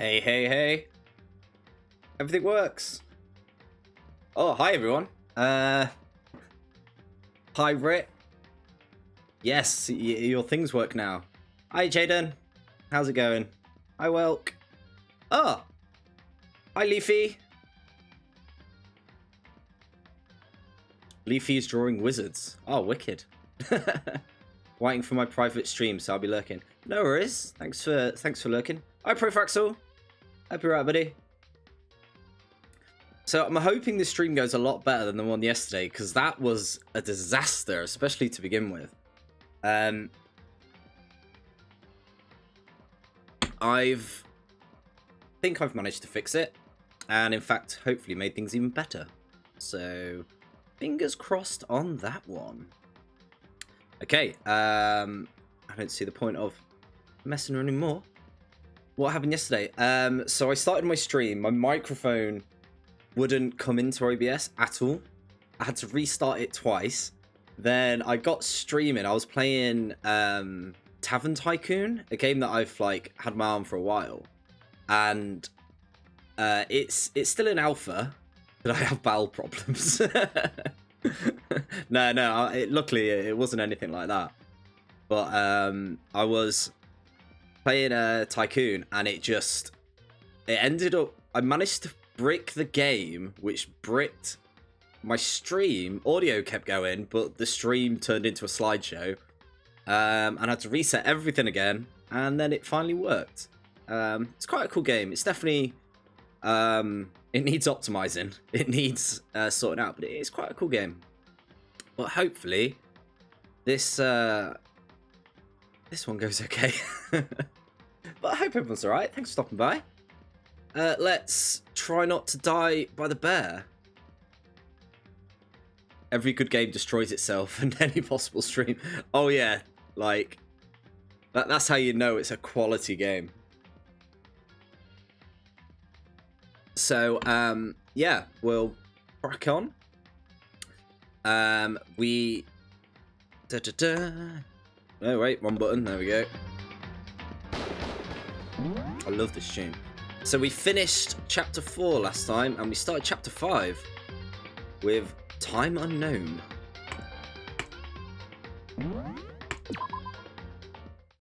Hey, hey, hey. Everything works. Oh, hi everyone. Pirate. Yes, your things work now. Hi, Jaden. How's it going? Hi, Welk. Oh. Hi, Leafy. Leafy's drawing wizards. Oh, wicked. Waiting for my private stream, so I'll be lurking. No worries. Thanks for lurking. Hi, Profraxel. Hope you're right, buddy. So I'm hoping this stream goes a lot better than the one yesterday, because that was a disaster, especially to begin with. I think I've managed to fix it, and in fact, hopefully made things even better. So, fingers crossed on that one. Okay, I don't see the point of messing around anymore. What happened yesterday? So I started my stream, my microphone wouldn't come into OBS at all. I had to restart it twice. Then I got streaming. I was playing Tavern Tycoon, a game that I've had my arm for a while, and it's still in alpha, but I have bowel problems. No. Luckily, it wasn't anything like that. But I was playing Tycoon, and it ended up. I managed to brick the game, which bricked my stream. Audio kept going, but the stream turned into a slideshow, and I had to reset everything again, and then it finally worked. It's quite a cool game. It's definitely it needs optimizing. It needs sorting out, but it is quite a cool game. But hopefully this one goes okay. But I hope everyone's alright. Thanks for stopping by. Let's try not to die by the bear. Every good game destroys itself in any possible stream. Oh yeah, that's how you know it's a quality game. So yeah, we'll crack on. Oh wait, wrong button. There we go. I love this tune. So we finished chapter 4 last time, and we started chapter 5 with Time Unknown.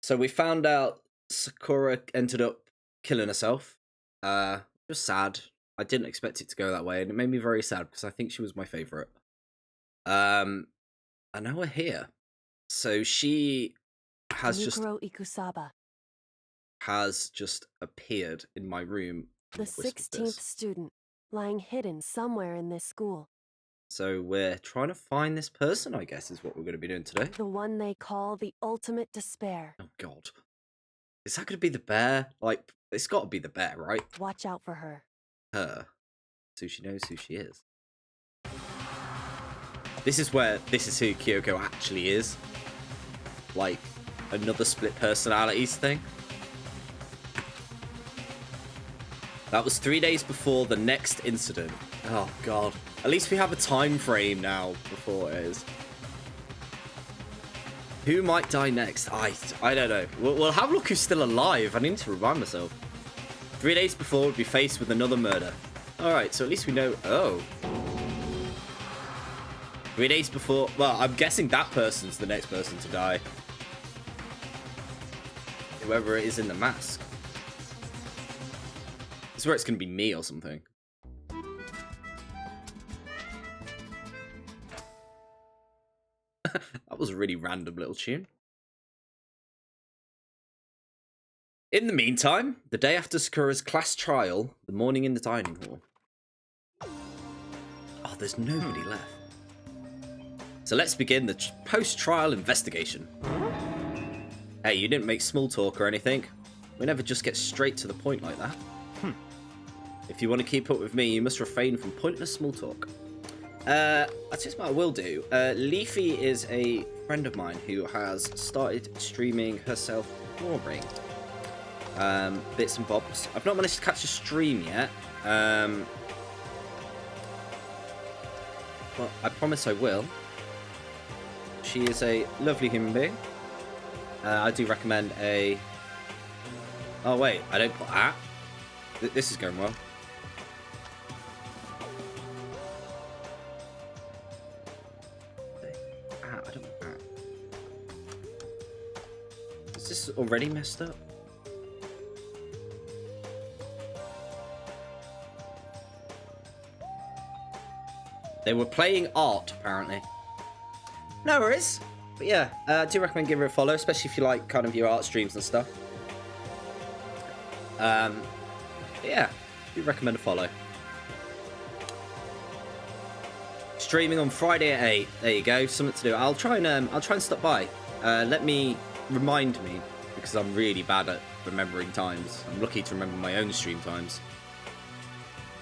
So we found out Sakura ended up killing herself. Just sad. I didn't expect it to go that way, and it made me very sad because I think she was my favorite. And now we're here. So she has just appeared in my room. The 16th student, lying hidden somewhere in this school. So we're trying to find this person, I guess, is what we're going to be doing today. The one they call the ultimate despair. Oh, God. Is that going to be the bear? It's got to be the bear, right? Watch out for her. Her. So she knows who she is. This is who Kyoko actually is. Another split personalities thing. That was 3 days before the next incident. Oh, God. At least we have a time frame now before it is. Who might die next? I don't know. We'll have a look who's still alive. I need to remind myself. 3 days before we'd be faced with another murder. Alright, so at least we know... Oh. 3 days before... Well, I'm guessing that person's the next person to die. Whoever it is in the mask. I swear it's going to be me or something. That was a really random little tune. In the meantime, the day after Sakura's class trial, the morning in the dining hall. Oh, there's nobody left. So let's begin the post-trial investigation. Hey, you didn't make small talk or anything. We never just get straight to the point like that. If you want to keep up with me, you must refrain from pointless small talk. That's just what I will do. Leafy is a friend of mine who has started streaming herself boring. Bits and bobs. I've not managed to catch a stream yet. But I promise I will. She is a lovely human being. I do recommend a... Oh wait, I don't put that. This is going well. I don't want that. Is this already messed up? They were playing art, apparently. No worries. But yeah, I do recommend giving it a follow, especially if you like kind of your art streams and stuff. Yeah, do recommend a follow. Streaming on Friday at 8. There you go, something to do. I'll try and stop by. Remind me, because I'm really bad at remembering times. I'm lucky to remember my own stream times.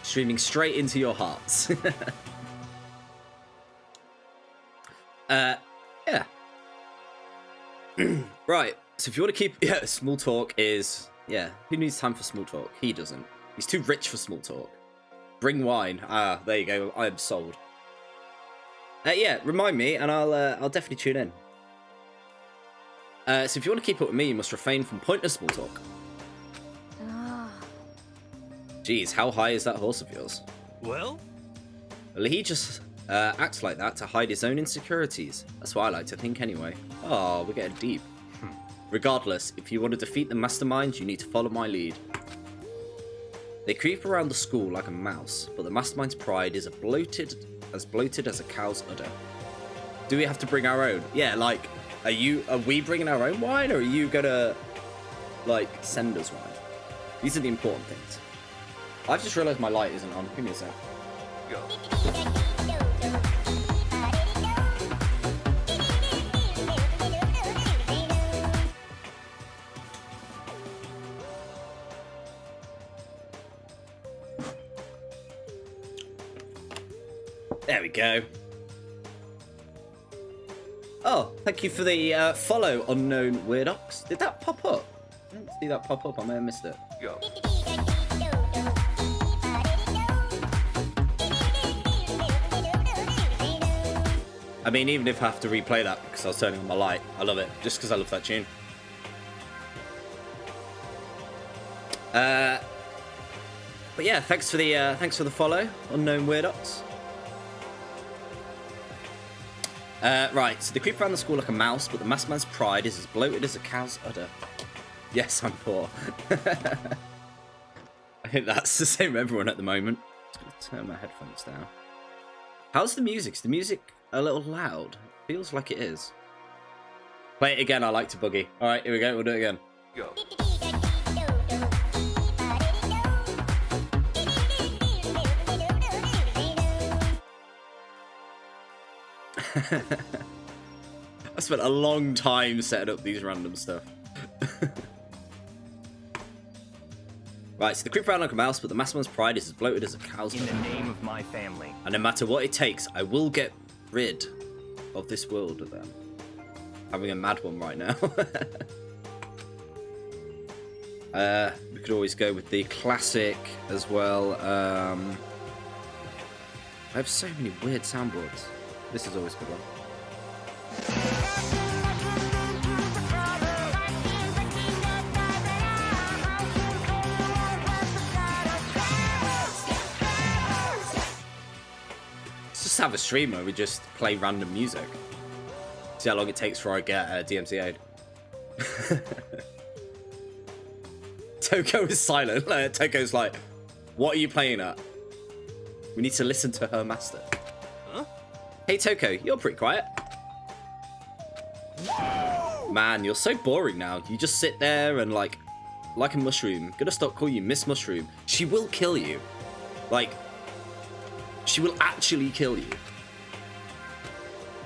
Streaming straight into your hearts. Yeah. Right, so if you want to keep... Yeah, small talk is... Yeah, who needs time for small talk? He doesn't. He's too rich for small talk. Bring wine. Ah, there you go. I am sold. Yeah, remind me, and I'll definitely tune in. So if you want to keep up with me, you must refrain from pointless small talk. Jeez, how high is that horse of yours? Well, he just acts like that to hide his own insecurities. That's what I like to think anyway. Oh, we're getting deep. Regardless, if you want to defeat the mastermind, you need to follow my lead. They creep around the school like a mouse, but the mastermind's pride is bloated as a cow's udder. Do we have to bring our own? Yeah, like, are we bringing our own wine, or are you gonna, like, send us wine? These are the important things. I've just realised my light isn't on. Give me a sec. Go. There we go. Oh, thank you for the follow, Unknown Weirdox. Did that pop up? I didn't see that pop up. I may have missed it. Go. I mean, even if I have to replay that because I was turning on my light, I love it. Just because I love that tune. But yeah, thanks for the follow, Unknown Weirdox. Right, so they creep around the school like a mouse, but the mastermind's pride is as bloated as a cow's udder. Yes, I'm poor. I think that's the same for everyone at the moment. Just gonna turn my headphones down. How's the music? Is the music a little loud? It feels like it is. Play it again, I like to boogie. Alright, here we go, we'll do it again. Go. I spent a long time setting up these random stuff. Right, so the creep around like a mouse, but the mastermind's pride is as bloated as a cow's. In the name of my family. And no matter what it takes, I will get rid of this world of them. Having a mad one right now. We could always go with the classic as well. I have so many weird soundboards. This is always a good one. Let's just have a stream where we just play random music. See how long it takes before I get DMCA'd. Toko is silent. Toko's like, what are you playing at? We need to listen to her master. Hey Toko, you're pretty quiet. Man, you're so boring now. You just sit there and like a mushroom. Gonna stop calling you Miss Mushroom. She will kill you. Like, she will actually kill you.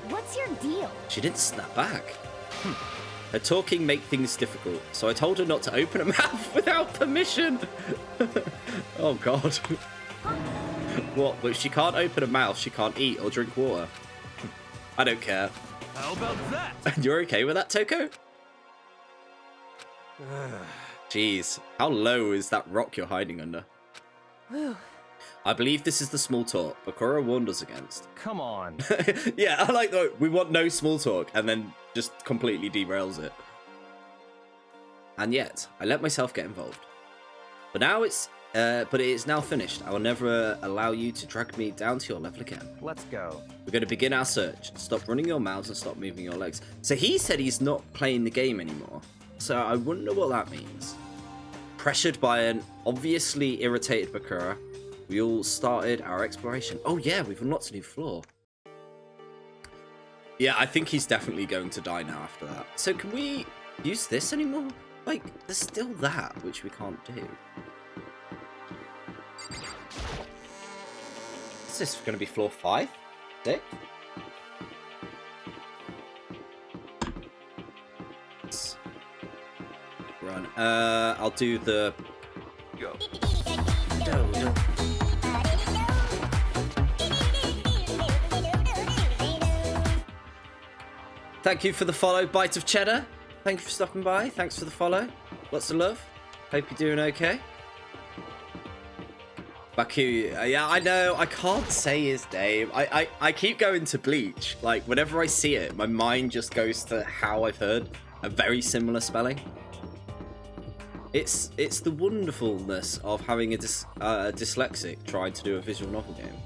What's your deal? She didn't snap back. Her talking make things difficult, so I told her not to open her mouth without permission. Oh God. What? But if she can't open her mouth, she can't eat or drink water. I don't care. How about that? And you're okay with that, Toko? Jeez, how low is that rock you're hiding under? I believe this is the small talk Bakura warned us against. Come on. Yeah, I like that. We want no small talk, and then just completely derails it. And yet, I let myself get involved. But now it's But it is now finished. I will never allow you to drag me down to your level again. Let's go. We're going to begin our search. Stop running your mouths and stop moving your legs. So he said he's not playing the game anymore. So I wonder what that means. Pressured by an obviously irritated Bakura, we all started our exploration. Oh yeah, we've unlocked a new floor. Yeah, I think he's definitely going to die now after that. So can we use this anymore? Like, there's still that, which we can't do. Is this going to be floor 5? 6? Run. I'll do the... Go. Thank you for the follow, Bite of Cheddar. Thank you for stopping by. Thanks for the follow. Lots of love. Hope you're doing okay. Baku, yeah, I know. I can't say his name. I keep going to Bleach. Like, whenever I see it, my mind just goes to how I've heard a very similar spelling. It's the wonderfulness of having a dyslexic trying to do a visual novel game.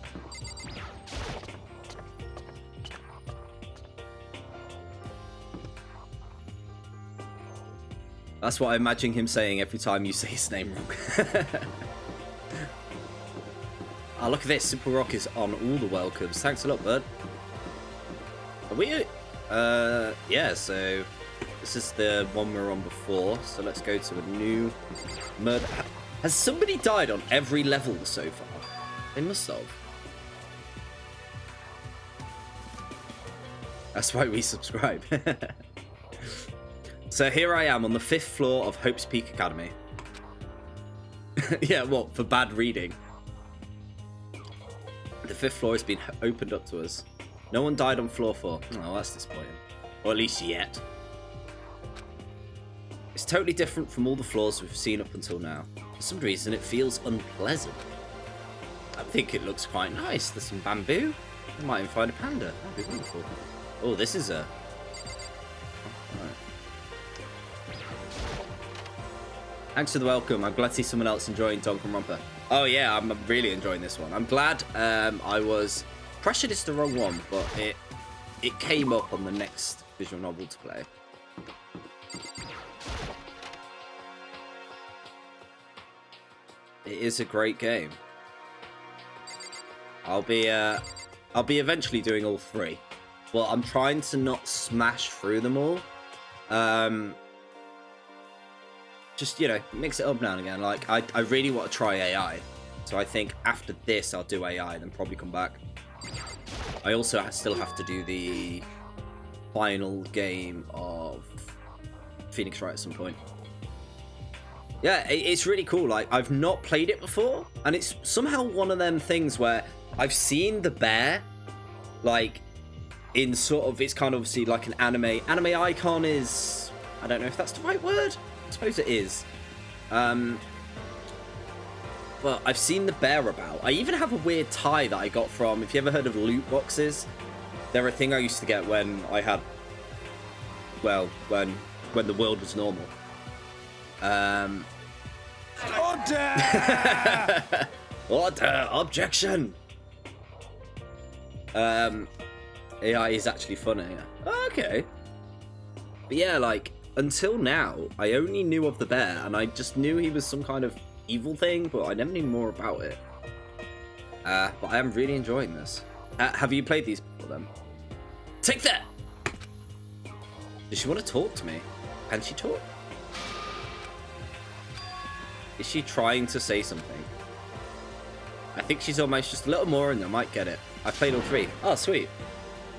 That's what I imagine him saying every time you say his name wrong. Oh, look at this. Super Rock is on all the welcomes. Thanks a lot, bud. Are we... yeah, so... This is the one we were on before. So let's go to a new murder. Has somebody died on every level so far? They must have. That's why we subscribe. So here I am on the 5th floor of Hope's Peak Academy. Yeah, what? For bad reading. The 5th floor has been opened up to us. No one died on floor 4. Oh, that's disappointing. Or at least yet. It's totally different from all the floors we've seen up until now. For some reason, it feels unpleasant. I think it looks quite nice. There's some bamboo. I might even find a panda. That'd be wonderful. Oh, this is a... Oh, right. Thanks for the welcome. I'm glad to see someone else enjoying Danganronpa. Oh yeah, I'm really enjoying this one. I'm glad I was... Pressured is the wrong one, but it came up on the next visual novel to play. It is a great game. I'll be eventually doing all 3. Well, I'm trying to not smash through them all. Just, you know, mix it up now and again. Like, I really want to try AI. So I think after this, I'll do AI and then probably come back. I also still have to do the final game of Phoenix Wright at some point. Yeah, it's really cool. Like, I've not played it before. And it's somehow one of them things where I've seen the bear, like, in sort of, it's kind of obviously like an anime. Anime icon is, I don't know if that's the right word. I suppose it is. Well, I've seen the bear about. I even have a weird tie that I got from, if you ever heard of loot boxes, they're a thing I used to get when I had, well, when the world was normal. Order! Order! Objection! AI is actually funny. Okay. But yeah, like, until now, I only knew of the bear, and I just knew he was some kind of evil thing, but I never knew more about it. But I am really enjoying this. Have you played these before, then? Take that! Does she want to talk to me? Can she talk? Is she trying to say something? I think she's almost just a little more, and I might get it. I played all 3. Oh, sweet.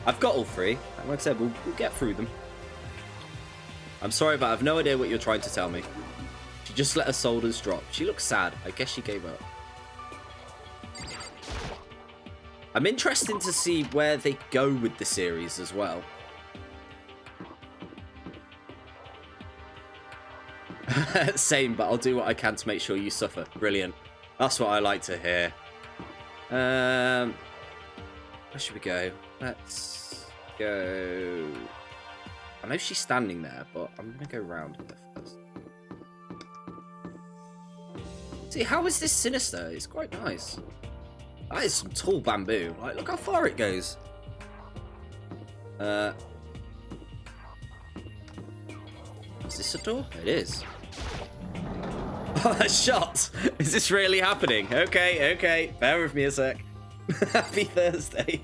I've got all 3. Like I said, we'll get through them. I'm sorry, but I have no idea what you're trying to tell me. She just let her shoulders drop. She looks sad. I guess she gave up. I'm interested to see where they go with the series as well. Same, but I'll do what I can to make sure you suffer. Brilliant. That's what I like to hear. Where should we go? Let's go... I know she's standing there, but I'm going to go round her first. See, how is this sinister? It's quite nice. That is some tall bamboo. Like, look how far it goes. Is this a door? It is. Oh, a shot! Is this really happening? Okay, okay. Bear with me a sec. Happy Thursday.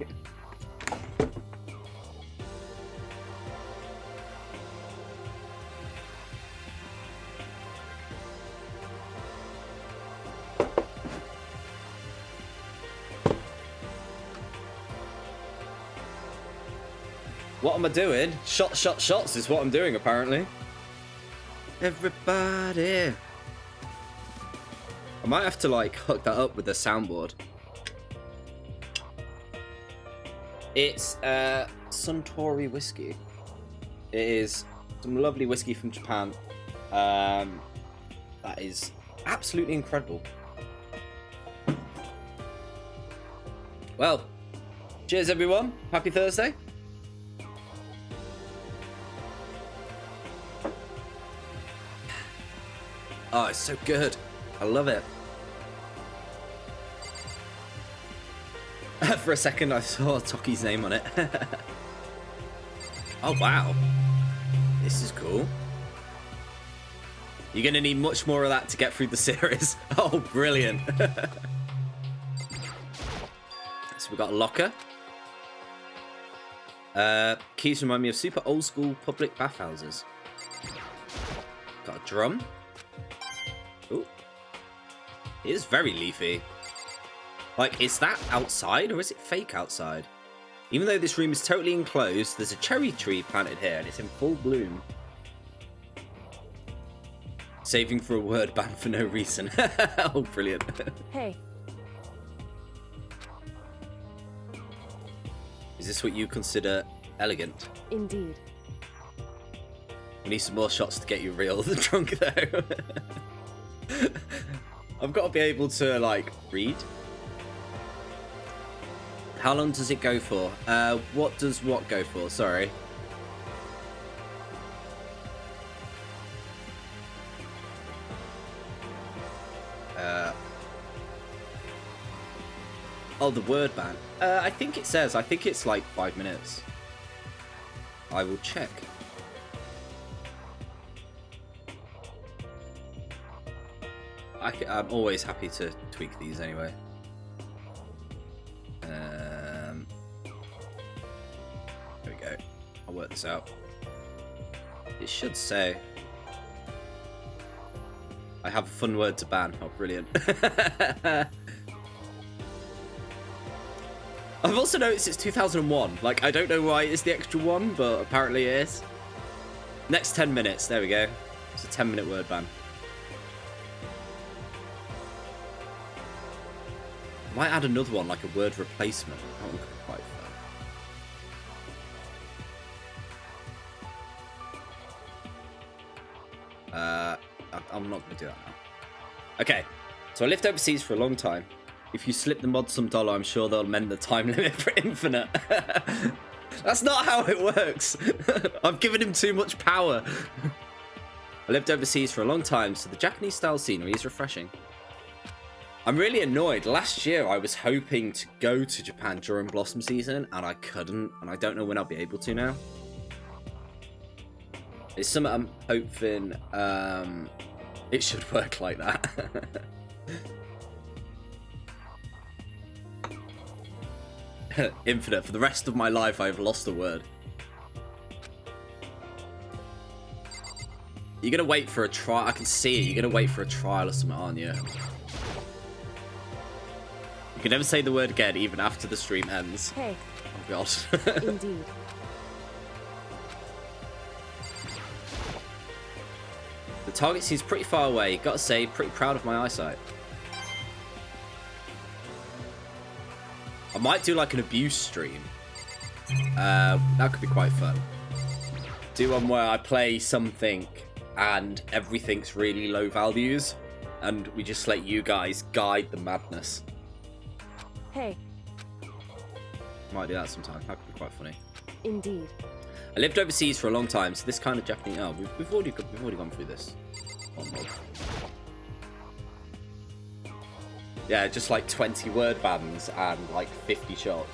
What am I doing? Shots is what I'm doing, apparently. Everybody. I might have to, like, hook that up with the soundboard. It's Suntory whiskey. It is some lovely whiskey from Japan. That is absolutely incredible. Well, cheers, everyone. Happy Thursday. Oh, it's so good. I love it. For a second, I saw Toki's name on it. Oh, wow. This is cool. You're going to need much more of that to get through the series. Oh, brilliant. So we got a locker. Keys remind me of super old school public bathhouses. Got a drum. Ooh. It is very leafy. Like, is that outside or is it fake outside? Even though this room is totally enclosed, there's a cherry tree planted here and it's in full bloom. Saving for a word ban for no reason. Oh, brilliant. Hey. Is this what you consider elegant? Indeed. We need some more shots to get you real drunk, though. I've got to be able to, like, read. How long does it go for? What does what go for? Sorry. Oh, the word ban. I think it says. I think it's like 5 minutes. I will check. I'm always happy to tweak these anyway. There we go. I'll work this out. It should say. I have a fun word to ban. Oh, brilliant. I've also noticed it's 2001. Like, I don't know why it's the extra one, but apparently it is. Next 10 minutes. There we go. It's a 10-minute word ban. I might add another one, like a word replacement. That would be quite fun. I'm not going to do that now. Okay, so I lived overseas for a long time. If you slip the mod some dollar, I'm sure they'll amend the time limit for infinite. That's not how it works. I've given him too much power. I lived overseas for a long time, so the Japanese style scenery is refreshing. I'm really annoyed. Last year, I was hoping to go to Japan during Blossom season, and I couldn't, and I don't know when I'll be able to now. It's something I'm hoping it should work like that. Infinite. For the rest of my life, I've lost a word. You're going to wait for a trial. I can see it. You're going to wait for a trial or something, aren't you? You can never say the word again, even after the stream ends. Hey. Oh, God. Indeed. The target seems pretty far away. Gotta say, pretty proud of my eyesight. I might do like an abuse stream. That could be quite fun. Do one where I play something and everything's really low values, and we just let you guys guide the madness. Hey. Might do that sometime. That could be quite funny. Indeed. I lived overseas for a long time, so this kind of Japanese. Oh, we've already gone through this. One more. Yeah, just like 20 word bands and like 50 shots.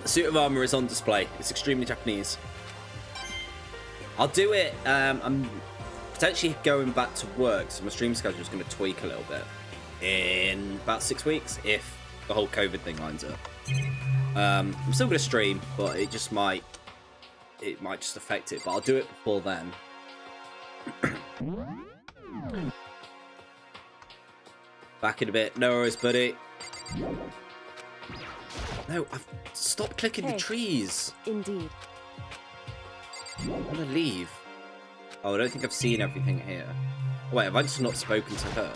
The suit of armor is on display. It's extremely Japanese. I'll do it. I'm potentially going back to work, so my stream schedule is going to tweak a little bit in about 6 weeks if the whole COVID thing lines up. I'm still going to stream, but it might just affect it. But I'll do it before then. Back in a bit. No worries, buddy. No, I've stopped clicking the trees. Indeed. I want to leave. Oh, I don't think I've seen everything here. Wait, have I just not spoken to her?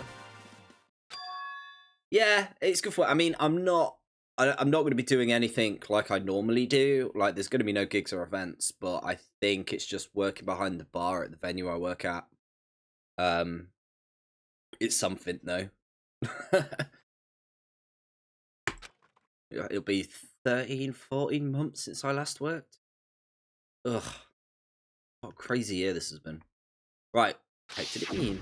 Yeah, it's good for. I mean, I'm not going to be doing anything like I normally do. Like, there's going to be no gigs or events, but I think it's just working behind the bar at the venue I work at. It's something though. It'll be 13, 14 months since I last worked. Ugh. What a crazy year this has been. Right, back to the inn.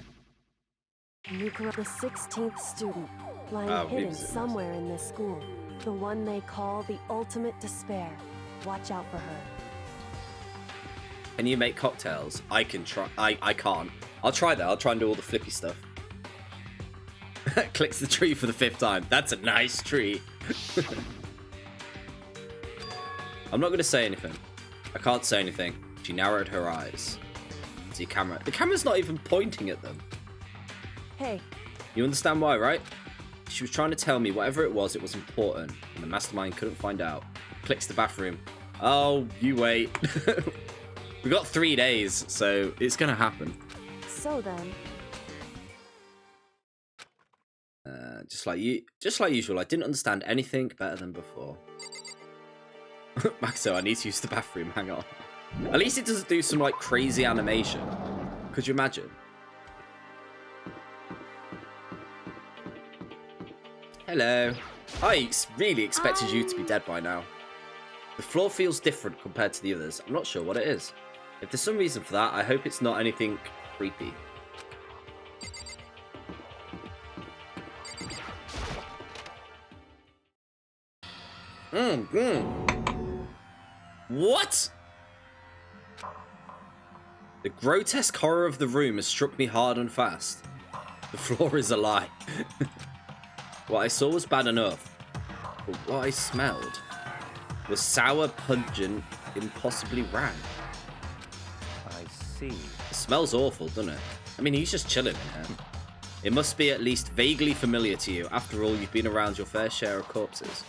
Nukura, the 16th student, lying hidden somewhere in this school. The one they call the ultimate despair. Watch out for her. Can you make cocktails? I can try. I can't. I'll try that. I'll try and do all the flippy stuff. Clicks the tree for the 5th time. That's a nice tree. I'm not going to say anything. I can't say anything. She narrowed her eyes. See camera. The camera's not even pointing at them. Hey. You understand why, right? She was trying to tell me whatever it was important, and the mastermind couldn't find out. Clicks the bathroom. Oh, you wait. We got 3 days, so it's going to happen. So then. Just like usual, I didn't understand anything better than before. Maxo, I need to use the bathroom, hang on. At least it doesn't do some like crazy animation. Could you imagine? Hello. I really expected you to be dead by now. The floor feels different compared to the others. I'm not sure what it is. If there's some reason for that, I hope it's not anything creepy. What? The grotesque horror of the room has struck me hard and fast. The floor is a lie. What I saw was bad enough, but what I smelled was sour, pungent, impossibly rank. I see. It smells awful, doesn't it? I mean, he's just chilling in here. It must be at least vaguely familiar to you. After all, you've been around your fair share of corpses.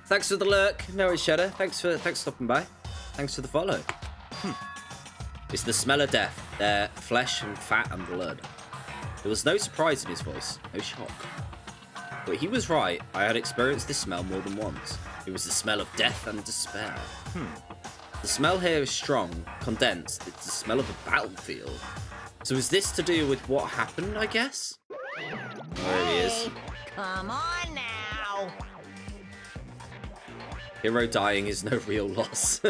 Thanks for the lurk, no Shadow. Thanks for stopping by. Thanks for the follow. It's the smell of death. Their flesh and fat and blood. There was no surprise in his voice, no shock. But he was right. I had experienced this smell more than once. It was the smell of death and despair. The smell here is strong, condensed. It's the smell of a battlefield. So is this to do with what happened, I guess? There he is. Come on now. Hero dying is no real loss.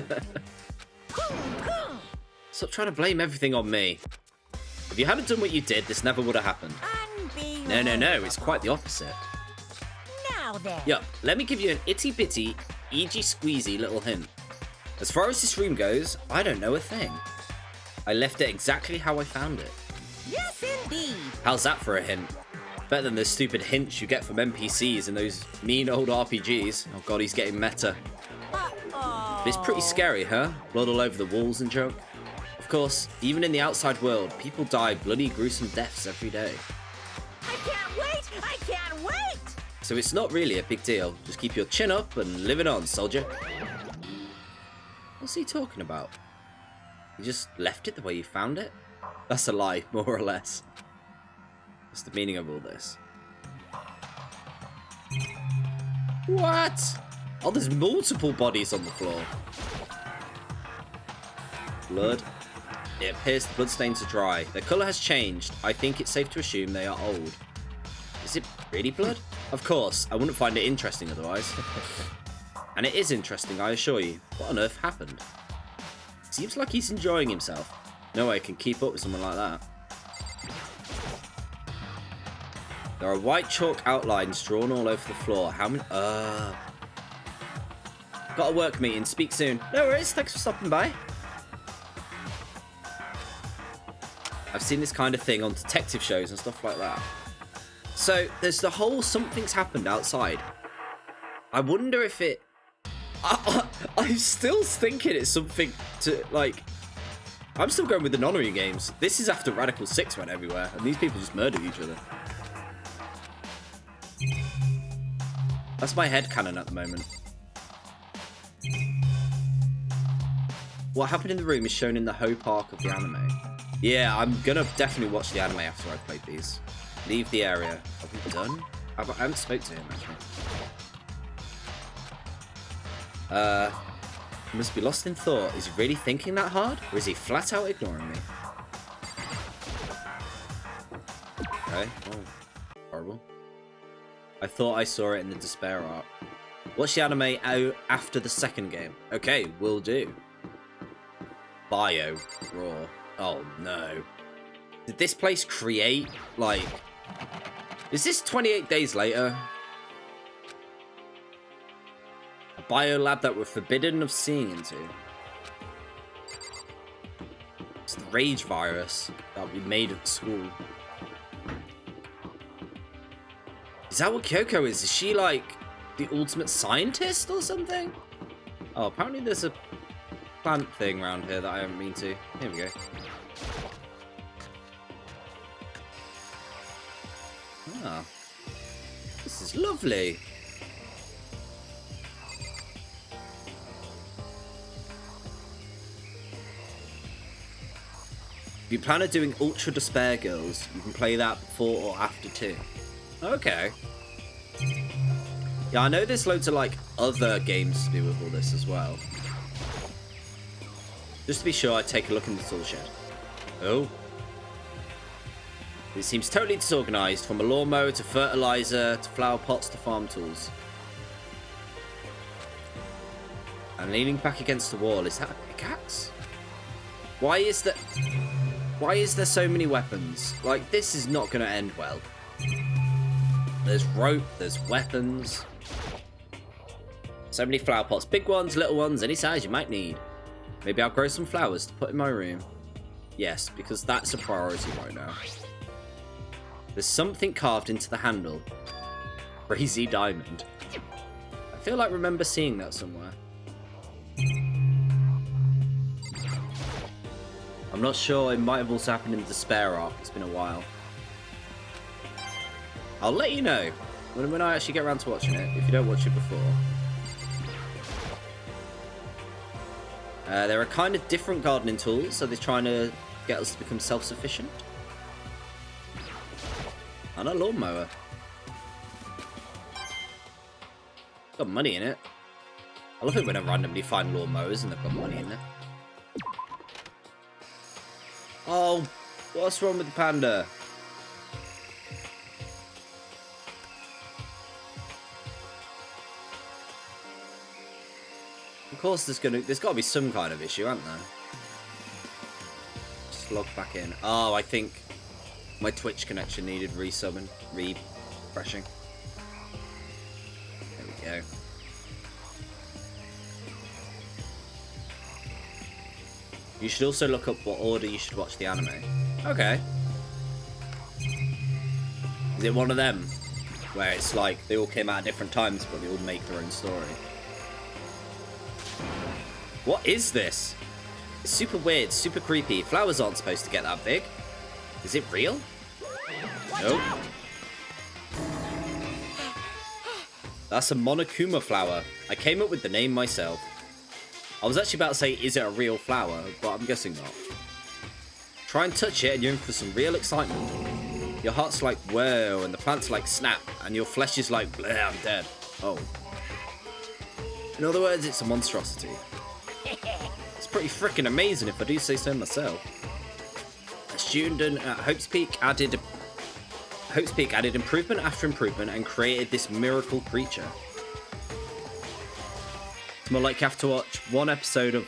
Stop trying to blame everything on me. If you hadn't done what you did, this never would have happened. No, it's quite the opposite. Now then. Yup, let me give you an itty-bitty, eegee-squeezy little hint. As far as this room goes, I don't know a thing. I left it exactly how I found it. Yes, indeed. How's that for a hint? Better than the stupid hints you get from NPCs in those mean old RPGs. Oh god, he's getting meta. Uh-oh. But it's pretty scary, huh? Blood all over the walls and junk. Of course, even in the outside world, people die bloody gruesome deaths every day. I can't wait! I can't wait! So it's not really a big deal. Just keep your chin up and live it on, soldier. What's he talking about? You just left it the way you found it? That's a lie, more or less. What's the meaning of all this? What? Oh, there's multiple bodies on the floor. Blood. It appears the bloodstains are dry. Their colour has changed. I think it's safe to assume they are old. Is it really blood? Of course, I wouldn't find it interesting otherwise. And it is interesting, I assure you. What on earth happened? Seems like he's enjoying himself. No way I can keep up with someone like that. There are white chalk outlines drawn all over the floor. How many? Got a work meeting. Speak soon. No worries. Thanks for stopping by. I've seen this kind of thing on detective shows and stuff like that. So there's the whole something's happened outside. I wonder if it... I'm still thinking it's something to, like... I'm still going with the Nonary games. This is after Radical 6 went everywhere, and these people just murder each other. That's my headcanon at the moment. What happened in the room is shown in the Hope arc of the anime. Yeah, I'm gonna definitely watch the anime after I've played these. Leave the area. Have we done? I haven't spoke to him, actually. He must be lost in thought. Is he really thinking that hard? Or is he flat out ignoring me? Okay. Oh, horrible. I thought I saw it in the Despair arc. Watch the anime out after the second game. Okay, will do. Bio. Raw. Oh, no. Did this place create, like... Is this 28 days later? A biolab that we're forbidden of seeing into. It's the rage virus that we made at school. Is that what Kyoko is? Is she, like, the ultimate scientist or something? Oh, apparently there's a plant thing around here that I haven't been to. Here we go. Ah. This is lovely. If you plan on doing Ultra Despair Girls, you can play that before or after 2. Okay. Yeah, I know there's loads of, like, other games to do with all this as well. Just to be sure, I take a look in the tool shed. Oh. It seems totally disorganized, from a lawnmower to fertilizer to flower pots to farm tools. I'm leaning back against the wall. Is that a pickaxe? Why is there so many weapons? Like, this is not going to end well. There's rope, there's weapons. So many flower pots. Big ones, little ones, any size you might need. Maybe I'll grow some flowers to put in my room. Yes, because that's a priority right now. There's something carved into the handle. Crazy diamond. I feel like I remember seeing that somewhere. I'm not sure, it might have also happened in the Despair arc. It's been a while. I'll let you know when I actually get around to watching it, if you don't watch it before. There are kind of different gardening tools, so they're trying to get us to become self-sufficient. And a lawnmower. Got money in it. I love it when I randomly find lawnmowers and they've got money in it. Oh, what's wrong with the panda? Of course there's got to be some kind of issue, hasn't there? Just log back in. Oh, I think my Twitch connection needed refreshing. There we go. You should also look up what order you should watch the anime. Okay. Is it one of them? Where it's like, they all came out at different times, but they all make their own story. What is this? It's super weird, super creepy. Flowers aren't supposed to get that big. Is it real? Nope. That's a Monokuma flower. I came up with the name myself. I was actually about to say, is it a real flower? But I'm guessing not. Try and touch it and you're in for some real excitement. Your heart's like, whoa, and the plant's like, snap, and your flesh is like, bleh, I'm dead. Oh. In other words, it's a monstrosity. It's pretty freaking amazing if I do say so myself. A student at Hope's Peak added improvement after improvement and created this miracle creature. It's more like you have to watch one episode of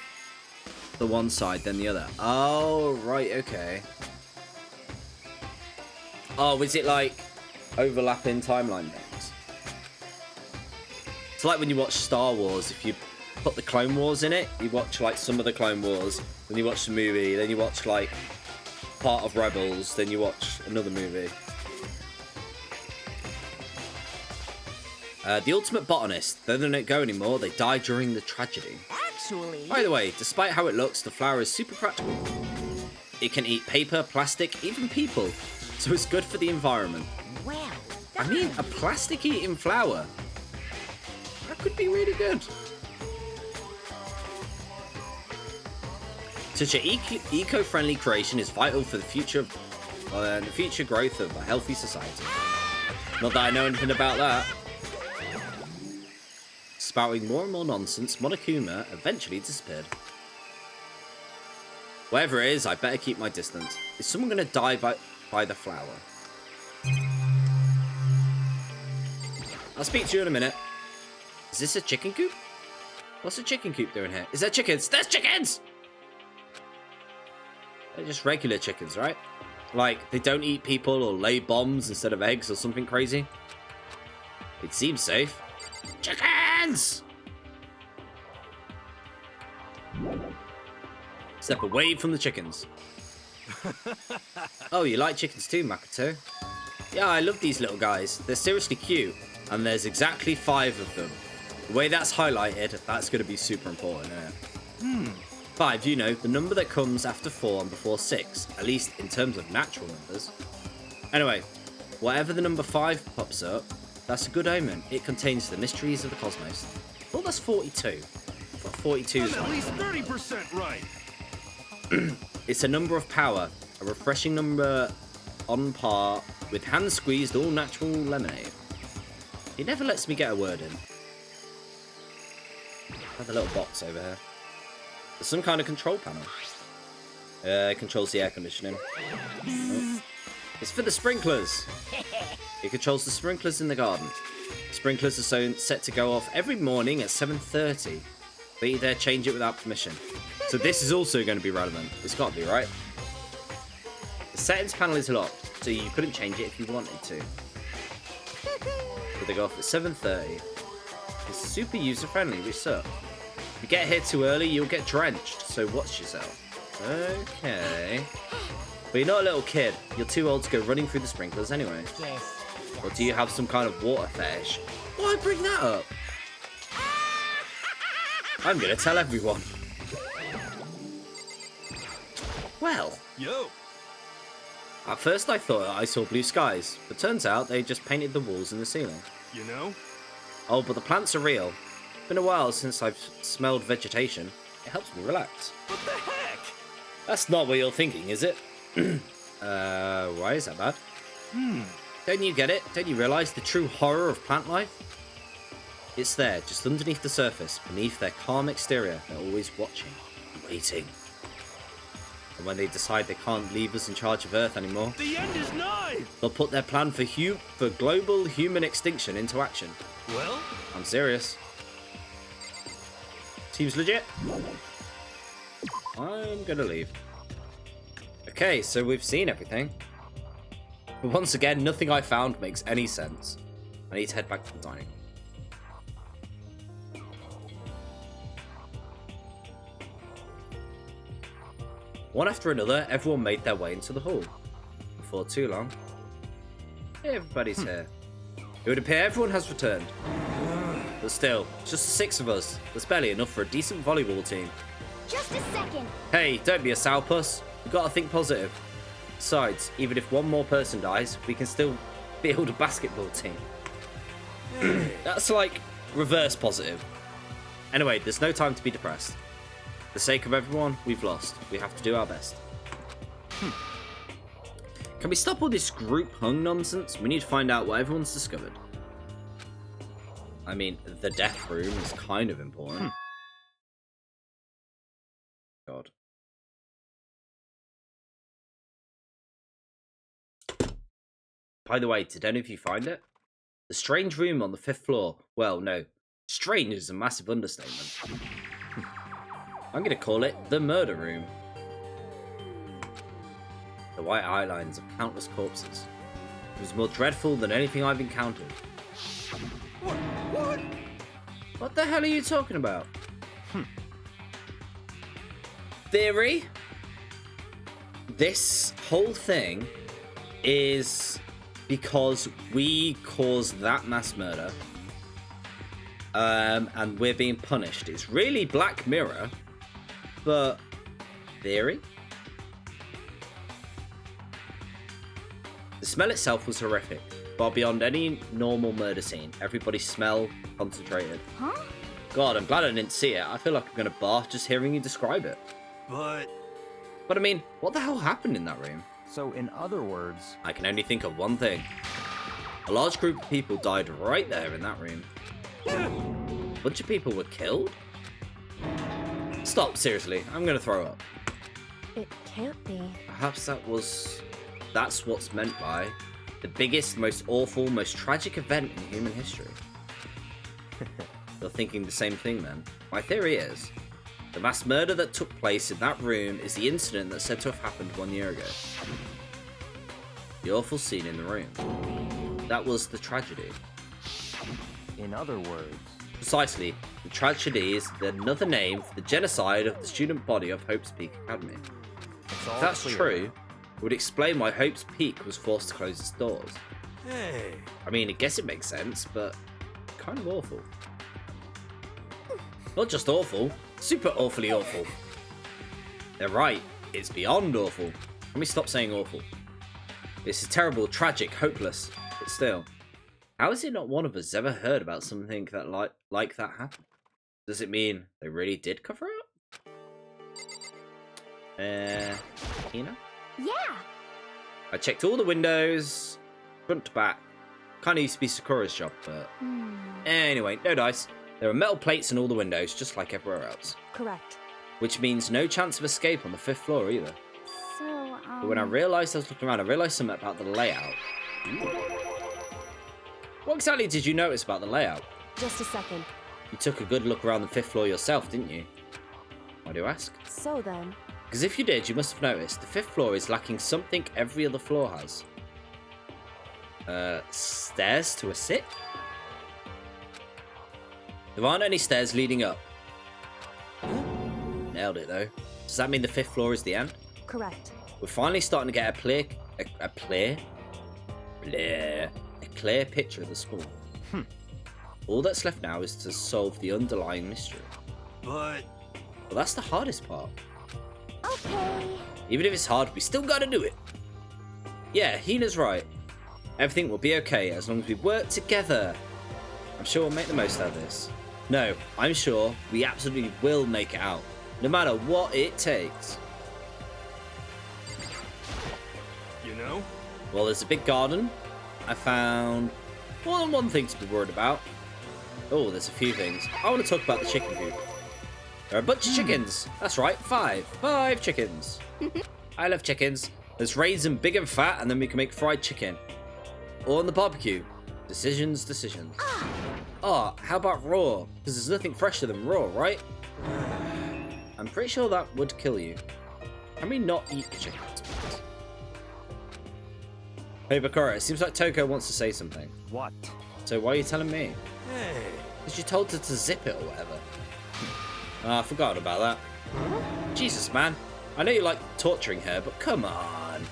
the one side than the other. Oh, right, okay. Oh, is it like overlapping timeline things. It's like when you watch Star Wars, if you put the Clone Wars in it, you watch like some of the Clone Wars, then you watch the movie, then you watch like part of Rebels, then you watch another movie. The ultimate botanist, they don't go anymore, they die during the tragedy. Actually... By the way, despite how it looks, the flower is super practical. It can eat paper, plastic, even people, so it's good for the environment. Well, I mean, a plastic-eating flower. That could be really good. Such an eco-friendly creation is vital for the future growth of a healthy society. Not that I know anything about that. Spouting more and more nonsense, Monokuma eventually disappeared. Whatever it is, I better keep my distance. Is someone going to die by the flower? I'll speak to you in a minute. Is this a chicken coop? What's a chicken coop doing here? Is there chickens? There's chickens! They're just regular chickens, right? Like, they don't eat people or lay bombs instead of eggs or something crazy. It seems safe. Chickens! Step away from the chickens. Oh, you like chickens too, Makoto? Yeah, I love these little guys. They're seriously cute. And there's exactly 5 of them. The way that's highlighted, that's going to be super important, isn't it? 5, you know, the number that comes after 4 and before 6. At least in terms of natural numbers. Anyway, whatever the number 5 pops up, that's a good omen. It contains the mysteries of the cosmos. Oh, that's 42. 42 is at least 30% right. It's a number of power. A refreshing number on par with hand-squeezed all-natural lemonade. He never lets me get a word in. Have a little box over here. There's some kind of control panel. It controls the air conditioning. Oh. It's for the sprinklers. It controls the sprinklers in the garden. Sprinklers are set to go off every morning at 7:30. But you dare change it without permission. So this is also going to be relevant. It's got to be, right? The settings panel is locked, so you couldn't change it if you wanted to. But they go off at 7:30. It's super user-friendly, which sucks. If you get here too early, you'll get drenched, so watch yourself. Okay. But you're not a little kid. You're too old to go running through the sprinklers anyway. Yes. Or do you have some kind of water fetish? Why bring that up? I'm gonna tell everyone. Well. Yo. At first I thought I saw blue skies, but turns out they just painted the walls and the ceiling. You know? Oh, but the plants are real. Been a while since I've smelled vegetation. It helps me relax. What the heck? That's not what you're thinking, is it? Why is that bad? Don't you get it? Don't you realise the true horror of plant life? It's there, just underneath the surface, beneath their calm exterior. They're always watching, waiting. And when they decide they can't leave us in charge of Earth anymore, The end is nigh! they'll put their plan for global human extinction into action. Well? I'm serious. Seems legit. I'm gonna leave. Okay, so we've seen everything. But once again, nothing I found makes any sense. I need to head back to the dining. One after another, everyone made their way into the hall. Before too long, everybody's here. It would appear everyone has returned. But still, it's just the 6 of us. That's barely enough for a decent volleyball team. Just a second. Hey, don't be a sourpuss. We've got to think positive. Besides, even if one more person dies, we can still build a basketball team. That's like reverse positive. Anyway, there's no time to be depressed. For the sake of everyone we've lost, we have to do our best. Can we stop all this group hung nonsense? We need to find out what everyone's discovered. I mean, the death room is kind of important. God. By the way, did any of you find it? The strange room on the 5th floor. Well, no. Strange is a massive understatement. I'm going to call it the murder room. The white outlines of countless corpses. was more dreadful than anything I've encountered. What? What the hell are you talking about? Theory? This whole thing is because we caused that mass murder. And we're being punished. It's really Black Mirror, but theory? The smell itself was horrific, far beyond any normal murder scene. Everybody smelled concentrated. Huh? God, I'm glad I didn't see it. I feel like I'm gonna barf just hearing you describe it. But But I mean, what the hell happened in that room? So, in other words, I can only think of one thing. A large group of people died right there in that room. A bunch of people were killed? Stop, seriously. I'm gonna throw up. It can't be. Perhaps that's what's meant by the biggest, most awful, most tragic event in human history. You're thinking the same thing then. My theory is, the mass murder that took place in that room is the incident that's said to have happened 1 year ago. The awful scene in the room. That was the tragedy. in other words, Precisely, the tragedy is another name for the genocide of the student body of Hope's Peak Academy. it's all If that's clear. true, it would explain why Hope's Peak was forced to close its doors. hey, I mean, I guess it makes sense, but kind of awful. Not just awful, super awfully awful. They're right, it's beyond awful. Let me stop saying awful. This is terrible, tragic, hopeless, but still. How is it not one of us ever heard about something that like that happened? Does it mean they really did cover it up? Hina? Yeah. I checked all the windows, front to back. Kind of used to be Sakura's job, but anyway, no dice. There are metal plates in all the windows, just like everywhere else. Correct. Which means no chance of escape on the 5th floor either. So, But when I realised I was looking around, I realised something about the layout. What exactly did you notice about the layout? Just a second. You took a good look around the 5th floor yourself, didn't you? Why do you ask? So then, Because if you did, you must have noticed the 5th floor is lacking something every other floor has. Stairs to a sit? There aren't any stairs leading up. Nailed it though. Does that mean the 5th floor is the end? correct. We're finally starting to get a clear picture of the school. All that's left now is to solve the underlying mystery. but Well, that's the hardest part. okay. Even if it's hard, we still gotta do it. Yeah, Hina's right. Everything will be okay as long as we work together. I'm sure we'll make the most out of this. No, I'm sure we absolutely will make it out, no matter what it takes. you know, Well, there's a big garden. I found more than one thing to be worried about. Oh, there's a few things. I want to talk about the chicken coop. There are a bunch of chickens. That's right, 5. 5 chickens. I love chickens. Let's raise them big and fat, and then we can make fried chicken. Or on the barbecue. Decisions. Oh, how about raw? Because there's nothing fresher than raw, right? I'm pretty sure that would kill you. Can we not eat the chickens, please? Hey, Bakura, it seems like Toko wants to say something. what? So why are you telling me? hey, Because you told her to zip it or whatever. I forgot about that. Jesus, man. I know you like torturing her, but come on.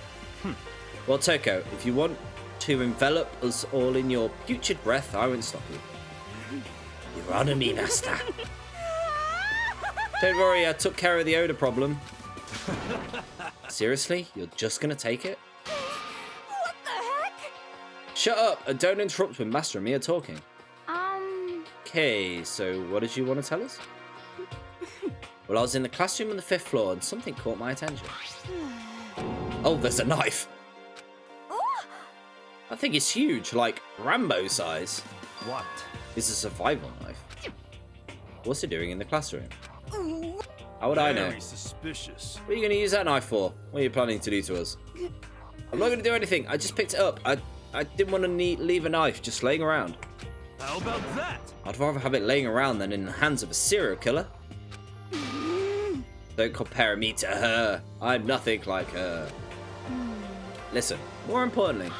Well, Toko, if you want to envelop us all in your putrid breath, I won't stop you. You're on me, master. Don't worry, I took care of the odor problem. Seriously? You're just gonna take it? What the heck? Shut up and don't interrupt when Master and me are talking. Okay, so what did you want to tell us? Well, I was in the classroom on the 5th floor and something caught my attention. Oh, there's a knife. I think it's huge, like Rambo size. What? It's a survival knife. What's it doing in the classroom? How would I know? very suspicious. What are you going to use that knife for? What are you planning to do to us? I'm not going to do anything. I just picked it up. I didn't want to leave a knife just laying around. How about that? I'd rather have it laying around than in the hands of a serial killer. Don't compare me to her. I'm nothing like her. Listen, more importantly,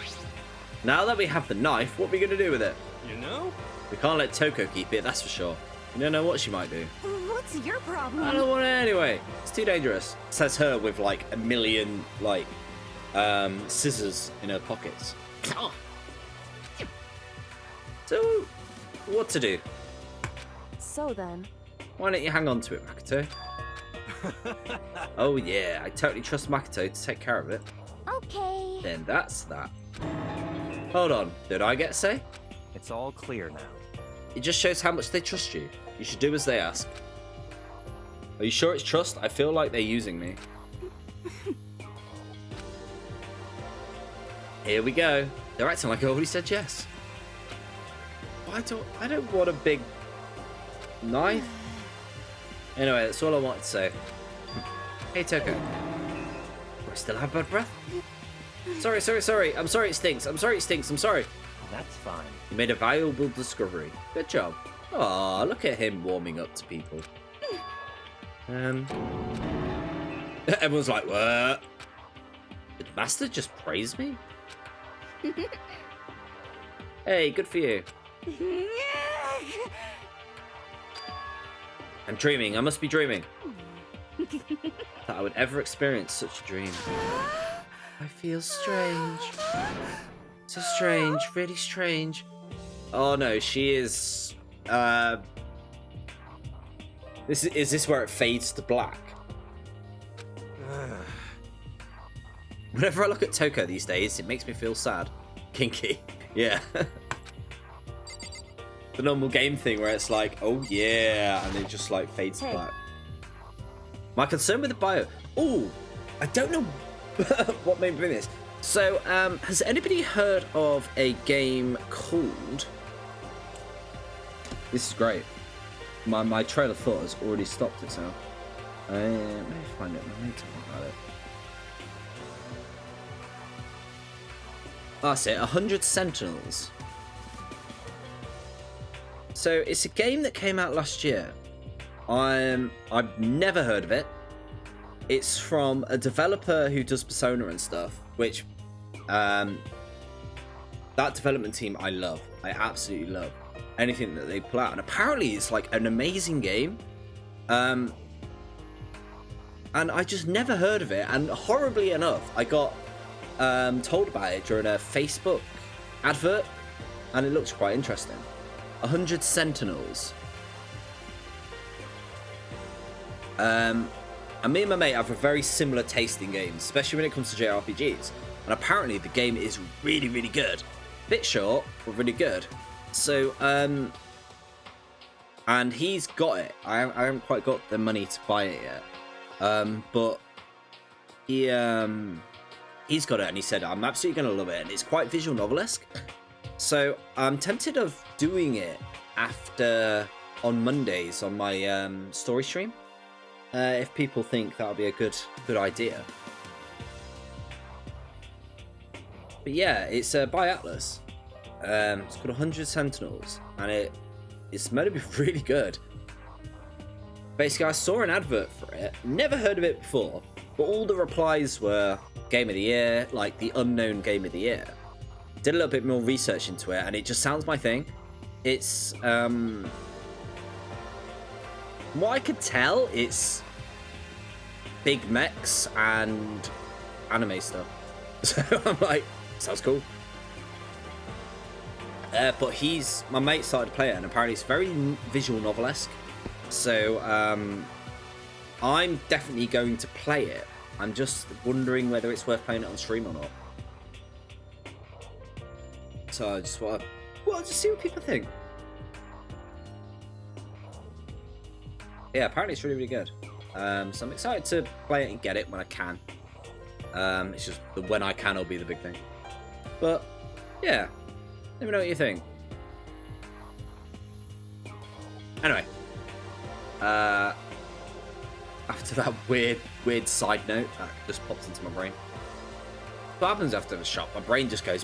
Now that we have the knife, what are we going to do with it? You know? We can't let Toko keep it, that's for sure. You don't know what she might do. What's your problem? I don't want it anyway. It's too dangerous. Says her with like a million like scissors in her pockets. So, what to do? So then, Why don't you hang on to it, Makoto? Oh yeah, I totally trust Makoto to take care of it. Okay. Then that's that. Hold on, did I get a say? It's all clear now. It just shows how much they trust you. You should do as they ask. Are you sure it's trust? I feel like they're using me. Here we go. They're acting like I already said yes. I don't want a big knife. Anyway, that's all I wanted to say. Hey, Toko. Do I still have bad breath? Sorry. I'm sorry it stinks. I'm sorry. That's fine. You made a valuable discovery. Good job. Aw, look at him warming up to people. Everyone's like, what? Did Master just praise me? Hey, good for you. I'm dreaming. I must be dreaming. That I would ever experience such a dream. I feel strange. So strange. Really strange. Oh no, she is... Is this where it fades to black? Whenever I look at Toko these days, it makes me feel sad. Kinky. Yeah. The normal game thing where it's like, oh yeah, and it just like fades to black. My concern with the bio... Oh, I don't know what made me bring this. So, has anybody heard of a game called... This is great. My trail of thought has already stopped itself. Let me find it. Let me talk about it. That's it. 100 Sentinels. So it's a game that came out last year. I've never heard of it. It's from a developer who does Persona and stuff, which that development team I love. I absolutely love anything that they pull out, and apparently it's like an amazing game. And I just never heard of it, and horribly enough, I got told about it during a Facebook advert, and it looks quite interesting. 100 Sentinels. And me and my mate have a very similar taste in games, especially when it comes to JRPGs. And apparently the game is really, really good. Bit short, but really good. So, and he's got it. I haven't quite got the money to buy it yet. But he's got it, and he said, I'm absolutely going to love it. And it's quite visual novel-esque. So I'm tempted of doing it on Mondays on my story stream. If people think that would be a good idea. But yeah, it's by Atlas. It's called 100 Sentinels, and it's meant to be really good. Basically, I saw an advert for it, never heard of it before, but all the replies were Game of the Year, like the unknown Game of the Year. Did a little bit more research into it, and it just sounds my thing. It's, from what I could tell, it's big mechs and anime stuff. So I'm like, sounds cool. But my mate started to play it, and apparently it's very visual novel-esque. So I'm definitely going to play it. I'm just wondering whether it's worth playing it on stream or not. So I just want to just see what people think. Yeah, apparently it's really, really good. So I'm excited to play it and get it when I can. It's just the when I can will be the big thing. But yeah, let me know what you think. Anyway, after that weird side note that just pops into my brain. What happens after the shop? My brain just goes.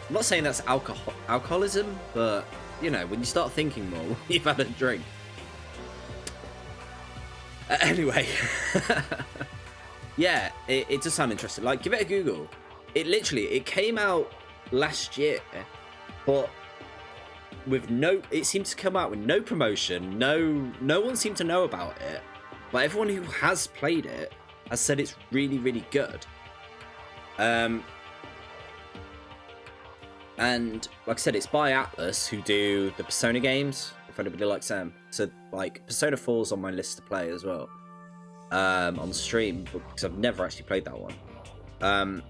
I'm not saying that's alcoholism, but you know, when you start thinking more, you've had a drink. Anyway, yeah, it does sound interesting. Like, give it a Google. it came out last year, but with no, it seemed to come out with no promotion. No one seemed to know about it, but everyone who has played it has said it's really, really good. And like I said, it's by Atlas, who do the Persona games, if anybody likes them. So like Persona 4's on my list to play as well, on stream, because I've never actually played that one.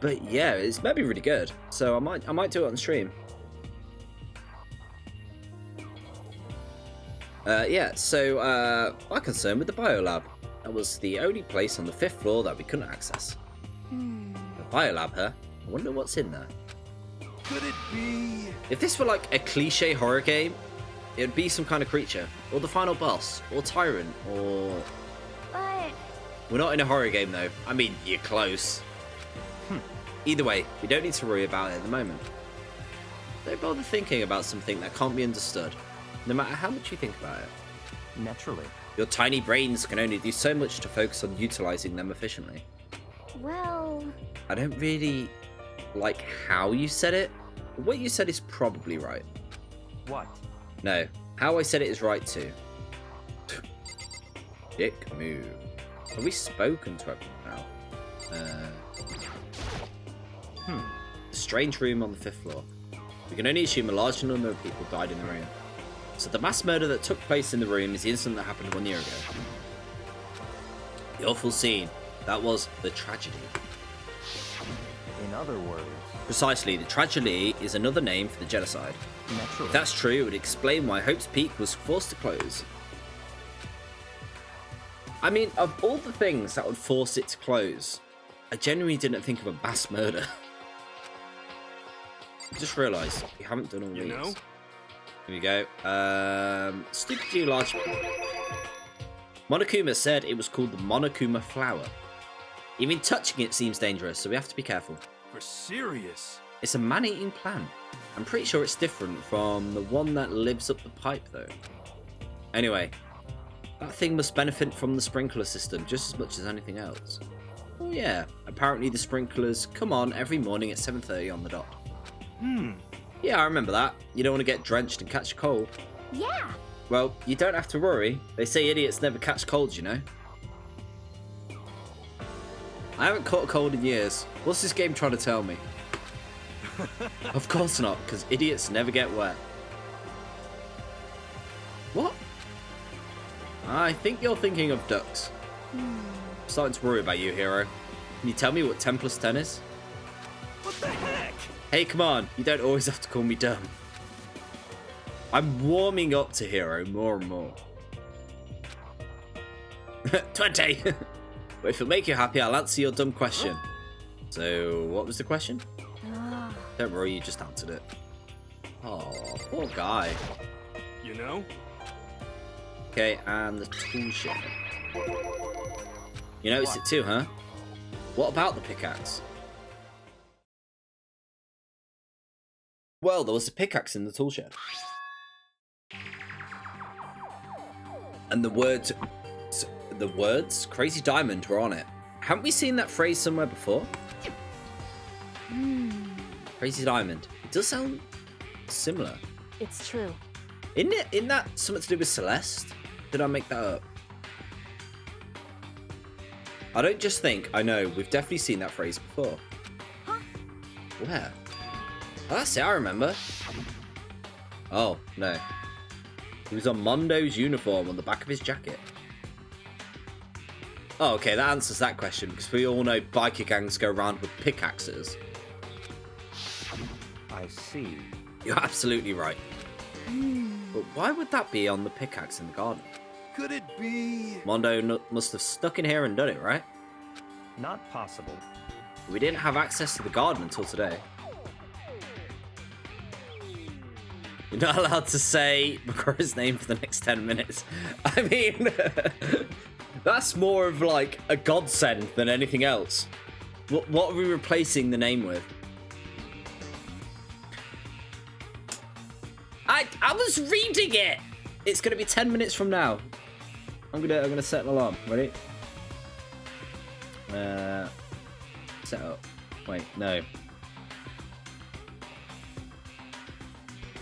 But yeah, it's maybe really good, so I might do it on stream. Yeah, so my concern with the biolab, that was the only place on the 5th floor that we couldn't access. The biolab, huh? I wonder what's in there. Could it be? If this were like a cliche horror game, it would be some kind of creature, or the final boss, or tyrant, or... But We're not in a horror game though. I mean, you're close. Either way, we don't need to worry about it at the moment. Don't bother thinking about something that can't be understood, no matter how much you think about it. Naturally. Your tiny brains can only do so much to focus on utilizing them efficiently. well, I don't really like how you said it. What you said is probably right. What? No, how I said it is right too. Dick move. Have we spoken to everyone now? Strange room on the 5th floor. We can only assume a large number of people died in the room. So the mass murder that took place in the room is the incident that happened 1 year ago. The awful scene. That was the tragedy. In other words, Precisely, the tragedy is another name for the genocide. naturally. If that's true, it would explain why Hope's Peak was forced to close. I mean, of all the things that would force it to close, I genuinely didn't think of a mass murder. I just realised we haven't done all You these. know? Here we go. Stupid G large. Monokuma said it was called the Monokuma flower. Even touching it seems dangerous, so we have to be careful. For serious? It's a man-eating plant. I'm pretty sure it's different from the one that lives up the pipe, though. Anyway, that thing must benefit from the sprinkler system just as much as anything else. Oh yeah, apparently the sprinklers come on every morning at 7:30 on the dot. Yeah, I remember that. You don't want to get drenched and catch a cold. yeah. Well, you don't have to worry. They say idiots never catch colds, you know. I haven't caught a cold in years. What's this game trying to tell me? Of course not, because idiots never get wet. What? I think you're thinking of ducks. I'm starting to worry about you, Hero. Can you tell me what 10 plus 10 is? What the heck? Hey, come on. You don't always have to call me dumb. I'm warming up to Hero more and more. 20! But if it'll make you happy, I'll answer your dumb question. So, what was the question? Ah, Don't worry, you just answered it. Oh, poor guy. You know? Okay, and the tool shed. You noticed it too, huh? What about the pickaxe? Well, there was a pickaxe in the tool shed. And the words Crazy Diamond were on it. Haven't we seen that phrase somewhere before? Crazy Diamond. It does sound similar. it's true. Isn't that something to do with Celeste? Did I make that up? I don't just think, I know, we've definitely seen that phrase before. Huh? Where? Oh, that's it, I remember. Oh, no. He was on Mondo's uniform on the back of his jacket. Oh, okay, that answers that question, because we all know biker gangs go around with pickaxes. I see. You're absolutely right. But why would that be on the pickaxe in the garden? Could it be? Mondo must have stuck in here and done it, right? Not possible. We didn't have access to the garden until today. You're not allowed to say Makura's name for the next 10 minutes. I mean, that's more of like a godsend than anything else. What are we replacing the name with? I was reading it! It's gonna be 10 minutes from now. I'm gonna set an alarm. Ready? set up. Wait, no.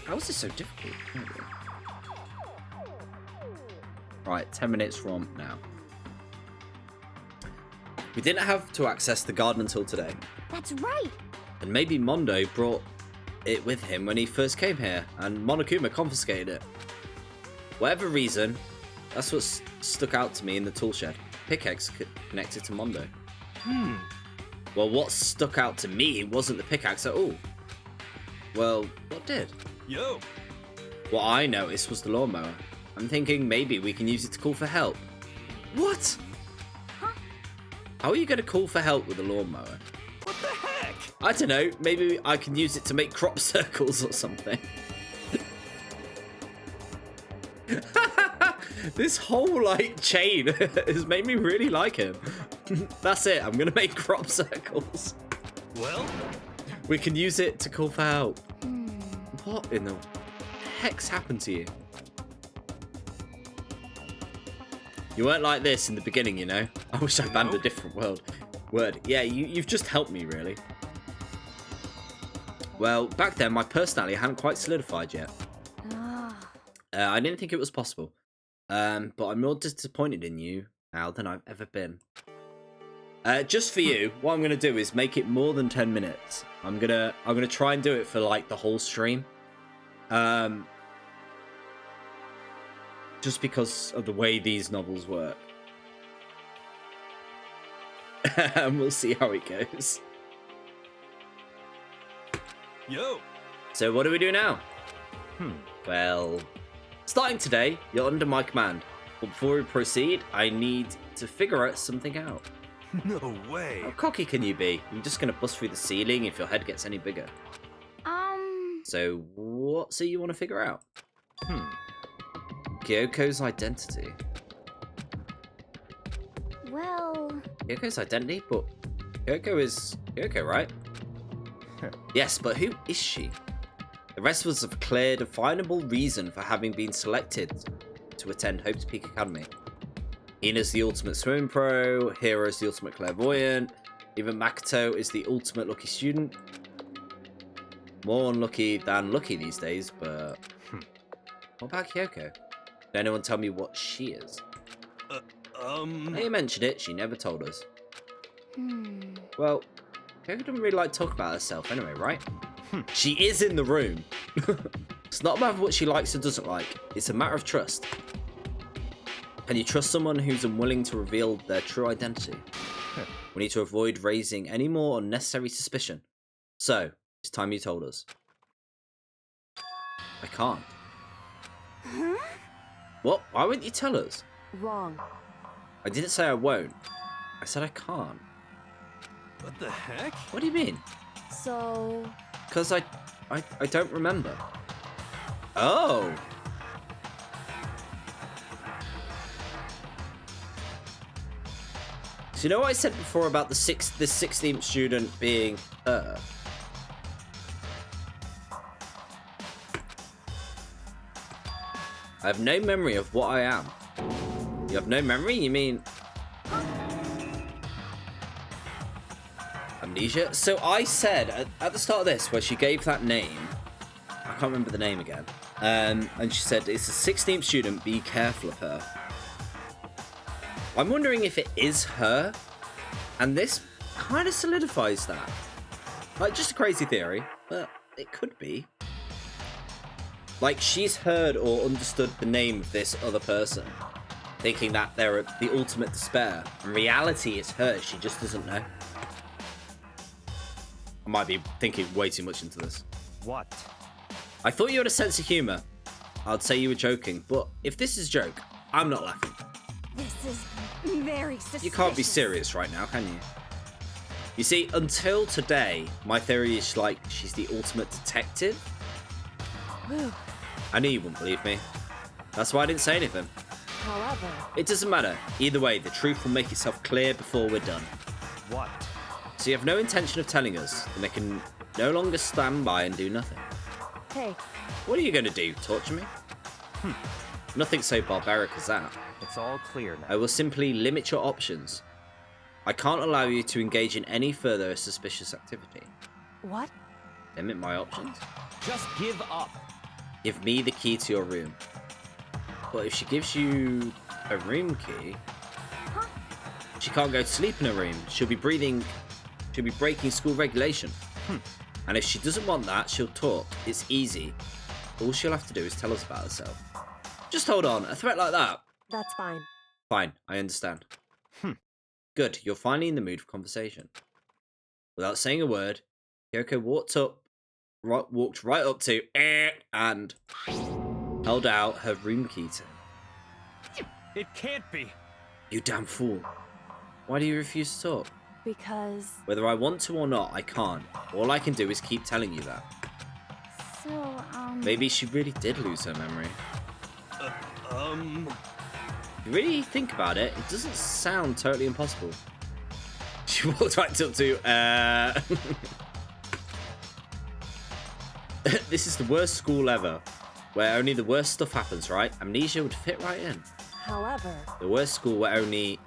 How is this so difficult? Right, 10 minutes from now. We didn't have to access the garden until today. That's right. And maybe Mondo brought it with him when he first came here, and Monokuma confiscated it. Whatever reason, that's what stuck out to me in the tool shed. Pickaxe connected to Mondo. Well, what stuck out to me wasn't the pickaxe at all. Well, what did? Yo. What I noticed was the lawnmower. I'm thinking maybe we can use it to call for help. What? Huh? How are you going to call for help with a lawnmower? What the heck? I don't know. Maybe I can use it to make crop circles or something. This whole, like, chain has made me really like him. That's it. I'm going to make crop circles. Well, We can use it to call for help. What in the heck's happened to you? You weren't like this in the beginning, you know? I wish I banned a different word. Yeah, you've just helped me, really. Well, back then, my personality hadn't quite solidified yet. I didn't think it was possible. But I'm more disappointed in you now than I've ever been. Just for you, what I'm gonna do is make it more than 10 minutes. I'm gonna try and do it for like the whole stream. Just because of the way these novels work. And we'll see how it goes. yo. So what do we do now? Well, starting today, you're under my command. But before we proceed, I need to figure something out. No way. How cocky can you be? I'm just gonna bust through the ceiling if your head gets any bigger. So what's it you want to figure out? Kyoko's identity. Well, Kyoko's identity? But Kyoko is Kyoko, right? Yes, but who is she? The rest of us have a clear, definable reason for having been selected to attend Hope's Peak Academy. Ina's the ultimate swimming pro, Hiro's the ultimate clairvoyant, even Makoto is the ultimate lucky student. More unlucky than lucky these days, but... What about Kyoko? Did anyone tell me what she is? Now you mentioned it, she never told us. Well, Kyoko doesn't really like to talk about herself anyway, right? She is in the room. It's not a matter of what she likes or doesn't like, it's a matter of trust. Can you trust someone who's unwilling to reveal their true identity? We need to avoid raising any more unnecessary suspicion. So, it's time you told us. I can't. What? Why wouldn't you tell us? Wrong. I didn't say I won't. I said I can't. What the heck? What do you mean? So... Because I don't remember. Oh! So you know what I said before about the 16th student being her? I have no memory of what I am. You have no memory? You mean... amnesia? So I said, at the start of this, where she gave that name, I can't remember the name again, and she said, it's a 16th student, be careful of her. I'm wondering if it is her, and this kind of solidifies that. Like, just a crazy theory, but it could be. Like, she's heard or understood the name of this other person, thinking that they're the ultimate despair. In reality, it's her, she just doesn't know. I might be thinking way too much into this. What? I thought you had a sense of humour. I'd say you were joking, but if this is a joke, I'm not laughing. this is very suspicious. You can't be serious right now, can you? You see, until today, my theory is like she's the ultimate detective. Whew. I knew you wouldn't believe me. That's why I didn't say anything. However... It doesn't matter. Either way, the truth will make itself clear before we're done. What? So you have no intention of telling us, and they can no longer stand by and do nothing. Hey, What are you going to do? Torture me? Nothing so barbaric as that. It's all clear now. I will simply limit your options. I can't allow you to engage in any further suspicious activity. What? Limit my options? Just give up. Give me the key to your room. But if she gives you a room key, she can't go to sleep in her room. She'll be breaking school regulation. And if she doesn't want that, she'll talk. It's easy. All she'll have to do is tell us about herself. Just hold on. A threat like that? That's fine. Fine, I understand. Good, you're finally in the mood for conversation. Without saying a word, Kyoko walked right up to and held out her room key to him. It can't be. You damn fool. Why do you refuse to talk? Because... Whether I want to or not, I can't. All I can do is keep telling you that. So, Maybe she really did lose her memory. If you really think about it, it doesn't sound totally impossible. She walked right up to, This is the worst school ever, where only the worst stuff happens, right? Amnesia would fit right in. However... The worst school where only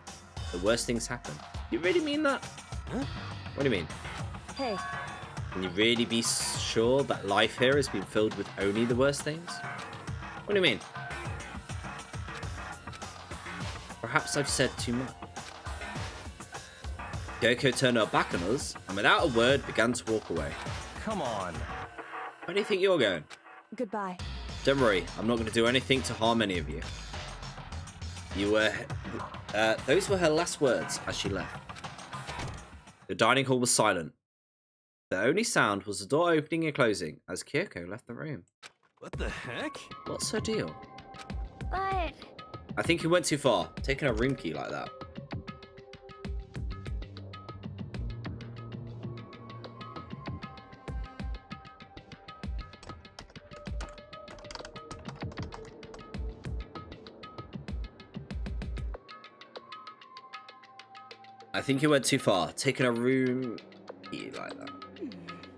the worst things happen. You really mean that? Huh? What do you mean? Hey. Can you really be sure that life here has been filled with only the worst things? What do you mean? Perhaps I've said too much. Kyoko turned her back on us, and without a word began to walk away. Come on. Where do you think you're going? Goodbye. Don't worry, I'm not going to do anything to harm any of you. Those were her last words as she left. The dining hall was silent. The only sound was the door opening and closing as Kyoko left the room. What the heck? What's her deal? but... I think you went too far, taking a room key like that. I think you went too far, taking a room key like that.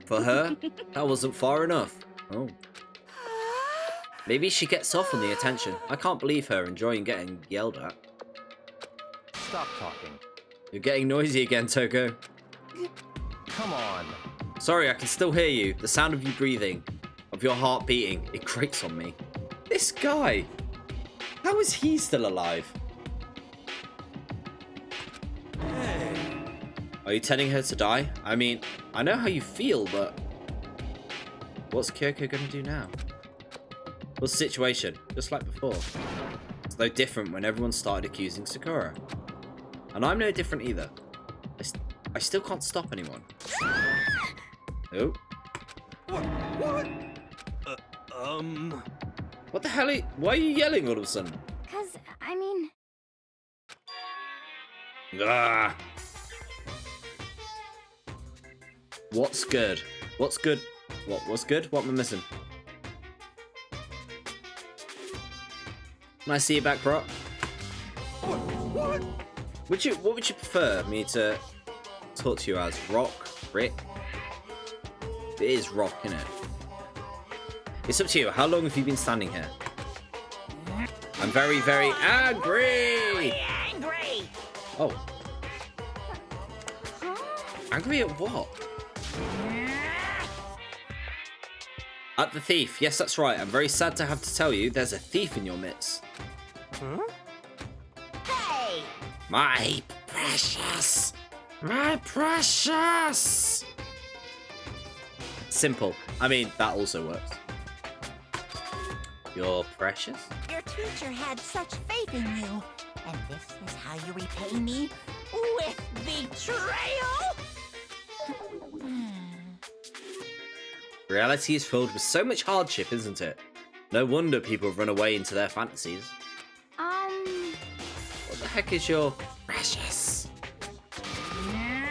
For her, that wasn't far enough. Oh. Maybe she gets off on the attention. I can't believe her enjoying getting yelled at. Stop talking. You're getting noisy again, Toko. Come on. Sorry, I can still hear you. The sound of you breathing, of your heart beating, it grates on me. This guy! How is he still alive? Are you telling her to die? I mean, I know how you feel, but... What's Kyoko gonna do now? What's the situation? Just like before. It's no different when everyone started accusing Sakura. And I'm no different either. I still can't stop anyone. Oh. What? What the hell are you... Why are you yelling all of a sudden? 'Cause, I mean... Ah. What's good? What's good? What's good? What am I missing? Can I see you back, bro? What? What would you prefer me to talk to you as? Rock? Rick? It is Rock, isn't it? It's up to you. How long have you been standing here? I'm very, very angry! Angry! Oh. Angry at what? At the thief. Yes, that's right. I'm very sad to have to tell you there's a thief in your midst. Huh? Hey! My precious! My precious! Simple. I mean, that also works. You're precious? Your teacher had such faith in you. And this is how you repay me? With betrayal? Reality is filled with so much hardship, isn't it? No wonder people run away into their fantasies. What the heck is your precious?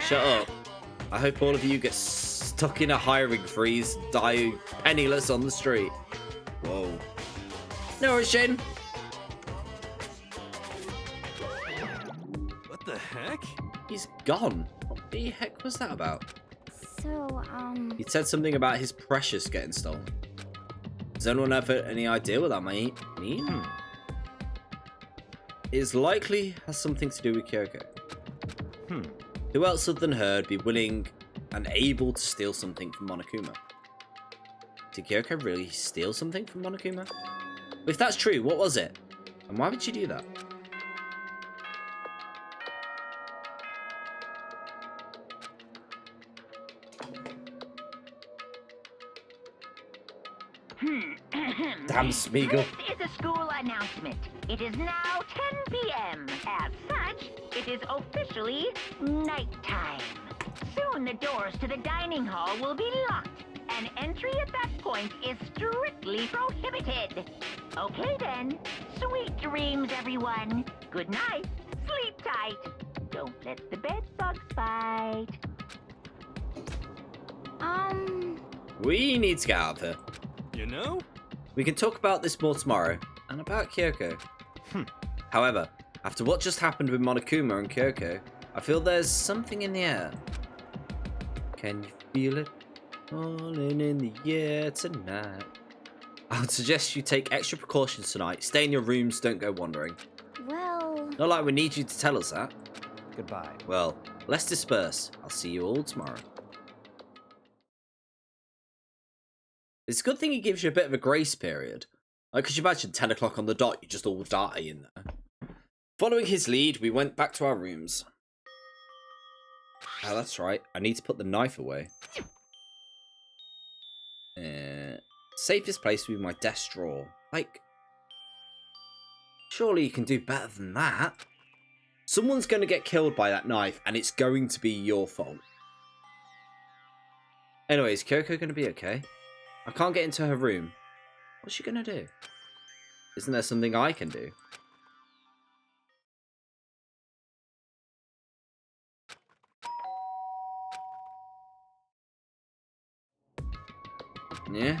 Shut up. I hope all of you get stuck in a hiring freeze and die penniless on the street. Whoa. No, Shin. What the heck? He's gone. What the heck was that about? So, He said something about his precious getting stolen. Does anyone have any idea what that might mean? It likely has something to do with Kyoko. Who else other than her would be willing and able to steal something from Monokuma? Did Kyoko really steal something from Monokuma? If that's true, what was it? And why would she do that? Damn, Smeagol. This is a school announcement. It is now 10 p.m. As such, it is officially nighttime. Soon the doors to the dining hall will be locked, and entry at that point is strictly prohibited. Okay then, sweet dreams, everyone. Good night. Sleep tight. Don't let the bed bugs bite. We need to get out of here. You know? We can talk about this more tomorrow, and about Kyoko. However, after what just happened with Monokuma and Kyoko, I feel there's something in the air. Can you feel it? Falling in the air tonight. I would suggest you take extra precautions tonight. Stay in your rooms, don't go wandering. Well, Not like we need you to tell us that. Goodbye. Well, let's disperse. I'll see you all tomorrow. It's a good thing he gives you a bit of a grace period. Like, could you imagine 10 o'clock on the dot, you just all die in there? Following his lead, we went back to our rooms. Oh, that's right. I need to put the knife away. Safest place would be my desk drawer. Like, surely you can do better than that. Someone's going to get killed by that knife, and it's going to be your fault. Anyway, is Kyoko going to be okay? I can't get into her room. What's she going to do? Isn't there something I can do? Yeah.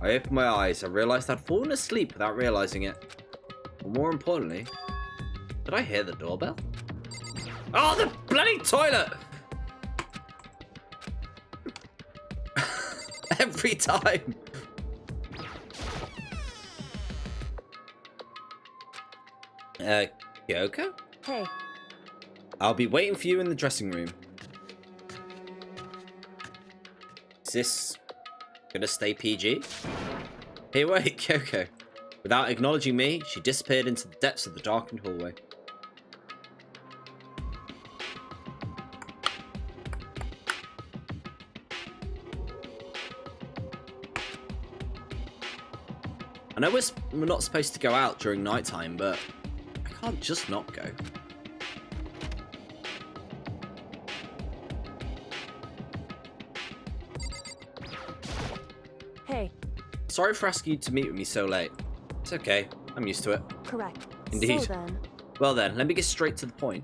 I opened my eyes. I realised I'd fallen asleep without realising it. But more importantly, did I hear the doorbell? Oh, the bloody toilet! Every time. Kyoko? Hey, I'll be waiting for you in the dressing room. Is this gonna stay PG? Hey, wait, Kyoko. Without acknowledging me, she disappeared into the depths of the darkened hallway. I know we're not supposed to go out during nighttime, but I can't just not go. hey, Sorry for asking you to meet with me so late. It's okay, I'm used to it. correct. Indeed. So then, Well then, let me get straight to the point.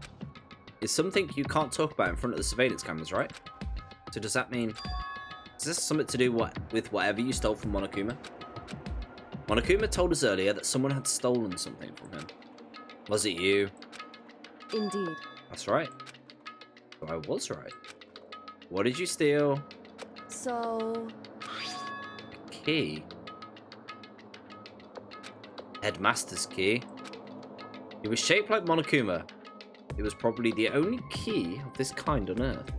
It's something you can't talk about in front of the surveillance cameras, right? So does that mean... Is this something to do with whatever you stole from Monokuma? Monokuma told us earlier that someone had stolen something from him. Was it you? indeed. That's right. So I was right. What did you steal? So, Key. Headmaster's key. It was shaped like Monokuma. It was probably the only key of this kind on Earth.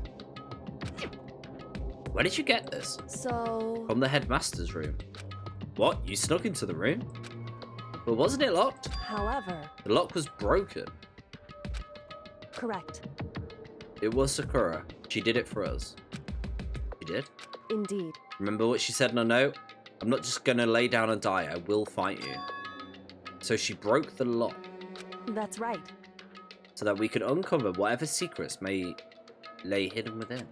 Where did you get this? so... From the headmaster's room. What? You snuck into the room? But wasn't it locked? However, The lock was broken. correct. It was Sakura. She did it for us. She did? Indeed. Remember what she said in her note? I'm not just gonna lay down and die. I will fight you. So she broke the lock That's right. so that we could uncover whatever secrets may lay hidden within.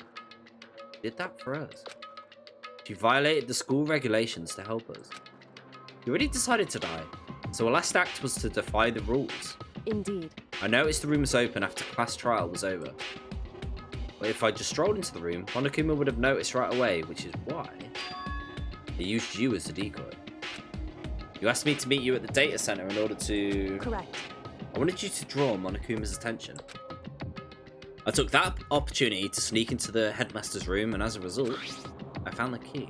She did that for us. She violated the school regulations to help us. You already decided to die, so our last act was to defy the rules. Indeed. I noticed the room was open after class trial was over. But if I just strolled into the room, Monokuma would have noticed right away, which is why they used you as a decoy. You asked me to meet you at the data center in order to... Correct. I wanted you to draw Monokuma's attention. I took that opportunity to sneak into the headmaster's room, and as a result, I found the key.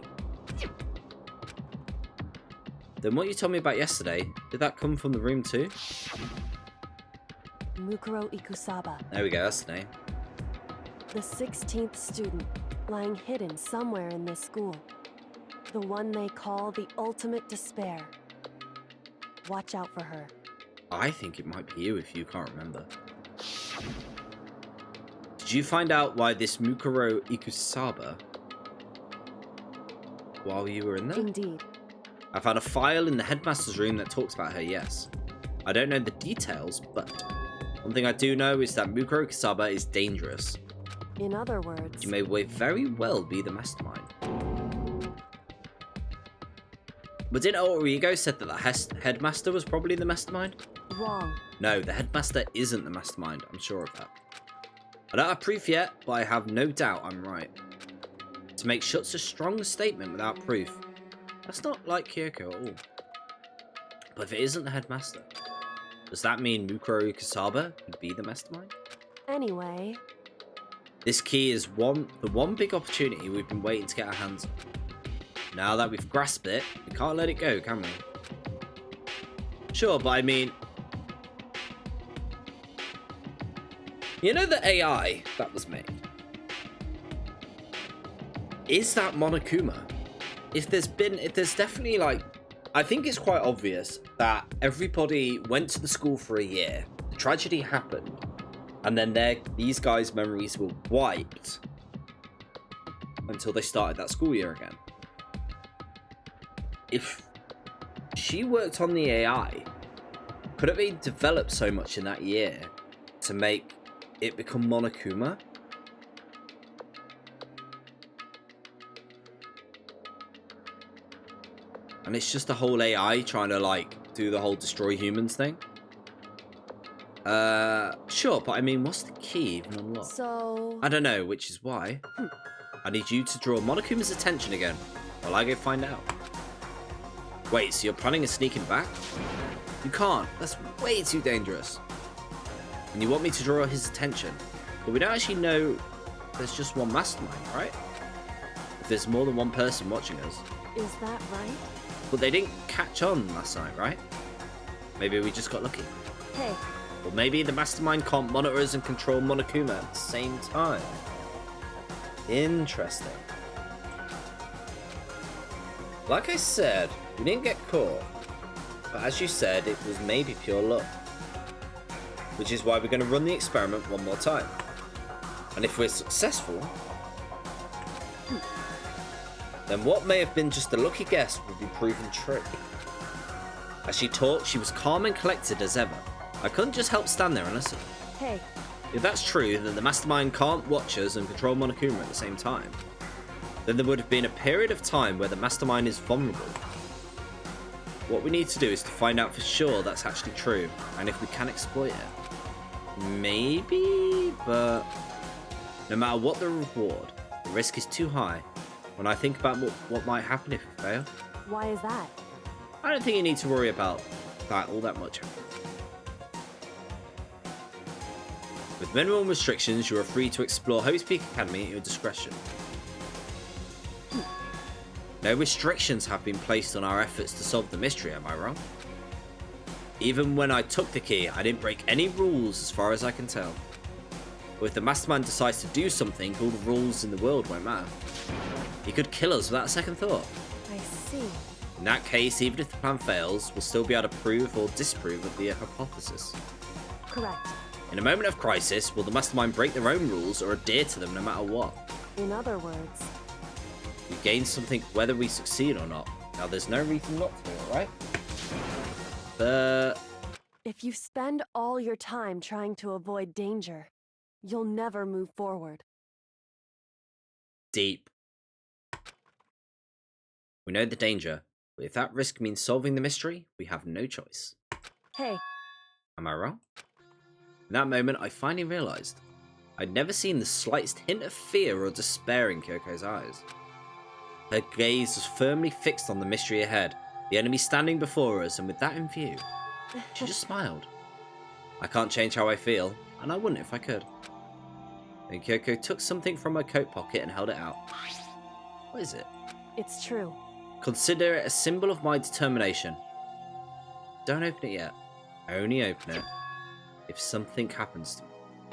Then what you told me about yesterday, did that come from the room too? Mukuro Ikusaba. There we go, that's the name. The 16th student, lying hidden somewhere in this school. The one they call the ultimate despair. Watch out for her. I think it might be you if you can't remember. Did you find out why this Mukuro Ikusaba while you were in there? Indeed. I found a file in the headmaster's room that talks about her, yes. I don't know the details, but one thing I do know is that Mukuro Ikusaba is dangerous. In other words, You may very well be the mastermind. But didn't Origo said that the headmaster was probably the mastermind? wrong. No, the headmaster isn't the mastermind, I'm sure of that. I don't have proof yet, but I have no doubt I'm right. To make such a strong statement without proof, that's not like Kyoko at all. But if it isn't the headmaster, does that mean Mukuro Ikusaba could be the mastermind? Anyway, This key is the one big opportunity we've been waiting to get our hands on. Now that we've grasped it, we can't let it go, can we? Sure, but I mean... You know the AI that was made? Is that Monokuma? If there's definitely like... I think it's quite obvious that everybody went to the school for a year, the tragedy happened, and then these guys' memories were wiped until they started that school year again. If she worked on the AI, could it be developed so much in that year to make it become Monokuma? And it's just the whole AI trying to like do the whole destroy humans thing? Sure, but I mean, what's the key even unlocked? so... I don't know, which is why I need you to draw Monokuma's attention again while I go find out. Wait, so you're planning on sneaking back? You can't. That's way too dangerous. And you want me to draw his attention, but we don't actually know there's just one mastermind, right? If there's more than one person watching us. Is that right? But they didn't catch on last night, right? Maybe we just got lucky. Hey, Or maybe the mastermind can't monitor us and control Monokuma at the same time. Interesting. Like I said, we didn't get caught. But as you said, it was maybe pure luck. Which is why we're going to run the experiment one more time. And if we're successful, then what may have been just a lucky guess will be proven true. As she talked, she was calm and collected as ever. I couldn't just help stand there and listen. hey, If that's true, then the mastermind can't watch us and control Monokuma at the same time. Then there would have been a period of time where the mastermind is vulnerable. What we need to do is to find out for sure that's actually true, and if we can exploit it. Maybe, but no matter what the reward, the risk is too high. When I think about what might happen if we fail, why is that? I don't think you need to worry about that all that much. With minimum restrictions, you are free to explore Hope's Peak Academy at your discretion. No restrictions have been placed on our efforts to solve the mystery, am I wrong? Even when I took the key, I didn't break any rules as far as I can tell. But if the mastermind decides to do something, all the rules in the world won't matter. He could kill us without a second thought. I see. In that case, even if the plan fails, we'll still be able to prove or disprove of the hypothesis. Correct. In a moment of crisis, will the mastermind break their own rules or adhere to them no matter what? In other words, We gain something whether we succeed or not. Now, there's no reason not to, right? But if you spend all your time trying to avoid danger, you'll never move forward. deep. We know the danger, but if that risk means solving the mystery, we have no choice. Hey, Am I wrong? In that moment, I finally realized I'd never seen the slightest hint of fear or despair in Kyoko's eyes. Her gaze was firmly fixed on the mystery ahead, the enemy standing before us, and with that in view, she just smiled. I can't change how I feel, and I wouldn't if I could. Then Kyoko took something from her coat pocket and held it out. What is it? it's true. Consider it a symbol of my determination. Don't open it yet. Only open it if something happens to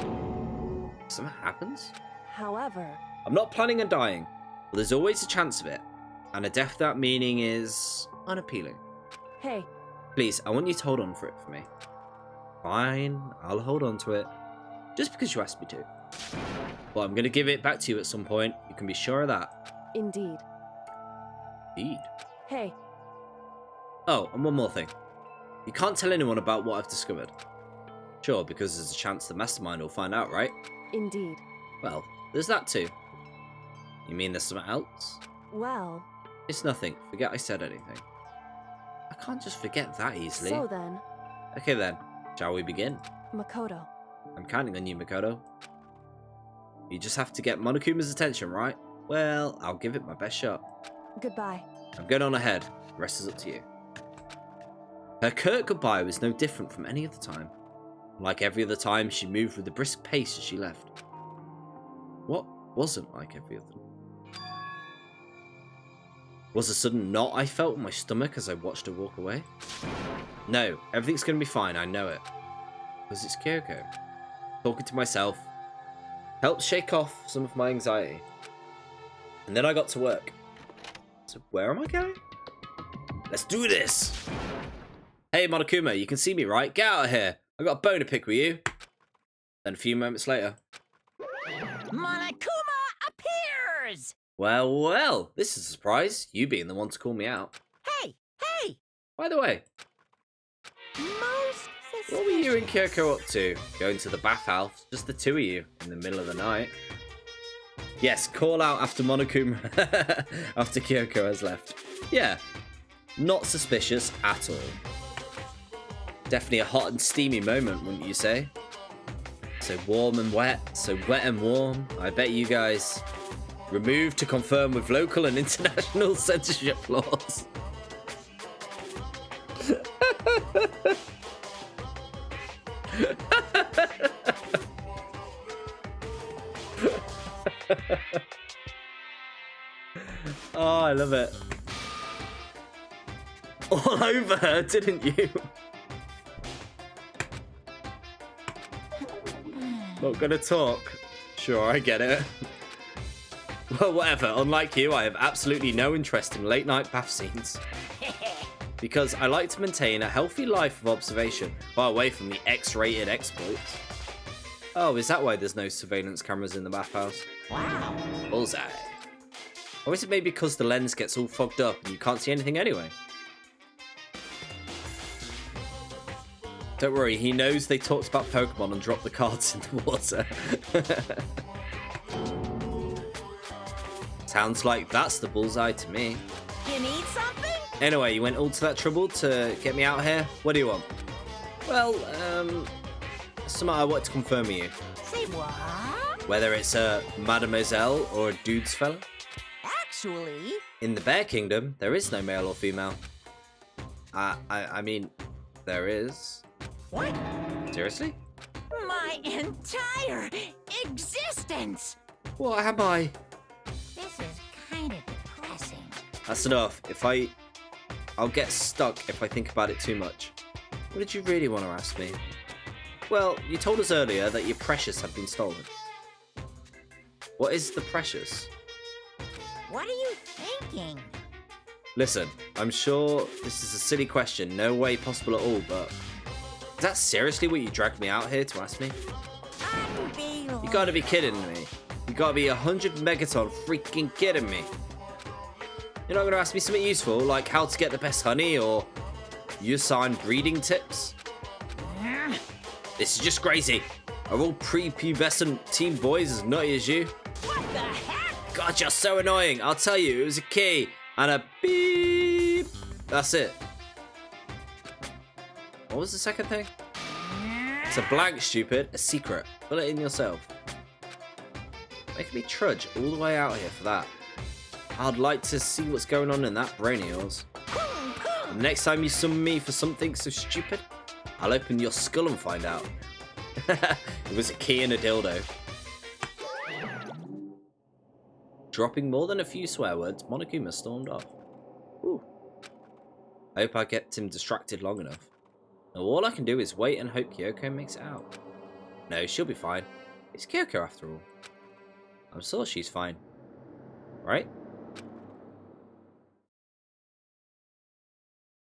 me. If something happens? However, I'm not planning on dying, but there's always a chance of it. And a death without meaning is unappealing. hey, Please, I want you to hold on for it for me. Fine, I'll hold on to it. Just because you asked me to. But I'm going to give it back to you at some point. You can be sure of that. indeed. Indeed. Hey, Oh, and one more thing. You can't tell anyone about what I've discovered. Sure, because there's a chance the mastermind will find out, right? indeed. Well, there's that too. You mean there's something else? Well, It's nothing. Forget I said anything. I can't just forget that easily. so then, Okay then, shall we begin? Makoto. I'm counting on you, Makoto. You just have to get Monokuma's attention, right? Well, I'll give it my best shot. Goodbye. I'm going on ahead. The rest is up to you. Her curt goodbye was no different from any other time. Like every other time, she moved with a brisk pace as she left. What wasn't like every other? Was a sudden knot I felt in my stomach as I watched her walk away? No, everything's going to be fine, I know it. Because it's Kyoko. Talking to myself helped shake off some of my anxiety. And then I got to work. So where am I going? Let's do this! Hey Monokuma, you can see me, right? Get out of here! I got a bone to pick with you. Then a few moments later. Monokuma appears! Well, well, this is a surprise. You being the one to call me out. Hey, hey! By the way, Most what were you and Kyoko up to? Going to the bathhouse, just the two of you, in the middle of the night? Yes, call out after Monokuma, after Kyoko has left. Yeah, not suspicious at all. Definitely a hot and steamy moment, wouldn't you say? So warm and wet, so wet and warm. I bet you guys removed to confirm with local and international censorship laws. Oh, I love it. All over her, didn't you? Not gonna talk. Sure, I get it. Well, whatever. Unlike you, I have absolutely no interest in late night bath scenes. Because I like to maintain a healthy life of observation, far away from the X-rated exploits. Oh, is that why there's no surveillance cameras in the bathhouse? Wow. Bullseye. Or is it maybe because the lens gets all fogged up and you can't see anything anyway? Don't worry, he knows they talked about Pokemon and dropped the cards in the water. Sounds like that's the bullseye to me. You need something? Anyway, you went all to that trouble to get me out here? What do you want? Well, something I want to confirm with you. Say what? Whether it's a mademoiselle or a dude's fella. Actually, In the Bear Kingdom, there is no male or female. I mean, there is. what? Seriously? My entire existence! What am I? This is kind of depressing. That's enough. I'll get stuck if I think about it too much. What did you really want to ask me? Well, you told us earlier that your precious had been stolen. What is the precious? What are you thinking? Listen, I'm sure this is a silly question, no way possible at all, but is that seriously what you dragged me out here to ask me? Unbelievable. You gotta be kidding me. You gotta be 100 megaton freaking kidding me. You're not gonna ask me something useful, like how to get the best honey or Usain breeding tips? This is just crazy. Are all prepubescent teen boys as nutty as you? What the heck? God, you're so annoying. I'll tell you, it was a key and a beep. That's it. What was the second thing? It's a blank, stupid. A secret. Fill it in yourself. Making me trudge all the way out here for that. I'd like to see what's going on in that brain of yours. And next time you summon me for something so stupid, I'll open your skull and find out. It was a key and a dildo. Dropping more than a few swear words, Monokuma stormed off. Ooh. I hope I kept him distracted long enough. Now all I can do is wait and hope Kyoko makes it out. No, she'll be fine. It's Kyoko after all. I'm sure she's fine. Right?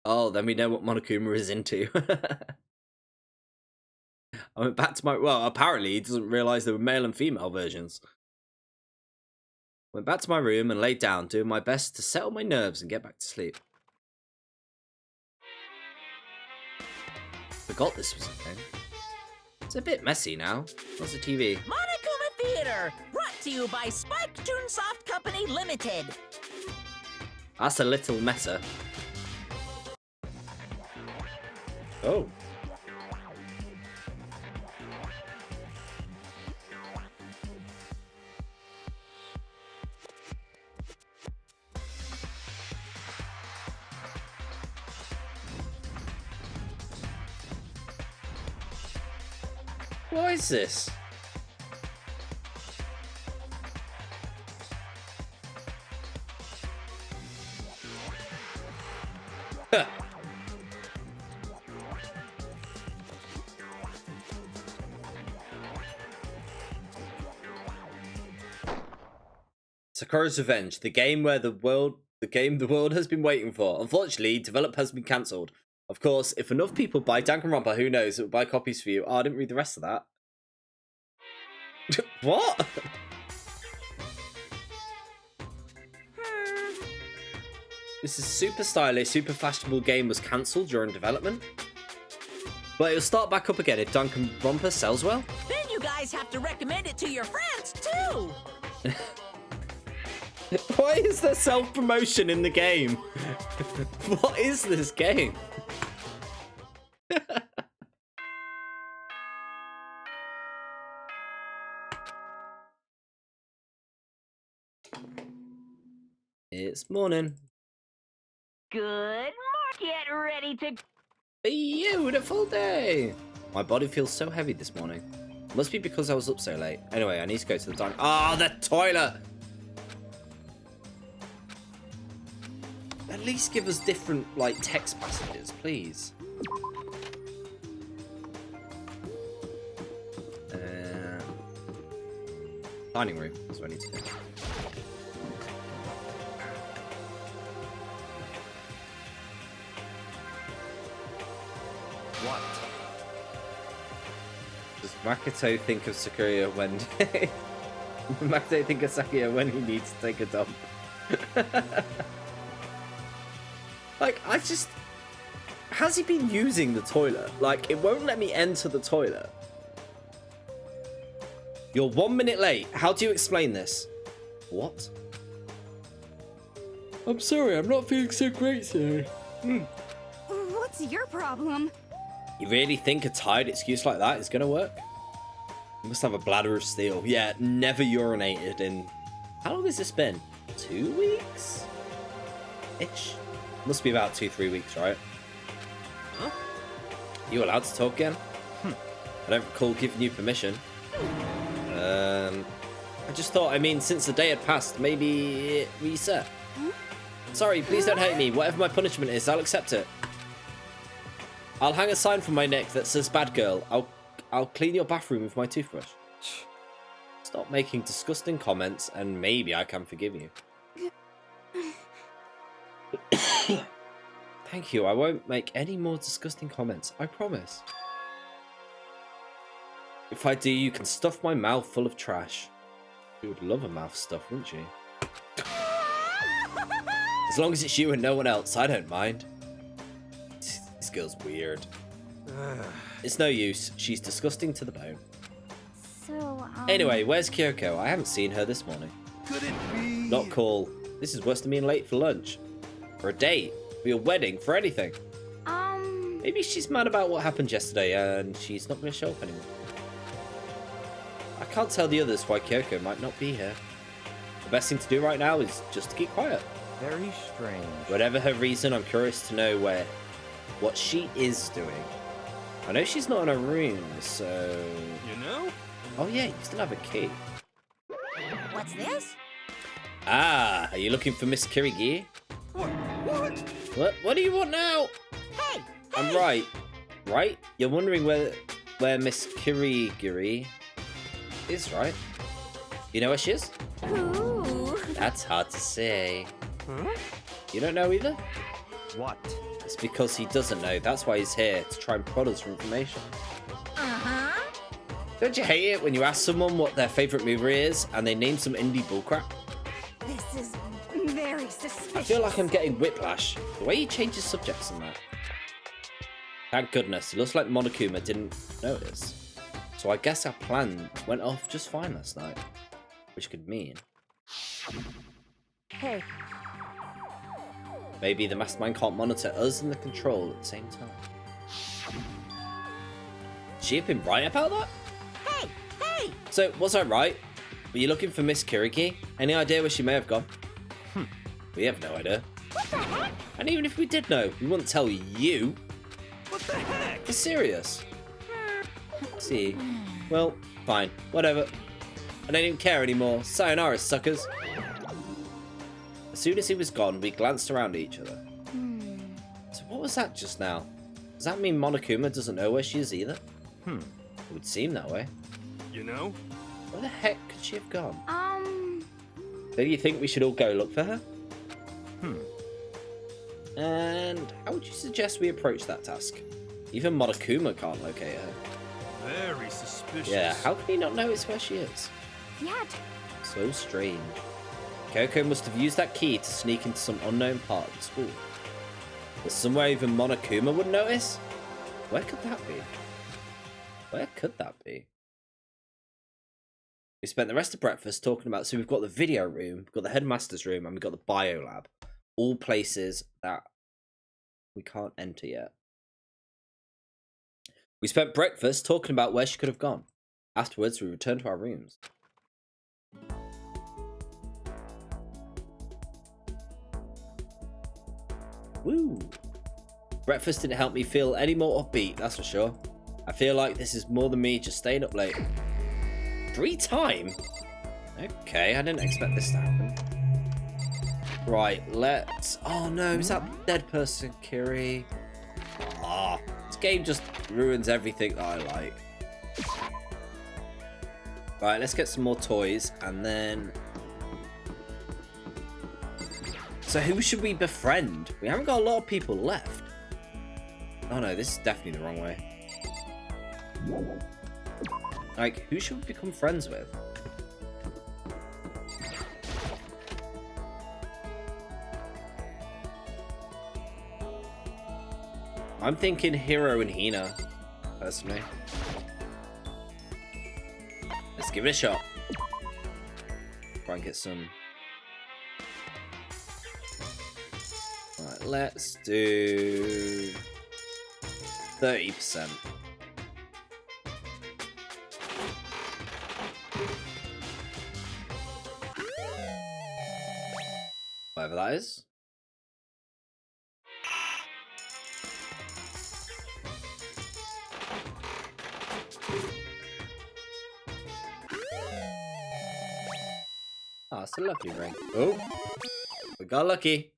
Oh, then we know what Monokuma is into. I went back to my... Well, apparently he doesn't realise there were male and female versions. Went back to my room and laid down, doing my best to settle my nerves and get back to sleep. Forgot this was a thing. It's a bit messy now. What's the TV? Monokuma Theater, brought to you by Spike Toonsoft Company Limited. That's a little meta. Oh. What is this? Huh. Sakura's Revenge, the game the world has been waiting for. Unfortunately, development has been cancelled. Of course, if enough people buy Danganronpa, who knows, it will buy copies for you. Oh, I didn't read the rest of that. What? This is super stylish, super fashionable game was cancelled during development. But it will start back up again if Danganronpa sells well. Then you guys have to recommend it to your friends, too. Why is there self-promotion in the game? What is this game? It's morning. Good morning. Get ready to... Beautiful day. My body feels so heavy this morning. Must be because I was up so late. Anyway, I need to go to the dining... Ah, the toilet! At least give us different, like, text passages, please. Dining room. That's what I need to do. What? Does Makoto think of Sakura when... Makoto think of Sakura when he needs to take a dump? Like, I just... Has he been using the toilet? Like, it won't let me enter the toilet. You're 1 minute late. How do you explain this? What? I'm sorry, I'm not feeling so great today. What's your problem? You really think a tired excuse like that is gonna work? You must have a bladder of steel. Yeah, never urinated in... How long has this been? 2 weeks? Ish. Must be about 2-3 weeks, right? Huh? You allowed to talk again? I don't recall giving you permission. I just thought, I mean, since the day had passed, maybe it reset. Sorry, please don't hate me. Whatever my punishment is, I'll accept it. I'll hang a sign from my neck that says bad girl. I'll clean your bathroom with my toothbrush. Stop making disgusting comments and maybe I can forgive you. Thank you, I won't make any more disgusting comments, I promise. If I do, you can stuff my mouth full of trash. You would love a mouth stuff, wouldn't you? As long as it's you and no one else, I don't mind. This girl's weird. It's no use, she's disgusting to the bone. So, Anyway, where's Kyoko? I haven't seen her this morning. Could it be? Not cool. This is worse than being late for lunch. For a date, for your wedding, for anything. Maybe she's mad about what happened yesterday and she's not going to show up anymore. I can't tell the others why Kyoko might not be here. The best thing to do right now is just to keep quiet. Very strange. Whatever her reason, I'm curious to know what she is doing. I know she's not in her room, so... You know? Oh yeah, you still have a key. What's this? Ah, are you looking for Miss Kirigi? What? What do you want now? Hey! I'm right. Right? You're wondering where Miss Kirigiri is, right? You know where she is? Ooh. That's hard to say. Huh? You don't know either? What? It's because he doesn't know. That's why he's here, to try and prod us for information. Uh-huh. Don't you hate it when you ask someone what their favourite movie is and they name some indie bullcrap? This is very suspicious. I feel like I'm getting whiplash. The way he changes subjects and that. Thank goodness. It looks like Monokuma didn't notice. So I guess our plan went off just fine last night. Which could mean... Hey, maybe the mastermind can't monitor us and the control at the same time. She have been right about that? Hey, hey! So, was I right? Were you looking for Miss Kiriki? Any idea where she may have gone? We have no idea. What the heck? And even if we did know, we wouldn't tell you. What the heck? It's serious. See. Well, fine. Whatever. I don't even care anymore. Sayonara, suckers. As soon as he was gone, we glanced around at each other. So what was that just now? Does that mean Monokuma doesn't know where she is either? It would seem that way. You know? Where the heck could she have gone? Do you think we should all go look for her? And how would you suggest we approach that task? Even Monokuma can't locate her. Very suspicious. Yeah, how can he not notice where she is? Yet. So strange. Kyoko must have used that key to sneak into some unknown part of the school. There's somewhere even Monokuma would notice? Where could that be? Where could that be? We spent the rest of breakfast talking about, so we've got the video room, we've got the headmaster's room, and we've got the bio lab. All places that we can't enter yet. We spent breakfast talking about where she could have gone. Afterwards, we returned to our rooms. Woo! Breakfast didn't help me feel any more upbeat, that's for sure. I feel like this is more than me just staying up late. 3 times? Okay, I didn't expect this to happen. Right, let's... Oh no, is that dead person, Kiri? Ah, this game just ruins everything that I like. Right, let's get some more toys, and then... So who should we befriend? We haven't got a lot of people left. Oh no, this is definitely the wrong way. Like, who should we become friends with? I'm thinking Hiro and Hina, personally. Let's give it a shot. Try and get some... Right, let's do... 30%. Whatever that is. Oh, it's a lovely ring. Oh, we got lucky.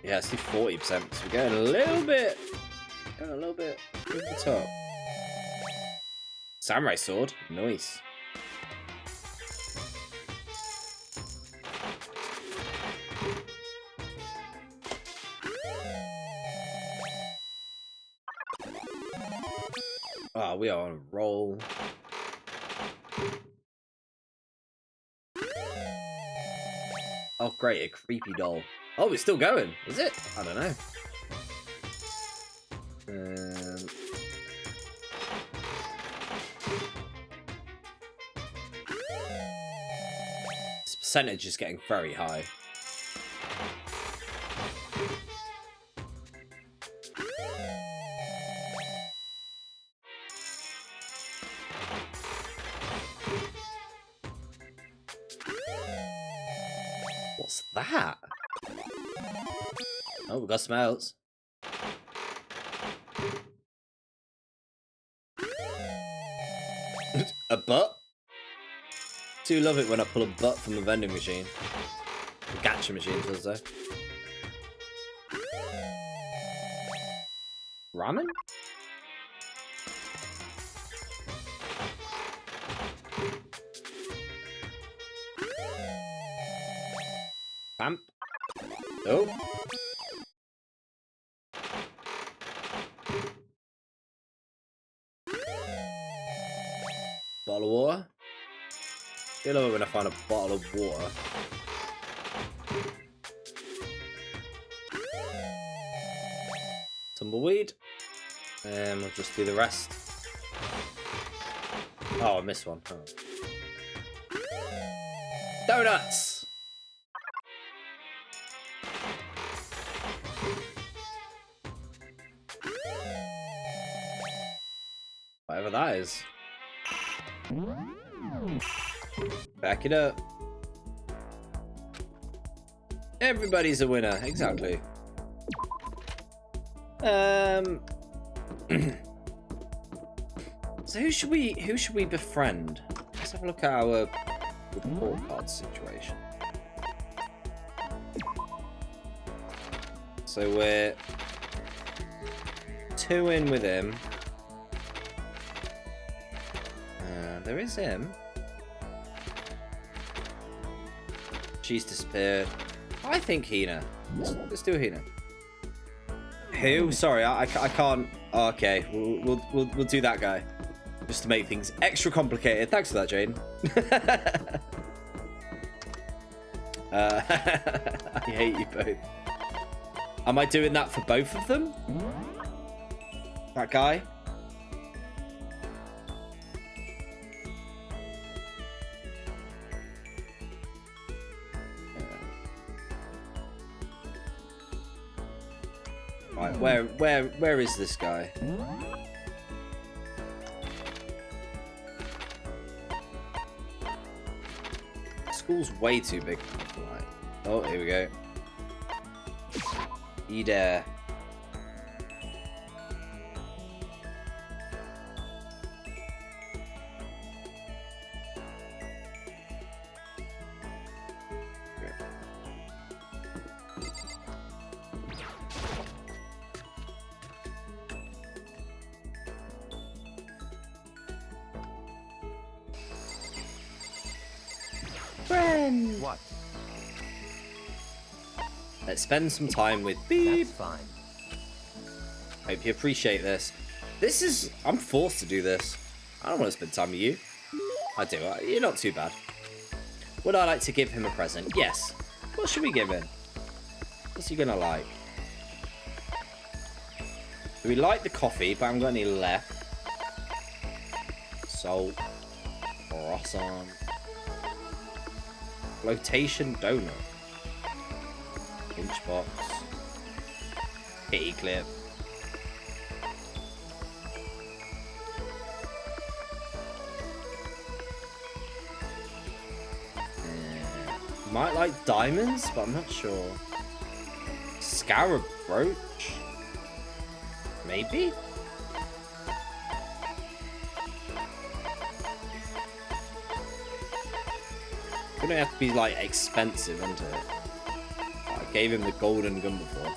Yeah, let's do 40%. So we're getting a little bit over the top. Samurai sword, nice. Oh, we are on a roll. Oh, great, a creepy doll. Oh, it's still going, is it? I don't know. This percentage is getting very high. What's that? Oh, we got smells. A butt? do love it when I pull a butt from a vending machine. A gacha machine, should I say. Ramen? Vamp? Oh. Bottle of water? I love it when I find a bottle of water. Tumbleweed. And we'll just do the rest. Oh, I missed one. Oh. Donuts! Whatever that is. Back it up. Everybody's a winner, exactly. So who should we befriend? Let's have a look at our report card situation. So we're 2 in with him. There is him. She's disappeared. I think Hina. Let's do Hina. Who? Sorry, I can't. Oh, okay, we'll do that guy, just to make things extra complicated. Thanks for that, Jane. I hate you both. Am I doing that for both of them? That guy? Right, where is this guy? School's way too big for that. Oh, here we go. Eder. Friend. What? Let's spend some time with Beep. That's fine. Hope you appreciate this. I'm forced to do this. I don't want to spend time with you. I do. You're not too bad. Would I like to give him a present? Yes. What should we give him? What's he gonna like? We like the coffee, but I haven't got any left. Salt. Croissant. Flotation donut. Pinch box. Kitty clip. Might like diamonds, but I'm not sure. Scarab brooch? Maybe? Gonna have to be like expensive, isn't it? I gave him the golden gun before.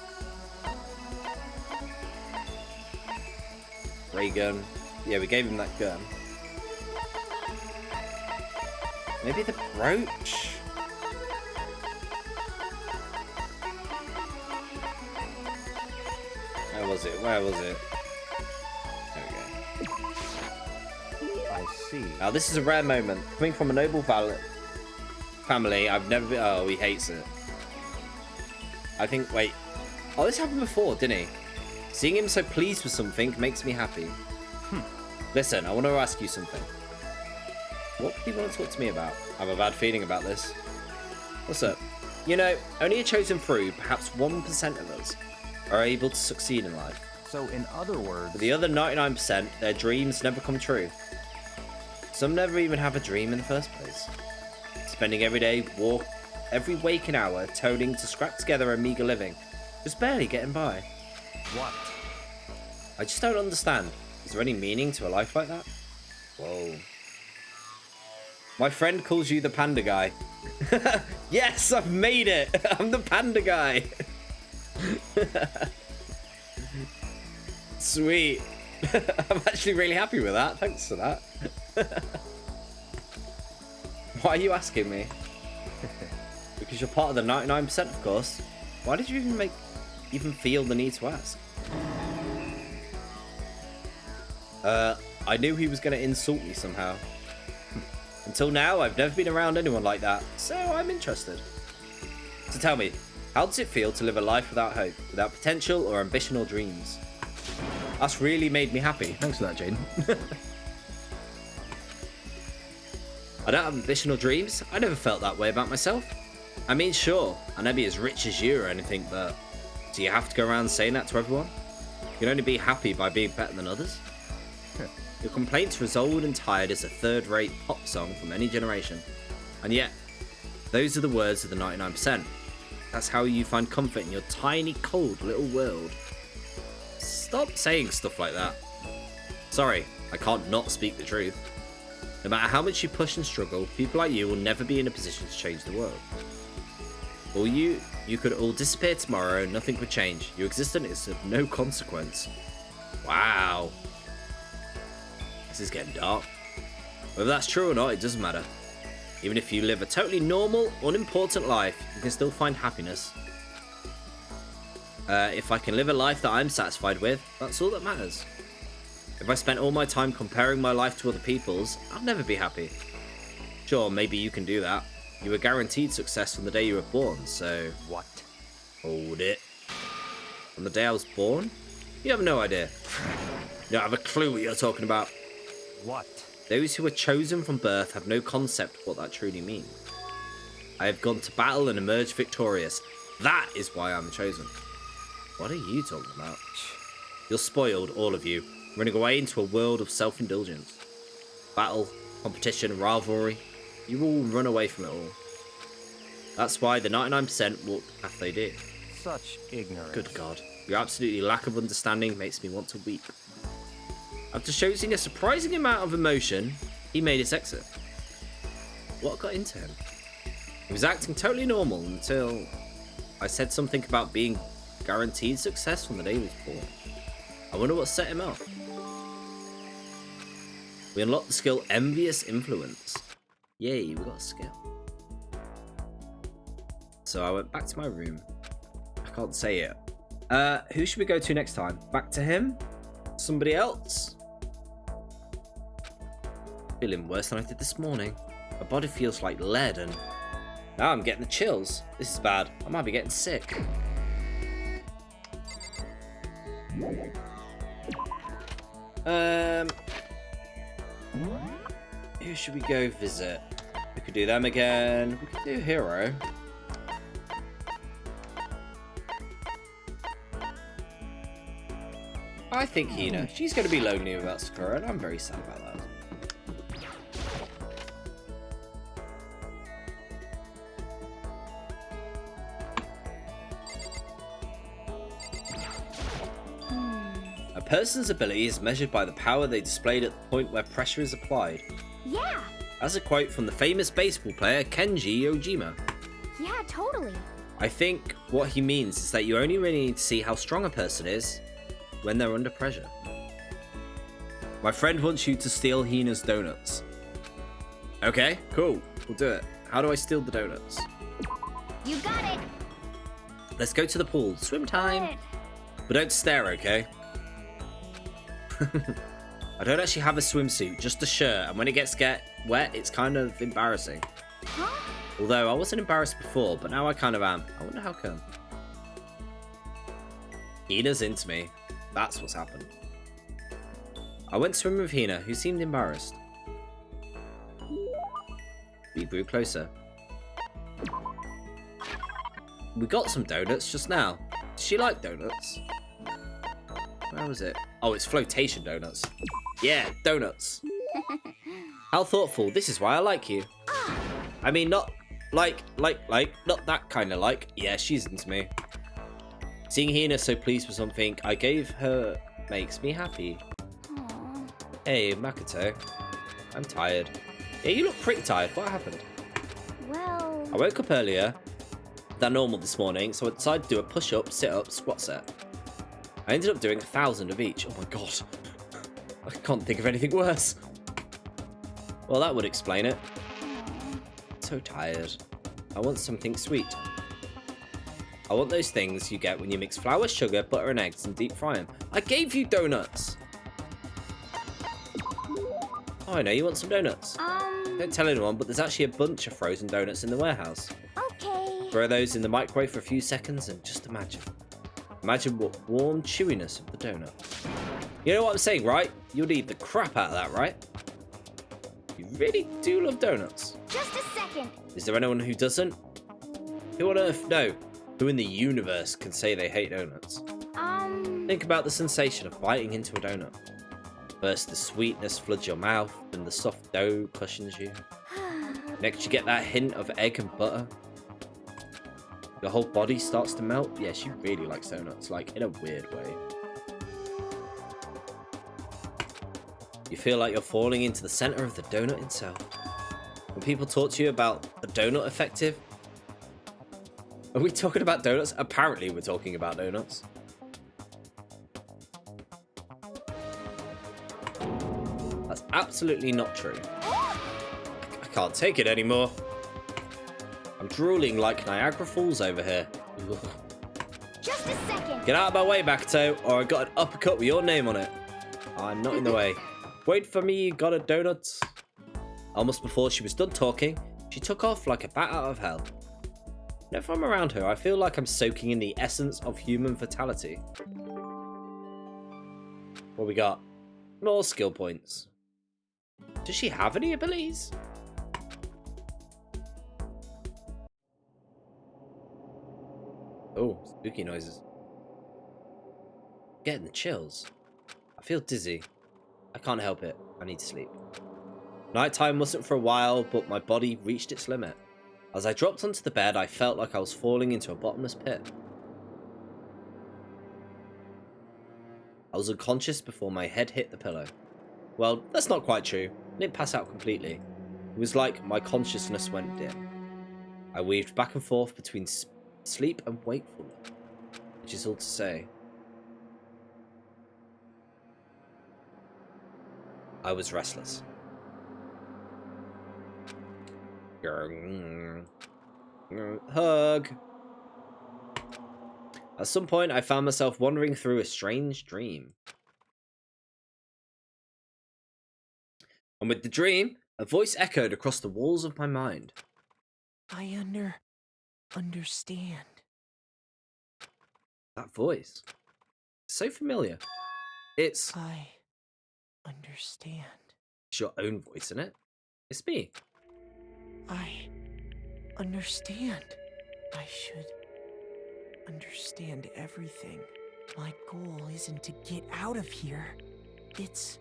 Ray gun. Yeah, we gave him that gun. Maybe the brooch? Where was it? Where was it? There we go. I see. Now this is a rare moment. Coming from a noble family, I've never been... Oh, he hates it. I think... Wait. Oh, this happened before, didn't he? Seeing him so pleased with something makes me happy. Listen, I want to ask you something. What do you want to talk to me about? I have a bad feeling about this. What's up? You know, only a chosen few, perhaps 1% of us, are able to succeed in life. So, in other words... For the other 99%, their dreams never come true. Some never even have a dream in the first place. Spending every waking hour toiling to scrap together a meager living, just barely getting by. What? I just don't understand. Is there any meaning to a life like that? Whoa. My friend calls you the panda guy. Yes, I've made it. I'm the panda guy. Sweet. I'm actually really happy with that. Thanks for that. Why are you asking me? Because you're part of the 99%, of course. Why did you even feel the need to ask? I knew he was going to insult me somehow. Until now, I've never been around anyone like that, so I'm interested. So tell me, how does it feel to live a life without hope, without potential or ambition or dreams? That's really made me happy. Thanks for that, Jaden. I don't have ambition or dreams. I never felt that way about myself. I mean, sure, I may be as rich as you or anything, but do you have to go around saying that to everyone? You can only be happy by being better than others. Your complaints are as old and tired as a third-rate pop song from any generation. And yet, those are the words of the 99%. That's how you find comfort in your tiny, cold little world. Stop saying stuff like that. Sorry, I can't not speak the truth. No matter how much you push and struggle, people like you will never be in a position to change the world. Or you could all disappear tomorrow and nothing would change. Your existence is of no consequence. Wow. This is getting dark. Whether that's true or not, it doesn't matter. Even if you live a totally normal, unimportant life, you can still find happiness. If I can live a life that I'm satisfied with, that's all that matters. If I spent all my time comparing my life to other people's, I'd never be happy. Sure, maybe you can do that. You were guaranteed success from the day you were born, so... What? Hold it. From the day I was born? You have no idea. You don't have a clue what you're talking about. What? Those who are chosen from birth have no concept of what that truly means. I have gone to battle and emerged victorious. That is why I'm chosen. What are you talking about? You're spoiled, all of you, running away into a world of self-indulgence. Battle, competition, rivalry. You all run away from it all. That's why the 99% walk the path they did. Such ignorance. Good God. Your absolutely lack of understanding makes me want to weep. After showing a surprising amount of emotion, he made his exit. What got into him? He was acting totally normal until I said something about being guaranteed success from the day he was born. I wonder what set him off. We unlocked the skill Envious Influence. Yay, we got a skill. So I went back to my room. I can't say it. Who should we go to next time? Back to him? Somebody else? Feeling worse than I did this morning. My body feels like lead and now I'm getting the chills. This is bad. I might be getting sick. Who should we go visit? We could do them again. We could do Hero. I think Hina. She's going to be lonely without Sakura, and I'm very sad about that. A person's ability is measured by the power they displayed at the point where pressure is applied. Yeah. That's a quote from the famous baseball player Kenji Ojima. Yeah, totally. I think what he means is that you only really need to see how strong a person is when they're under pressure. My friend wants you to steal Hina's donuts. Okay, cool. We'll do it. How do I steal the donuts? You got it. Let's go to the pool. Swim time. But don't stare, okay? I don't actually have a swimsuit, just a shirt, and when it gets wet, it's kind of embarrassing. Huh? Although I wasn't embarrassed before, but now I kind of am. I wonder how come. Hina's into me. That's what's happened. I went swimming with Hina, who seemed embarrassed. We grew closer. We got some donuts just now. Does she like donuts? Where was it? Oh, it's flotation donuts. Yeah, donuts. How thoughtful. This is why I like you. I mean, not like, not that kind of like. Yeah, she's into me. Seeing Hina so pleased with something I gave her makes me happy. Aww. Hey, Makoto. I'm tired. Yeah, you look pretty tired. What happened? Well, I woke up earlier than normal this morning, so I decided to do a push-up, sit-up, squat set. I ended up doing 1,000 of each. Oh my god. I can't think of anything worse. Well, that would explain it. So tired. I want something sweet. I want those things you get when you mix flour, sugar, butter, and eggs and deep fry them. I gave you donuts! Oh, I know, you want some donuts. Don't tell anyone, but there's actually a bunch of frozen donuts in the warehouse. okay. Throw those in the microwave for a few seconds and just imagine. Imagine what warm chewiness of the donut. You know what I'm saying, right? You'll eat the crap out of that, right? You really do love donuts. Just a second. Is there anyone who doesn't? Who on earth? No. Who in the universe can say they hate donuts? Think about the sensation of biting into a donut. First, the sweetness floods your mouth, then the soft dough cushions you. Next, you get that hint of egg and butter. Your whole body starts to melt. Yeah, she really likes donuts, like in a weird way. You feel like you're falling into the center of the donut itself. When people talk to you about a donut effective, are we talking about donuts? Apparently we're talking about donuts. That's absolutely not true. I can't take it anymore. I'm drooling like Niagara Falls over here. Ugh. Just a second. Get out of my way, Bakuto, or I got an uppercut with your name on it. I'm not in the way. Wait for me, you got a donut. Almost before she was done talking, she took off like a bat out of hell. Whenever I'm around her, I feel like I'm soaking in the essence of human fatality. What we got? More skill points. Does she have any abilities? Oh, spooky noises. Getting the chills. I feel dizzy. I can't help it. I need to sleep. Nighttime wasn't for a while, but my body reached its limit. As I dropped onto the bed, I felt like I was falling into a bottomless pit. I was unconscious before my head hit the pillow. Well, that's not quite true. I didn't pass out completely. It was like my consciousness went dim. I weaved back and forth between sleep and wakefulness, which is all to say, I was restless. Hug. At some point, I found myself wandering through a strange dream. And with the dream, a voice echoed across the walls of my mind. I understand. That voice. So familiar. It's I understand. your own voice, isn't it? It's me. I understand. I should understand everything. My goal isn't to get out of here. It's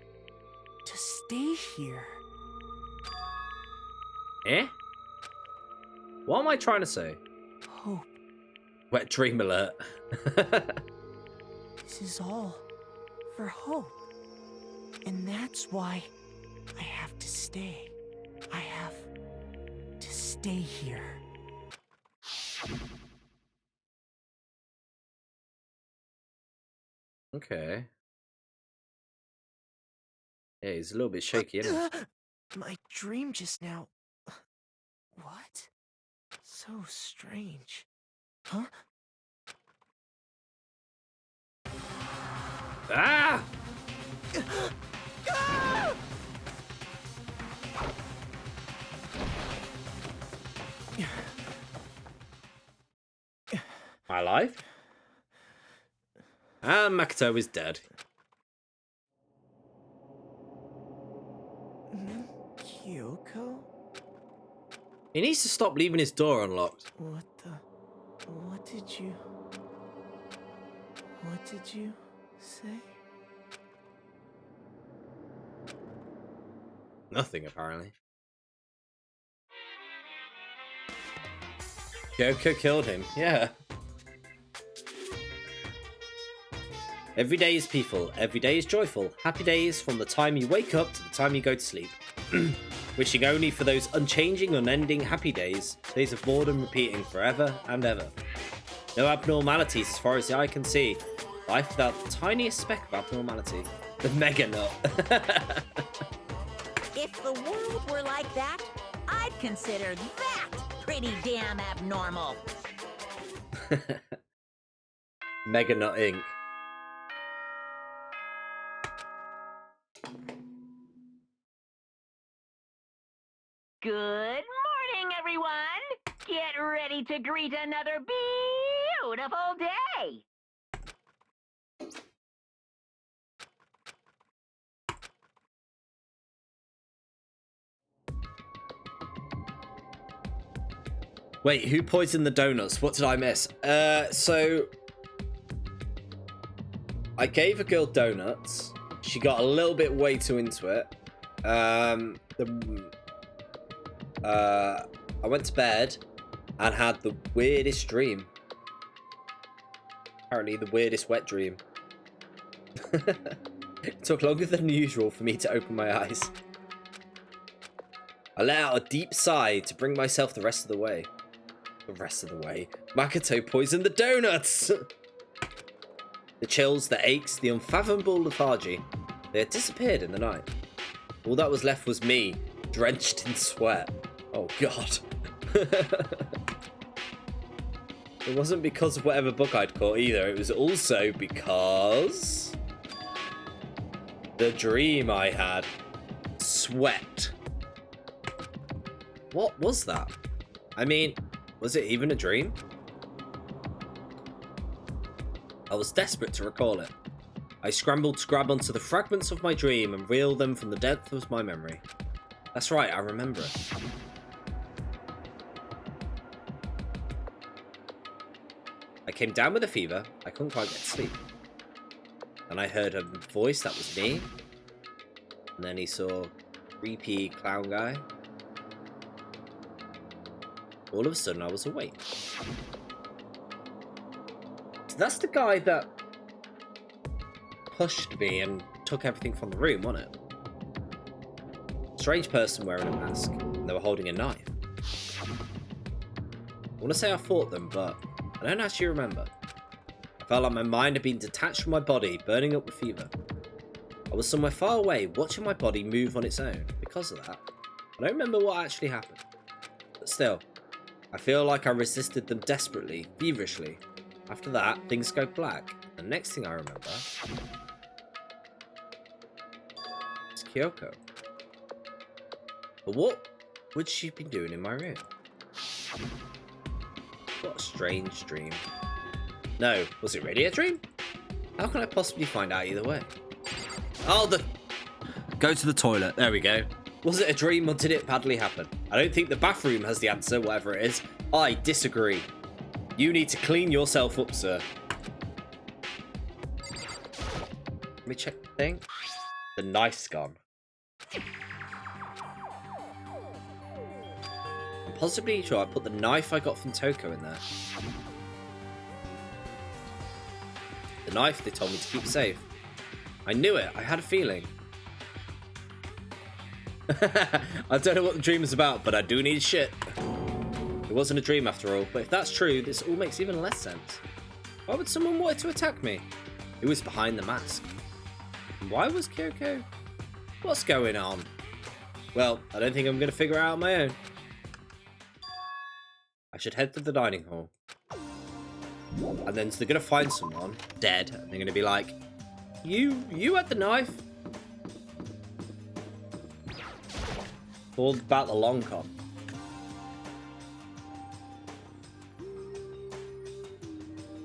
to stay here. Eh? What am I trying to say? Hope. Wet dream alert. This is all for hope. And that's why I have to stay. I have to stay here. Okay. Yeah, he's a little bit shaky, isn't he? My dream just now. What? So strange. Huh? Ah! Am I alive? And Makoto is dead. Kyoko? He needs to stop leaving his door unlocked. What did you say? Nothing, apparently. Kyoko killed him, yeah. Every day is peaceful, every day is joyful. Happy days from the time you wake up to the time you go to sleep. wishing only for those unchanging, unending happy days, days of boredom repeating forever and ever. No abnormalities as far as the eye can see. Life without the tiniest speck of abnormality. The mega nut. If the world were like that, I'd consider that pretty damn abnormal. Mega Nut Inc. Good morning, everyone. Get ready to greet another beautiful day. Wait, who poisoned the donuts? What did I miss? So I gave a girl donuts. She got a little bit way too into it. I went to bed and had the weirdest dream. Apparently the weirdest wet dream. It took longer than usual for me to open my eyes. I let out a deep sigh to bring myself the rest of the way. Makoto poisoned the donuts! The chills, the aches, the unfathomable lethargy, they had disappeared in the night. All that was left was me, drenched in sweat. Oh god. It wasn't because of whatever book I'd caught either, it was also because... the dream I had. Sweat. What was that? I mean... was it even a dream? I was desperate to recall it. I scrambled to grab onto the fragments of my dream and reel them from the depth of my memory. That's right, I remember it. I came down with a fever. I couldn't quite get to sleep. And I heard a voice that was me. And then he saw creepy clown guy. All of a sudden, I was awake. So that's the guy that pushed me and took everything from the room, wasn't it? Strange person wearing a mask, and they were holding a knife. I want to say I fought them, but I don't actually remember. I felt like my mind had been detached from my body, burning up with fever. I was somewhere far away, watching my body move on its own. Because of that, I don't remember what actually happened. But still, I feel like I resisted them desperately, feverishly. After that, things go black. The next thing I remember is Kyoko. But what would she have been doing in my room? What a strange dream. No, was it really a dream? How can I possibly find out either way? Oh, go to the toilet. There we go. Was it a dream or did it badly happen? I don't think the bathroom has the answer, whatever it is. I disagree. You need to clean yourself up, sir. Let me check the thing. The knife's gone. I'm possibly sure I put the knife I got from Toko in there. The knife they told me to keep safe. I knew it. I had a feeling. I don't know what the dream is about, but I do need shit. It wasn't a dream after all, but if that's true, this all makes even less sense. Why would someone want to attack me? Who was behind the mask? And why was Kyoko? What's going on? Well, I don't think I'm going to figure it out on my own. I should head to the dining hall. And then they're going to find someone dead, and they're going to be like, You had the knife? All about the long con.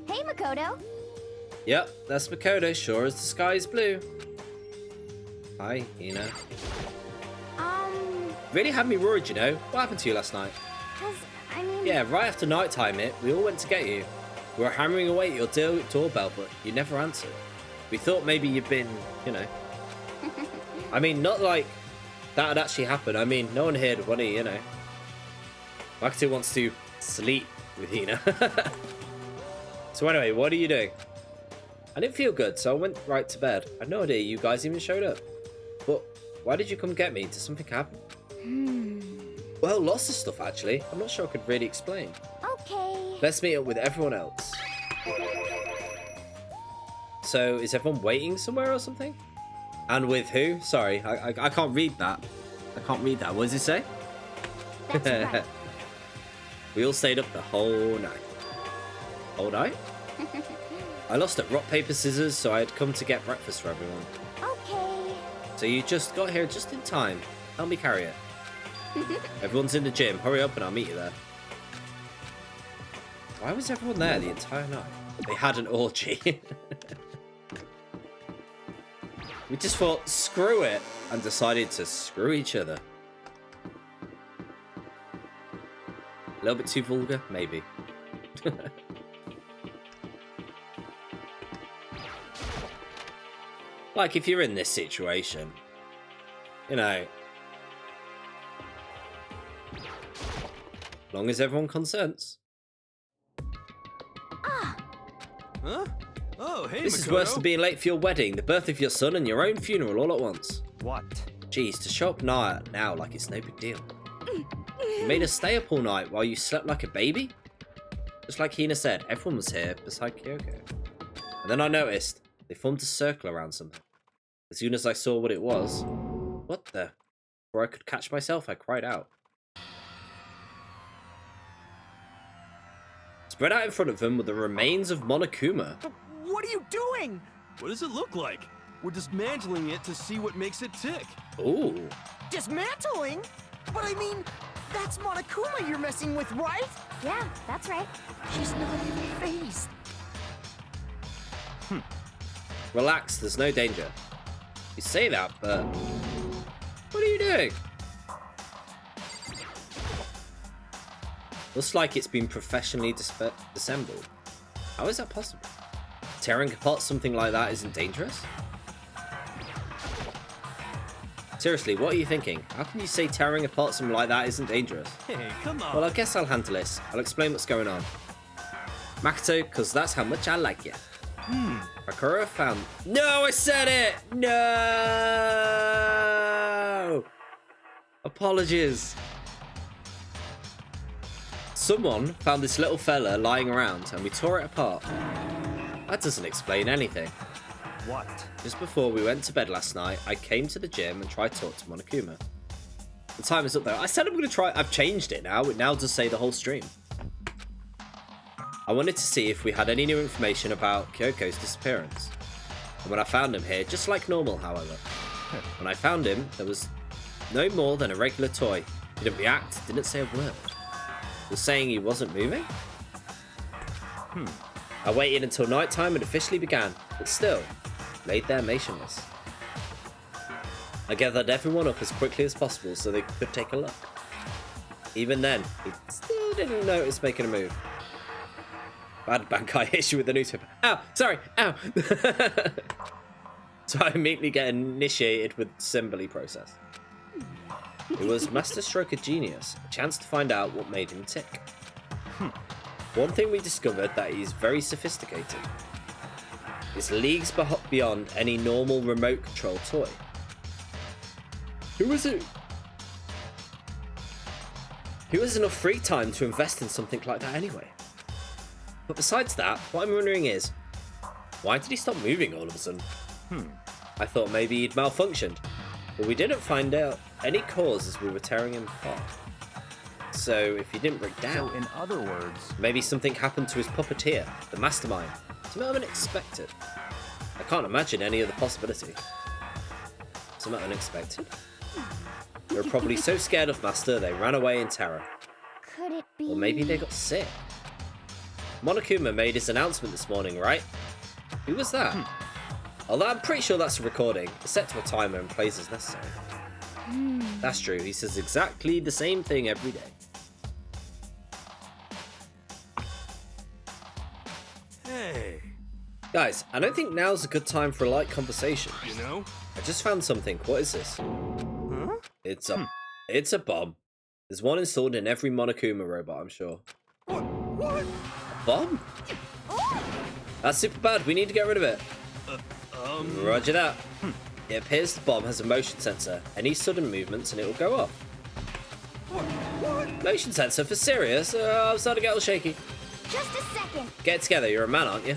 Hey, Makoto. Yep, that's Makoto, sure as the sky is blue. Hi, Hina. Really had me worried, you know. What happened to you last night? I mean... Yeah, right after night time hit, we all went to get you. We were hammering away at your doorbell, but you never answered. We thought maybe you'd been, you know. I mean, not like that had actually happened. I mean, no one here would want to, you know. Makoto wants to sleep with Hina. So anyway, what are you doing? I didn't feel good, so I went right to bed. I had no idea you guys even showed up. But why did you come get me? Did something happen? Well, lots of stuff, actually. I'm not sure I could really explain. Okay. Let's meet up with everyone else. So, is everyone waiting somewhere or something? And with who? Sorry, I can't read that. I can't read that. What does it say? That's right. We all stayed up the whole night. Whole night? I lost at rock, paper, scissors, so I had come to get breakfast for everyone. Okay. So you just got here just in time. Help me carry it. Everyone's in the gym. Hurry up and I'll meet you there. Why was everyone there the entire night? They had an orgy. We just thought, screw it, and decided to screw each other. A little bit too vulgar, maybe. Like, if you're in this situation, you know, as long as everyone consents. Huh? Oh, hey, This Makoto. is worse than being late for your wedding, the birth of your son, and your own funeral all at once. What? Jeez, to show up now like it's no big deal. You made us stay up all night while you slept like a baby? Just like Hina said, everyone was here beside Kyoko. And then I noticed they formed a circle around something. As soon as I saw what it was, what the? Before I could catch myself, I cried out. Spread out in front of them were the remains of Monokuma. What are you doing? What does it look like? We're dismantling it to see what makes it tick. Ooh. Dismantling? But I mean, that's Monokuma you're messing with, right? Yeah, that's right. She's not phased. Relax, there's no danger. You say that, but... What are you doing? Looks like it's been professionally disassembled. How is that possible? Tearing apart something like that isn't dangerous? Seriously, what are you thinking? How can you say tearing apart something like that isn't dangerous? Hey, come on. Well, I guess I'll handle this. I'll explain what's going on. Makoto, because that's how much I like you. Makura found... No, I said it! No! Apologies. Someone found this little fella lying around and we tore it apart. That doesn't explain anything. What? Just before we went to bed last night, I came to the gym and tried to talk to Monokuma. The time is up though. I said I'm going to try... I've changed it now. It now does say the whole stream. I wanted to see if we had any new information about Kyoko's disappearance. And when I found him here, just like normal, however. When I found him, there was no more than a regular toy. He didn't react, didn't say a word. He was saying he wasn't moving? I waited until night time and officially began, but still, laid there motionless. I gathered everyone up as quickly as possible so they could take a look. Even then, he still didn't notice making a move. Bad Bankai issue with the newspaper. Ow! Sorry! Ow! So I immediately get initiated with Symboli process. It was Master Stroke of Genius, a chance to find out what made him tick. One thing we discovered that he's very sophisticated. It's leagues beyond any normal remote control toy. Who has enough free time to invest in something like that anyway? But besides that, what I'm wondering is, why did he stop moving all of a sudden? I thought maybe he'd malfunctioned, but we didn't find out any cause as we were tearing him apart. So if he didn't break down, So in other words, maybe something happened to his puppeteer, the mastermind. Something unexpected. I can't imagine any other possibility. Something unexpected? They were probably so scared of Master they ran away in terror. Could it be? Or maybe they got sick. Monokuma made his announcement this morning, right? Who was that? Although I'm pretty sure that's a recording. It's set to a timer and plays as necessary. That's true, he says exactly the same thing every day. Hey, Guys, I don't think now's a good time for a light conversation. you know? I just found something. What is this? Huh? It's a bomb. There's one installed in every Monokuma robot, I'm sure. What? A bomb? That's super bad. We need to get rid of it. Roger that. It appears the bomb has a motion sensor. Any sudden movements and it will go off. Motion sensor for serious? I'm starting to get all shaky. Just a second. Get together, you're a man, aren't you?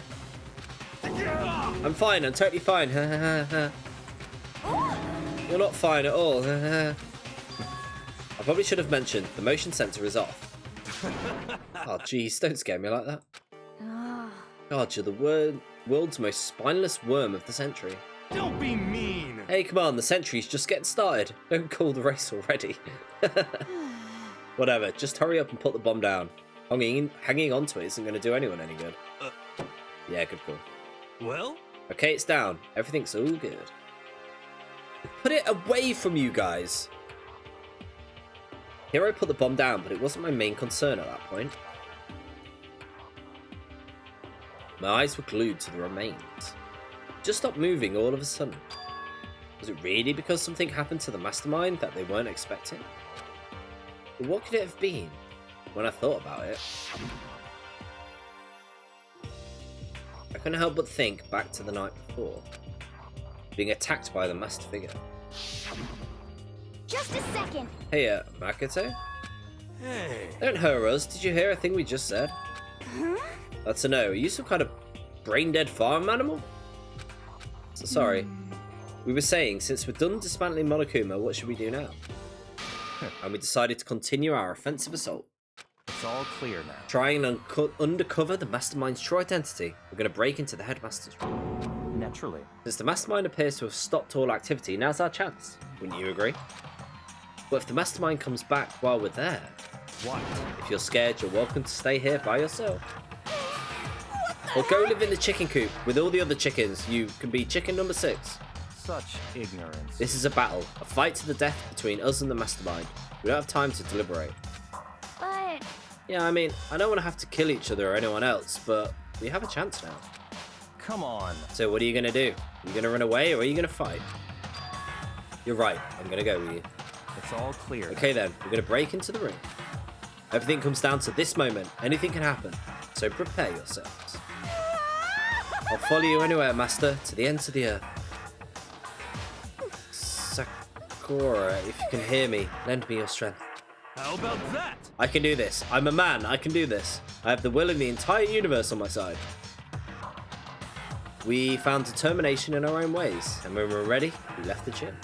I'm fine, I'm totally fine. You're not fine at all. I probably should have mentioned the motion sensor is off. Oh jeez, don't scare me like that. God, you're the world's most spineless worm of the century. Don't be mean. Hey, come on, the century's just getting started. Don't call the race already. Whatever, just hurry up and put the bomb down. Hanging onto it isn't going to do anyone any good. Yeah, good call. Well? Okay, it's down. Everything's all good. Put it away from you guys. Hero put the bomb down, but it wasn't my main concern at that point. My eyes were glued to the remains. It just stopped moving all of a sudden. Was it really because something happened to the mastermind that they weren't expecting? But what could it have been when I thought about it? I couldn't help but think back to the night before, being attacked by the masked figure. Just a second. Hey, Makoto? Hey. Don't hurt us. Did you hear a thing we just said? Huh? That's a no. Are you some kind of brain-dead farm animal? So sorry. We were saying, since we're done dismantling Monokuma, what should we do now? And we decided to continue our offensive assault. It's all clear now. Trying and undercover the mastermind's true identity, we're going to break into the headmaster's room. Naturally. Since the mastermind appears to have stopped all activity, now's our chance. Wouldn't you agree? But if the mastermind comes back while we're there, What? if you're scared, you're welcome to stay here by yourself. Or go live in the chicken coop with all the other chickens. You can be chicken number 6. Such ignorance. This is a battle, a fight to the death between us and the mastermind. We don't have time to deliberate. But Yeah, I mean, I don't want to have to kill each other or anyone else, but we have a chance now. Come on. So what are you going to do? Are you going to run away or are you going to fight? You're right, I'm going to go with you. It's all clear. Okay then, we're going to break into the ring. Everything comes down to this moment. Anything can happen, so prepare yourselves. I'll follow you anywhere, Master, to the ends of the earth. Sakura, if you can hear me, lend me your strength. How about that? I can do this. I'm a man. I can do this. I have the will of the entire universe on my side. We found determination in our own ways, and when we were ready, we left the gym.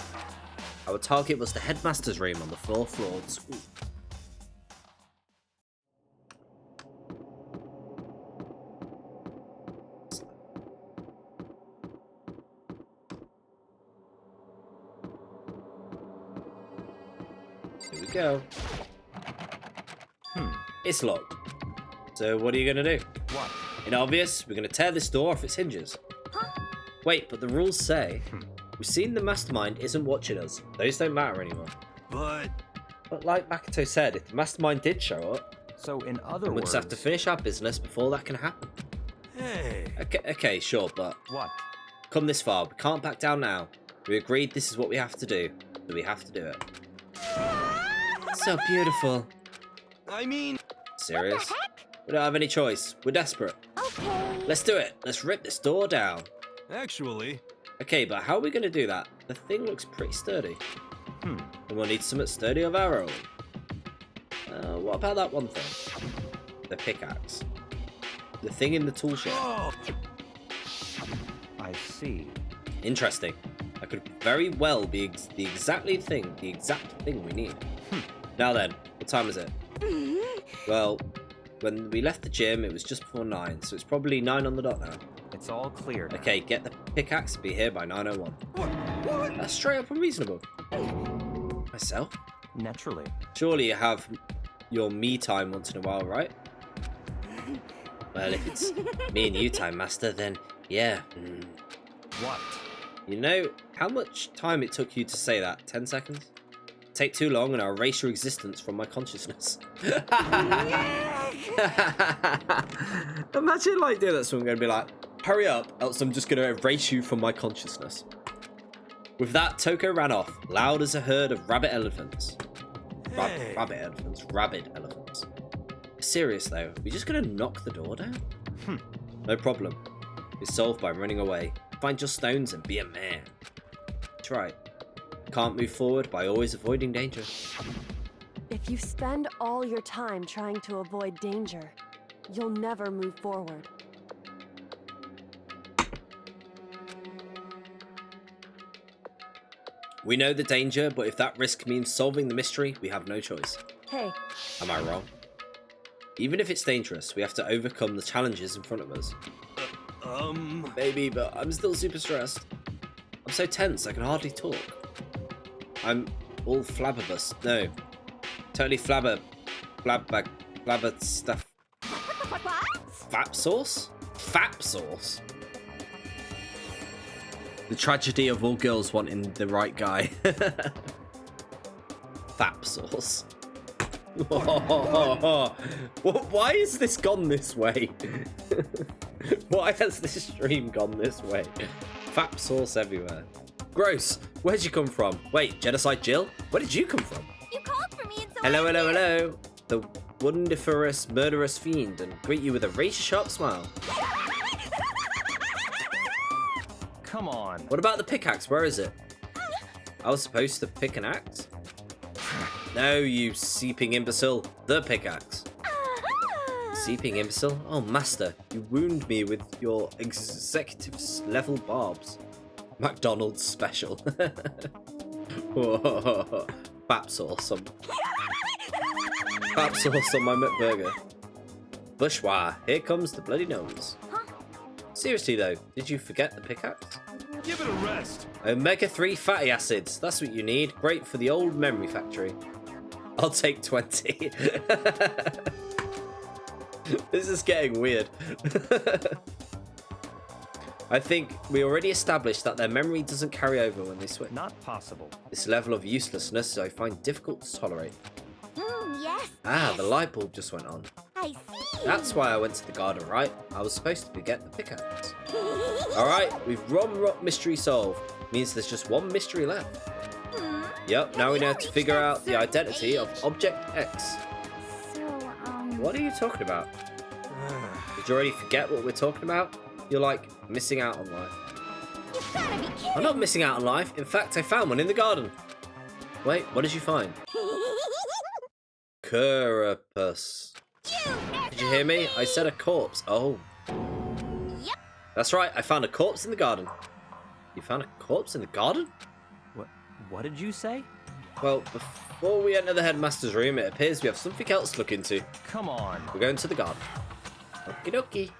Our target was the headmaster's room on the 4th floor of the school. Here we go. It's locked. So what are you going to do? What? Inobvious, we're going to tear this door off its hinges. Wait, but the rules say we've seen the mastermind isn't watching us. Those don't matter anymore. But But like Makoto said, if the mastermind did show up, So in other we'll words, just have to finish our business before that can happen. hey. Okay, sure, but what? come this far. We can't back down now. We agreed this is what we have to do, so we have to do it. So beautiful. I mean, Serious? We don't have any choice. We're desperate. okay. Let's do it. Let's rip this door down. actually, Okay, but how are we going to do that? The thing looks pretty sturdy. And we'll need something sturdy of our own. What about that one thing? The pickaxe. The thing in the tool shed. oh, I see. Interesting. That could very well be the exact thing we need. Now then, what time is it? Well, when we left the gym, it was just before 9, so it's probably 9 on the dot now. It's all clear now. Okay, get the pickaxe, be here by 9:01. That's straight up unreasonable. Myself? Naturally. Surely you have your me time once in a while, right? Well, if it's me and you time, Master, then yeah. What? You know how much time it took you to say that? 10 seconds? Take too long and I'll erase your existence from my consciousness. Imagine like doing that to someone going to be like, hurry up, else I'm just going to erase you from my consciousness. With that, Toko ran off, loud as a herd of rabid elephants. Hey. Rabid elephants. Serious though, we just going to knock the door down? No problem. It's solved by running away. Find your stones and be a man. That's right. Can't move forward by always avoiding danger. If If you spend all your time trying to avoid danger, you'll never move forward. We know the danger, but if that risk means solving the mystery, we have no choice. Hey. Am I wrong? Even if it's dangerous, we have to overcome the challenges in front of us. Maybe, but I'm still super stressed. I'm so tense, I can hardly talk. I'm all flabberous. No. Totally flabber stuff. Fap sauce? Fap sauce? The tragedy of all girls wanting the right guy. Fap sauce. Why is this gone this way? Why has this stream gone this way? Fap sauce everywhere. Gross. Where'd you come from? Wait, Genocide Jill? Where did you come from? You called for me and so Hello, hello, hello. The wonderfulous murderous fiend, and greet you with a razor-sharp smile. Come on. What about the pickaxe? Where is it? I was supposed to pick an axe? No, you seeping imbecile. The pickaxe. Seeping imbecile? Oh, master, you wound me with your executive's level barbs. McDonald's special. Whoa. Fap sauce on my McBurger. Bourgeois, here comes the bloody nose. Seriously though, did you forget the pickaxe? Give it a rest. Omega-3 fatty acids, that's what you need. Great for the old memory factory. I'll take 20. This is getting weird. I think we already established that their memory doesn't carry over when they switch. Not possible. This level of uselessness I find difficult to tolerate. Yes. Ah, the light bulb just went on. I see. That's why I went to the garden, right? I was supposed to get the pickaxe. Alright, we've Rom-Rot mystery solved. Means there's just one mystery left. Yep, now we know to figure out the identity of Object X. So, What are you talking about? Did you already forget what we're talking about? You're like missing out on life. You've gotta be kidding. I'm not missing out on life. In fact, I found one in the garden. Wait, what did you find? Curapus. Did you hear me? I said a corpse. Oh. Yep. That's right, I found a corpse in the garden. You found a corpse in the garden? What did you say? Well, before we enter the headmaster's room, it appears we have something else to look into. Come on. We're going to the garden. Okie dokie.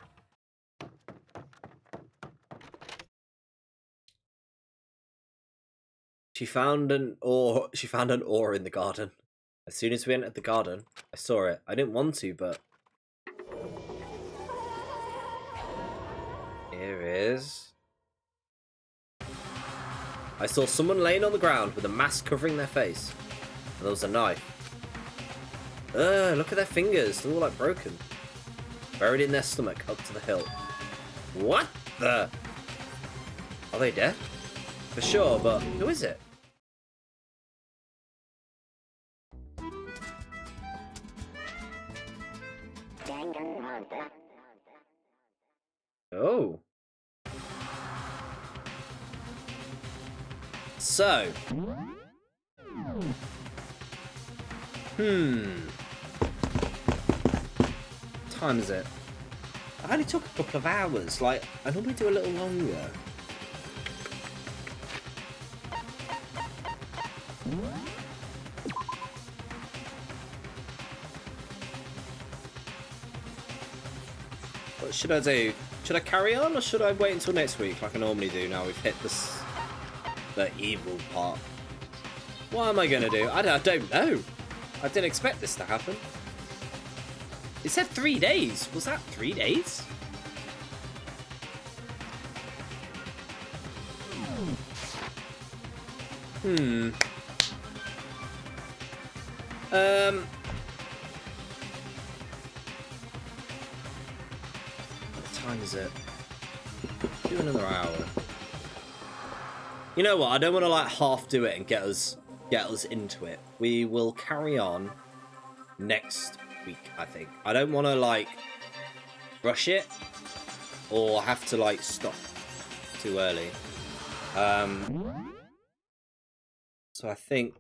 She found an ore in the garden. As soon as we entered the garden, I saw it. I didn't want to, but here is. I saw someone laying on the ground with a mask covering their face. And there was a knife. Look at their fingers. They're all like broken. Buried in their stomach up to the hilt. What the? Are they dead? For sure, but who is it? Danganronpa. Oh. So. What time is it? I only took a couple of hours. Like, I normally do a little longer. What should I do? Should I carry on or should I wait until next week like I normally do now we've hit the evil part? What am I going to do? I don't know. I didn't expect this to happen. It said 3 days. Was that 3 days? What time is it? Do another hour. You know what? I don't want to like half do it and get us into it. We will carry on next week, I think. I don't want to like rush it or have to like stop too early. So I think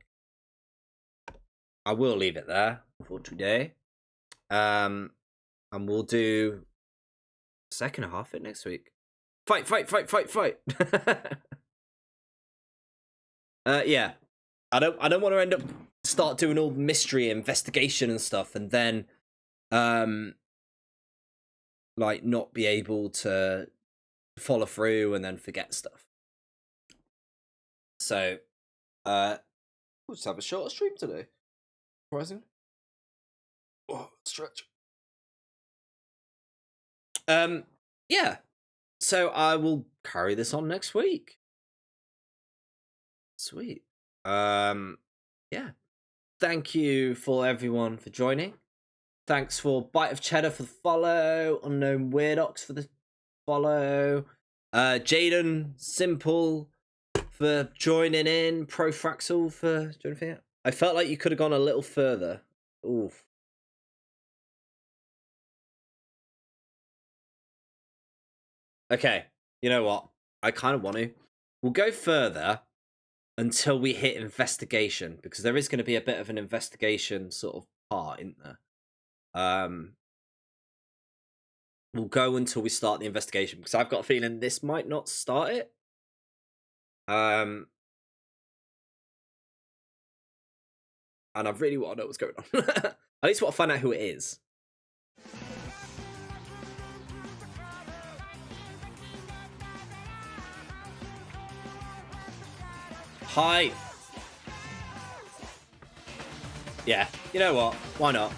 I will leave it there for today. And we'll do second half of it next week. Fight. Yeah. I don't want to end up start doing all mystery investigation and stuff and then like not be able to follow through and then forget stuff. So we'll just have a shorter stream today. Surprisingly. Oh, stretch. Yeah. So I will carry this on next week. Sweet. Yeah. Thank you for everyone for joining. Thanks for Bite of Cheddar for the follow. Unknown Weirdox for the follow. Jaden Simple for joining in. Profraxel for joining in. I felt like you could have gone a little further. Oof. Okay, you know what? I kind of want to. We'll go further until we hit investigation, because there is going to be a bit of an investigation sort of part, isn't there? We'll go until we start the investigation, because I've got a feeling this might not start it. And I really want to know what's going on. At least want to find out who it is. Hi. Yeah, you know what? Why not?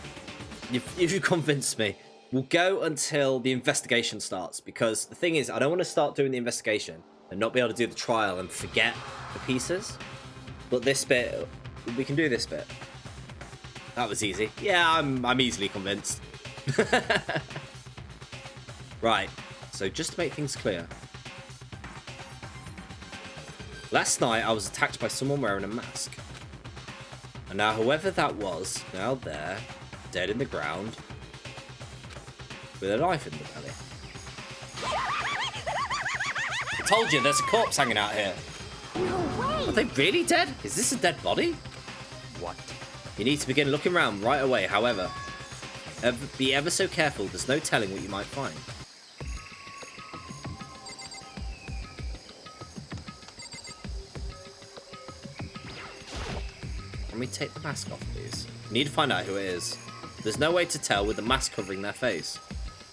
You've convinced me. We'll go until the investigation starts, because the thing is, I don't want to start doing the investigation and not be able to do the trial and forget the pieces. But this bit, we can do this bit. That was easy. Yeah, I'm easily convinced. Right, so just to make things clear. Last night, I was attacked by someone wearing a mask. And now, whoever that was, now there, dead in the ground, with a knife in the belly. I told you, there's a corpse hanging out here. No way! Are they really dead? Is this a dead body? What? You need to begin looking around right away, however. Be ever so careful, there's no telling what you might find. Let me take the mask off, please. You need to find out who it is. There's no way to tell with the mask covering their face.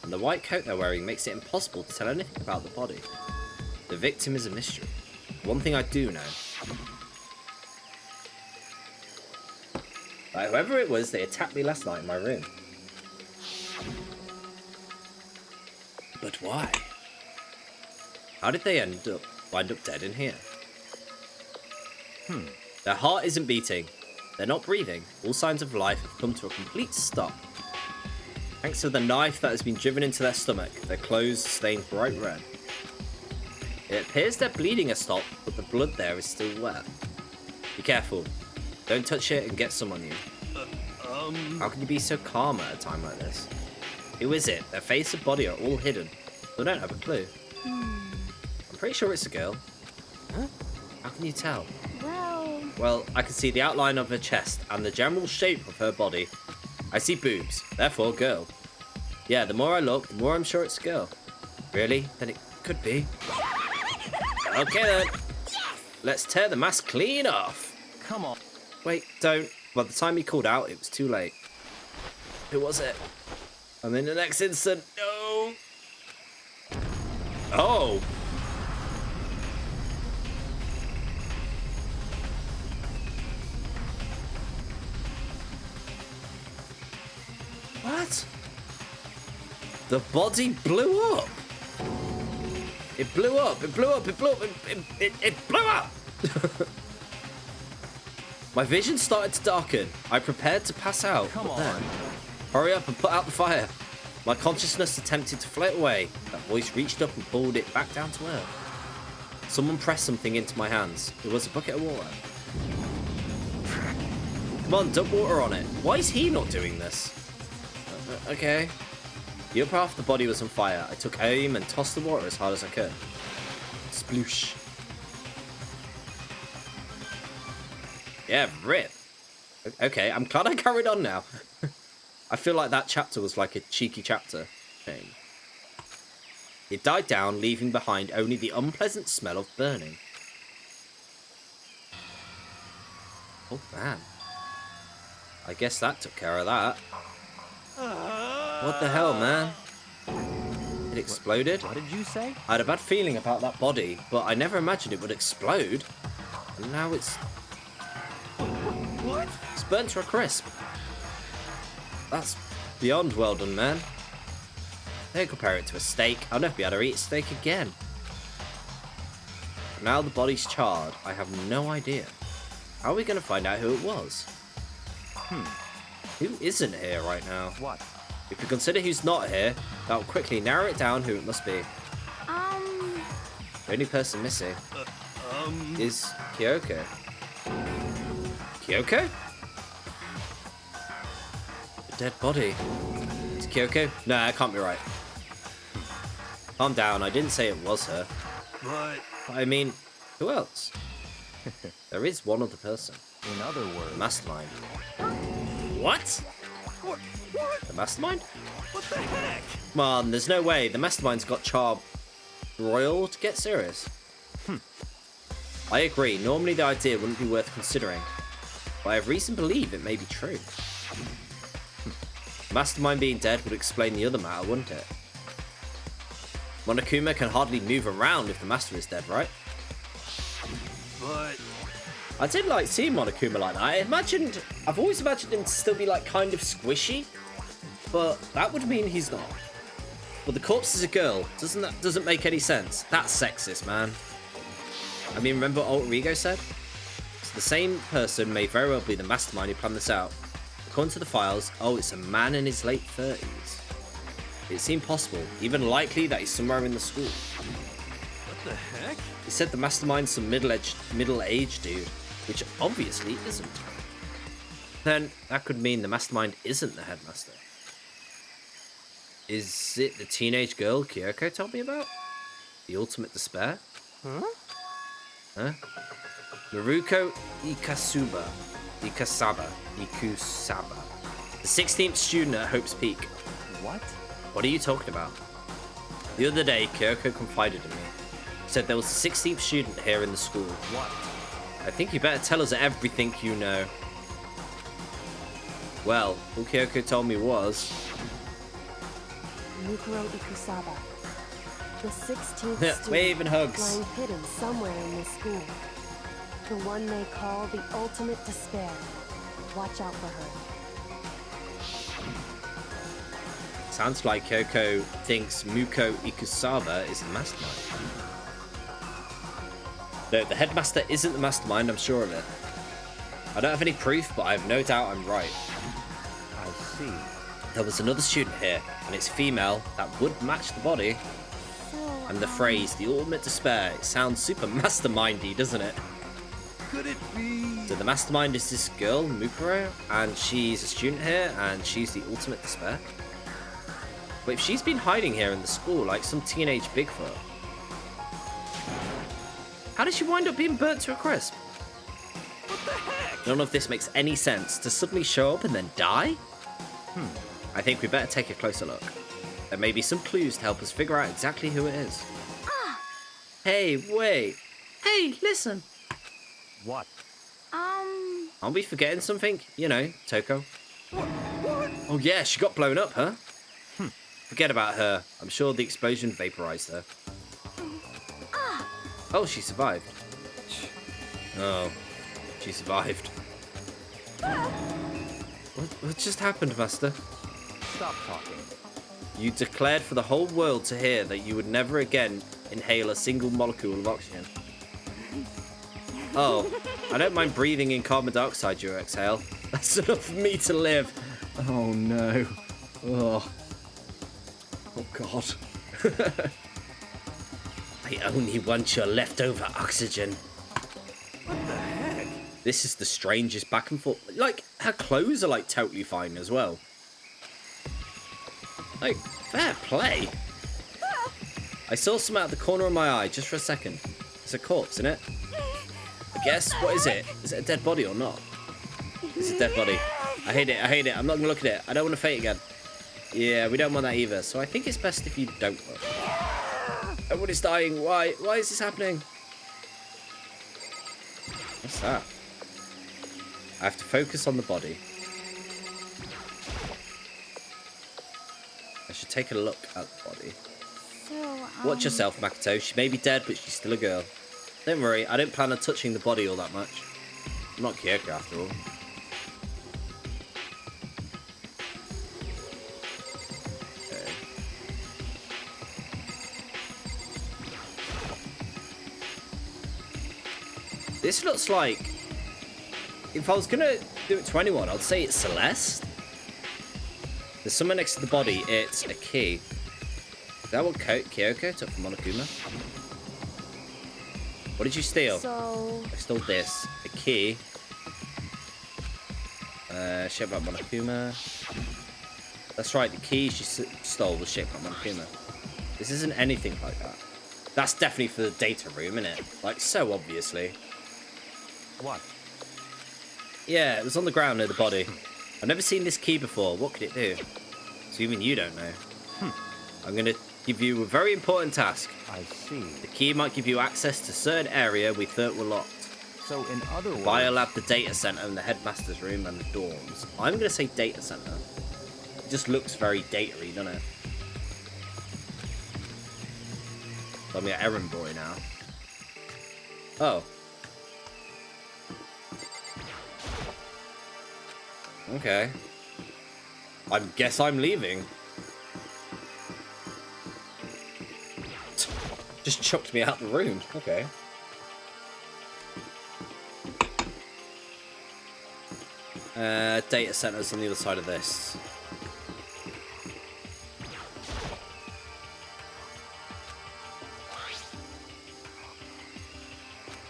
And the white coat they're wearing makes it impossible to tell anything about the body. The victim is a mystery. One thing I do know. Like, whoever it was, they attacked me last night in my room. But why? How did they wind up dead in here? Their heart isn't beating. They're not breathing. All signs of life have come to a complete stop. Thanks to the knife that has been driven into their stomach, their clothes stained bright red. It appears their bleeding has stopped, but the blood there is still wet. Be careful. Don't touch it and get some on you. How can you be so calm at a time like this? Who is it? Their face and body are all hidden. They don't have a clue. I'm pretty sure it's a girl. Huh? How can you tell? Well, I can see the outline of her chest and the general shape of her body. I see boobs, therefore girl. Yeah, the more I look, the more I'm sure it's a girl. Really? Then it could be. Okay then. Let's tear the mask clean off. Come on. Wait, don't. By the time he called out, it was too late. Who was it? And in the next instant, no. Oh. What? The body blew up. It blew up. It blew up. It blew up. It blew up. My vision started to darken. I prepared to pass out. Come on. Then, hurry up and put out the fire. My consciousness attempted to float away. That voice reached up and pulled it back down to earth. Someone pressed something into my hands. It was a bucket of water. Come on, dump water on it. Why is he not doing this? Okay. The upper half of the body was on fire. I took aim and tossed the water as hard as I could. Sploosh. Yeah, rip. Okay, I'm glad I carried on now. I feel like that chapter was like a cheeky chapter. It died down, leaving behind only the unpleasant smell of burning. Oh, man. I guess that took care of that. What the hell, man? It exploded? What did you say? I had a bad feeling about that body, but I never imagined it would explode. And now it's... What? It's burnt to a crisp. That's beyond well done, man. Don't compare it to a steak. I'll never be able to eat steak again. Now the body's charred. I have no idea. How are we going to find out who it was? Who isn't here right now? What? If we consider who's not here, that will quickly narrow it down who it must be. The only person missing is Kyoko. Kyoko? A dead body. It's Kyoko? Nah, it can't be right. Calm down, I didn't say it was her. But I mean, who else? There is one other person. In other words, The mastermind. What? what? The mastermind? What the heck? Come on, there's no way. The mastermind's got Char Royal to get serious. I agree. Normally the idea wouldn't be worth considering. But I have reason to believe it may be true. The mastermind being dead would explain the other matter, wouldn't it? Monokuma can hardly move around if the master is dead, right? But I did like seeing Monokuma like that. I've always imagined him to still be like kind of squishy, but that would mean he's not. But the corpse is a girl. Doesn't make any sense. That's sexist, man. I mean, remember what Alter Ego said? So the same person may very well be the mastermind who planned this out. According to the files, it's a man in his late 30s. It seemed possible, even likely that he's somewhere in the school. what the heck? He said the mastermind's some middle-aged dude, which obviously isn't. Then that could mean the mastermind isn't the headmaster. Is it the teenage girl Kyoko told me about? The ultimate despair? Huh? Naruko Ikusaba. The 16th student at Hope's Peak. what? What are you talking about? The other day, Kyoko confided in me. Said there was a 16th student here in the school. What? I think you better tell us everything you know. Well, all Kyoko told me was... Mukuro Ikusaba. The 16th student Wave and hugs. lying hidden somewhere in this school. The one they call the ultimate despair. Watch out for her. Sounds like Kyoko thinks Muko Ikusaba is the mastermind. No, the headmaster isn't the mastermind, I'm sure of it. I don't have any proof, but I have no doubt I'm right. I see. There was another student here, and it's female, that would match the body. And the phrase, the ultimate despair, it sounds super mastermindy, doesn't it? Could it be? So the mastermind is this girl, Mukuro, and she's a student here, and she's the ultimate despair. But if she's been hiding here in the school like some teenage Bigfoot, how did she wind up being burnt to a crisp? What the heck? None of this makes any sense. To suddenly show up and then die? I think we better take a closer look. There may be some clues to help us figure out exactly who it is. Hey, wait. Hey, listen. What? Aren't we forgetting something? You know, Toko. What? Oh yeah, she got blown up, huh? Forget about her. I'm sure the explosion vaporized her. Oh, she survived. Oh, she survived. What just happened, Master? Stop talking. You declared for the whole world to hear that you would never again inhale a single molecule of oxygen. Oh, I don't mind breathing in carbon dioxide you exhale. That's enough for me to live. Oh no. Oh. Oh god. I only want your leftover oxygen. What the heck? This is the strangest back and forth. Like, her clothes are like totally fine as well. Like, fair play. I saw some out of the corner of my eye just for a second. It's a corpse, isn't it? I guess, what is it? Is it a dead body or not? It's a dead body. I hate it. I hate it. I'm not gonna look at it. I don't want to fate again. Yeah, we don't want that either. So I think it's best if you don't look. Everybody's dying. Why? Why is this happening? What's that? I have to focus on the body. I should take a look at the body. So, Watch yourself, Makoto. She may be dead, but she's still a girl. Don't worry, I don't plan on touching the body all that much. I'm not Kyoko after all. Okay. This looks like... If I was gonna do it to anyone, I'd say it's Celeste. There's someone next to the body. It's a key. Is that what Kyoko took from Monokuma? What did you steal? So... I stole this. A key. Shaped like Monokuma. That's right, the key she stole was shaped like Monokuma. This isn't anything like that. That's definitely for the data room, isn't it? Like, so obviously. What? Yeah, it was on the ground near the body. I've never seen this key before. What could it do? So even you don't know. I'm going to give you a very important task. I see. The key might give you access to a certain area we thought were locked. So in other words... Biolab, the data center, and the headmaster's room, and the dorms. I'm going to say data center. It just looks very data-y, doesn't it? So I'm your errand boy now. Oh. Okay. I guess I'm leaving. Just chucked me out the room. Okay. Data centers on the other side of this.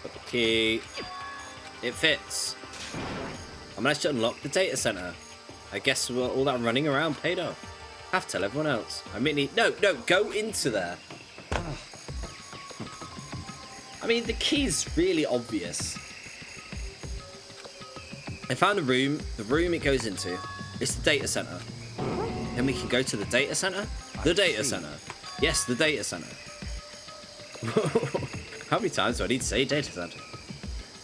Got the key. It fits. I managed to unlock the data center. I guess all that running around paid off. Have to tell everyone else. I mean, no, go into there. I mean, the key's really obvious. I found a room. The room it goes into. It's the data center. Then we can go to the data center? The data center. Yes, the data center. How many times do I need to say data center?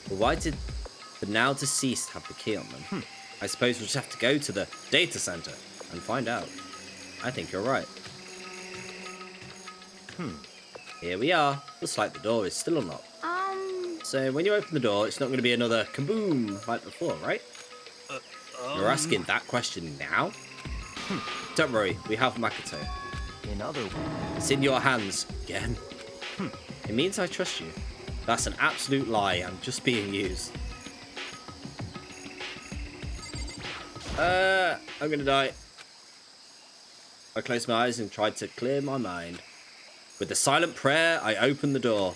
Well, why did the now deceased have the key on them? I suppose we'll just have to go to the data center and find out. I think you're right. Here we are. Looks like the door is still unlocked. So when you open the door, it's not going to be another kaboom like before, right? You're asking that question now? Don't worry, we have Makoto. In other words... It's in your hands again. It means I trust you. That's an absolute lie. I'm just being used. I'm gonna die. I closed my eyes and tried to clear my mind. With a silent prayer, I opened the door.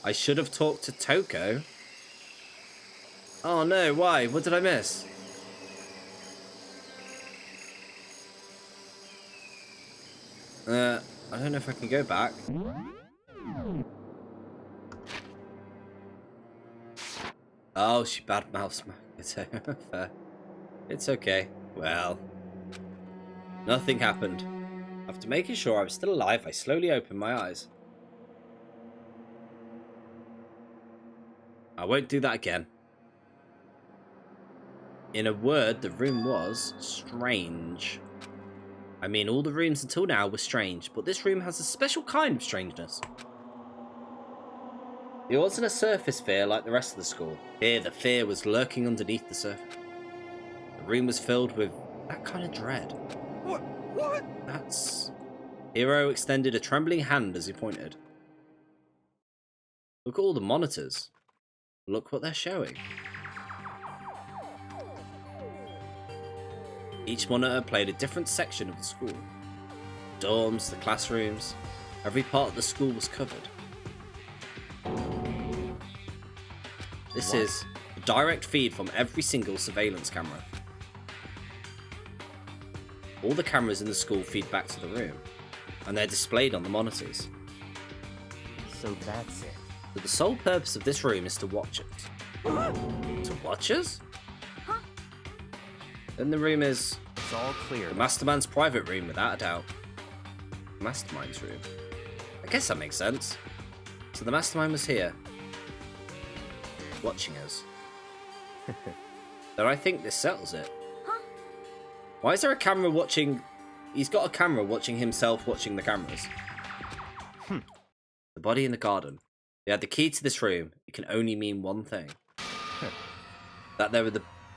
I should have talked to Toko. Oh no, why? What did I miss? I don't know if I can go back. Oh, she badmouths Makoto. Fair. It's okay. Well, nothing happened. After making sure I was still alive, I slowly opened my eyes. I won't do that again. In a word, the room was strange. I mean, all the rooms until now were strange, but this room has a special kind of strangeness. It wasn't a surface fear like the rest of the school. Here, the fear was lurking underneath the surface. The room was filled with that kind of dread. What? That's... Hiro extended a trembling hand as he pointed. Look at all the monitors. Look what they're showing. Each monitor played a different section of the school. The dorms, the classrooms, every part of the school was covered. This is a direct feed from every single surveillance camera. All the cameras in the school feed back to the room, and they're displayed on the monitors. So that's it. But the sole purpose of this room is to watch us. To watch us? Then the room is It's all clear. the Mastermind's private room, without a doubt. Mastermind's room. I guess that makes sense. So the Mastermind was here, watching us. Then I think this settles it. Why is there a camera watching? He's got a camera watching himself watching the cameras. The body in the garden. They had the key to this room. It can only mean one thing. That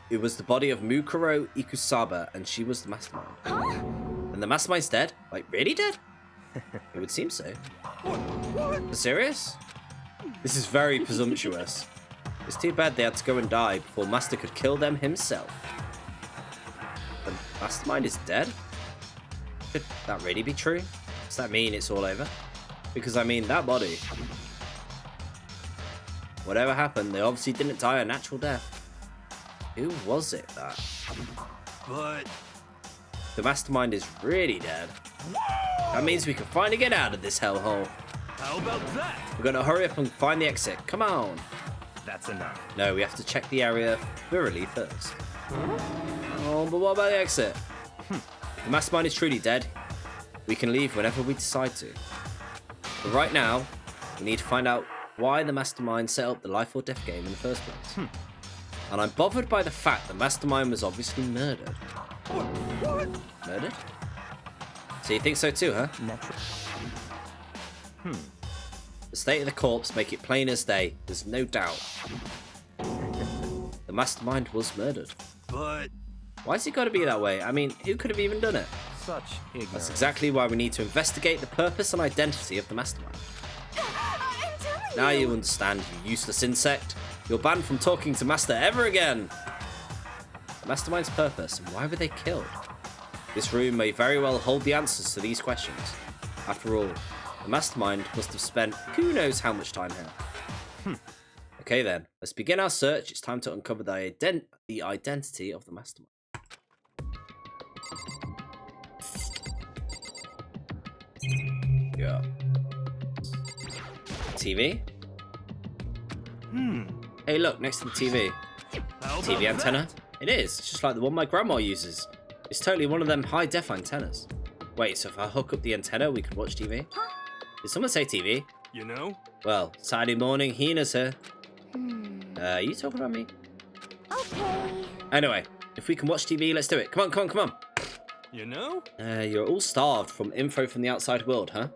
it was the body of Mukuro Ikusaba, and she was the Mastermind. And the Mastermind's dead? Like, really dead? It would seem so. Serious? This is very presumptuous. It's too bad they had to go and die before Master could kill them himself. The Mastermind is dead? Could that really be true? Does that mean it's all over? Because, I mean, that body... Whatever happened, they obviously didn't die a natural death. Who was it that? But The Mastermind is really dead. That means we can finally get out of this hellhole. how about that? We're gonna hurry up and find the exit. Come on. That's enough. No, we have to check the area thoroughly first. Oh, but what about the exit? The Mastermind is truly dead. We can leave whenever we decide to. But right now, we need to find out why the Mastermind set up the life or death game in the first place. And I'm bothered by the fact the Mastermind was obviously murdered. Murdered? So you think so too, huh? Natural. The state of the corpse make it plain as day. There's no doubt. The Mastermind was murdered. But Why's it got to be that way? I mean, who could have even done it? Such ignorance. That's exactly why we need to investigate the purpose and identity of the Mastermind. I'm telling Now you understand, you useless insect. You're banned from talking to Master ever again. The Mastermind's purpose, and why were they killed? This room may very well hold the answers to these questions. After all, the Mastermind must have spent who knows how much time here. Okay then, let's begin our search. It's time to uncover the identity of the Mastermind. Yeah. TV? Hey look, next to the TV. how about TV antenna? that? It is. It's just like the one my grandma uses. It's totally one of them high-def antennas. Wait, so if I hook up the antenna, we could watch TV? Did someone say TV? You know? Well, Saturday morning, Hina's here. Are you talking about me? Okay. Anyway, if we can watch TV, let's do it. Come on, come on, come on. You know? You're all starved from info from the outside world, huh?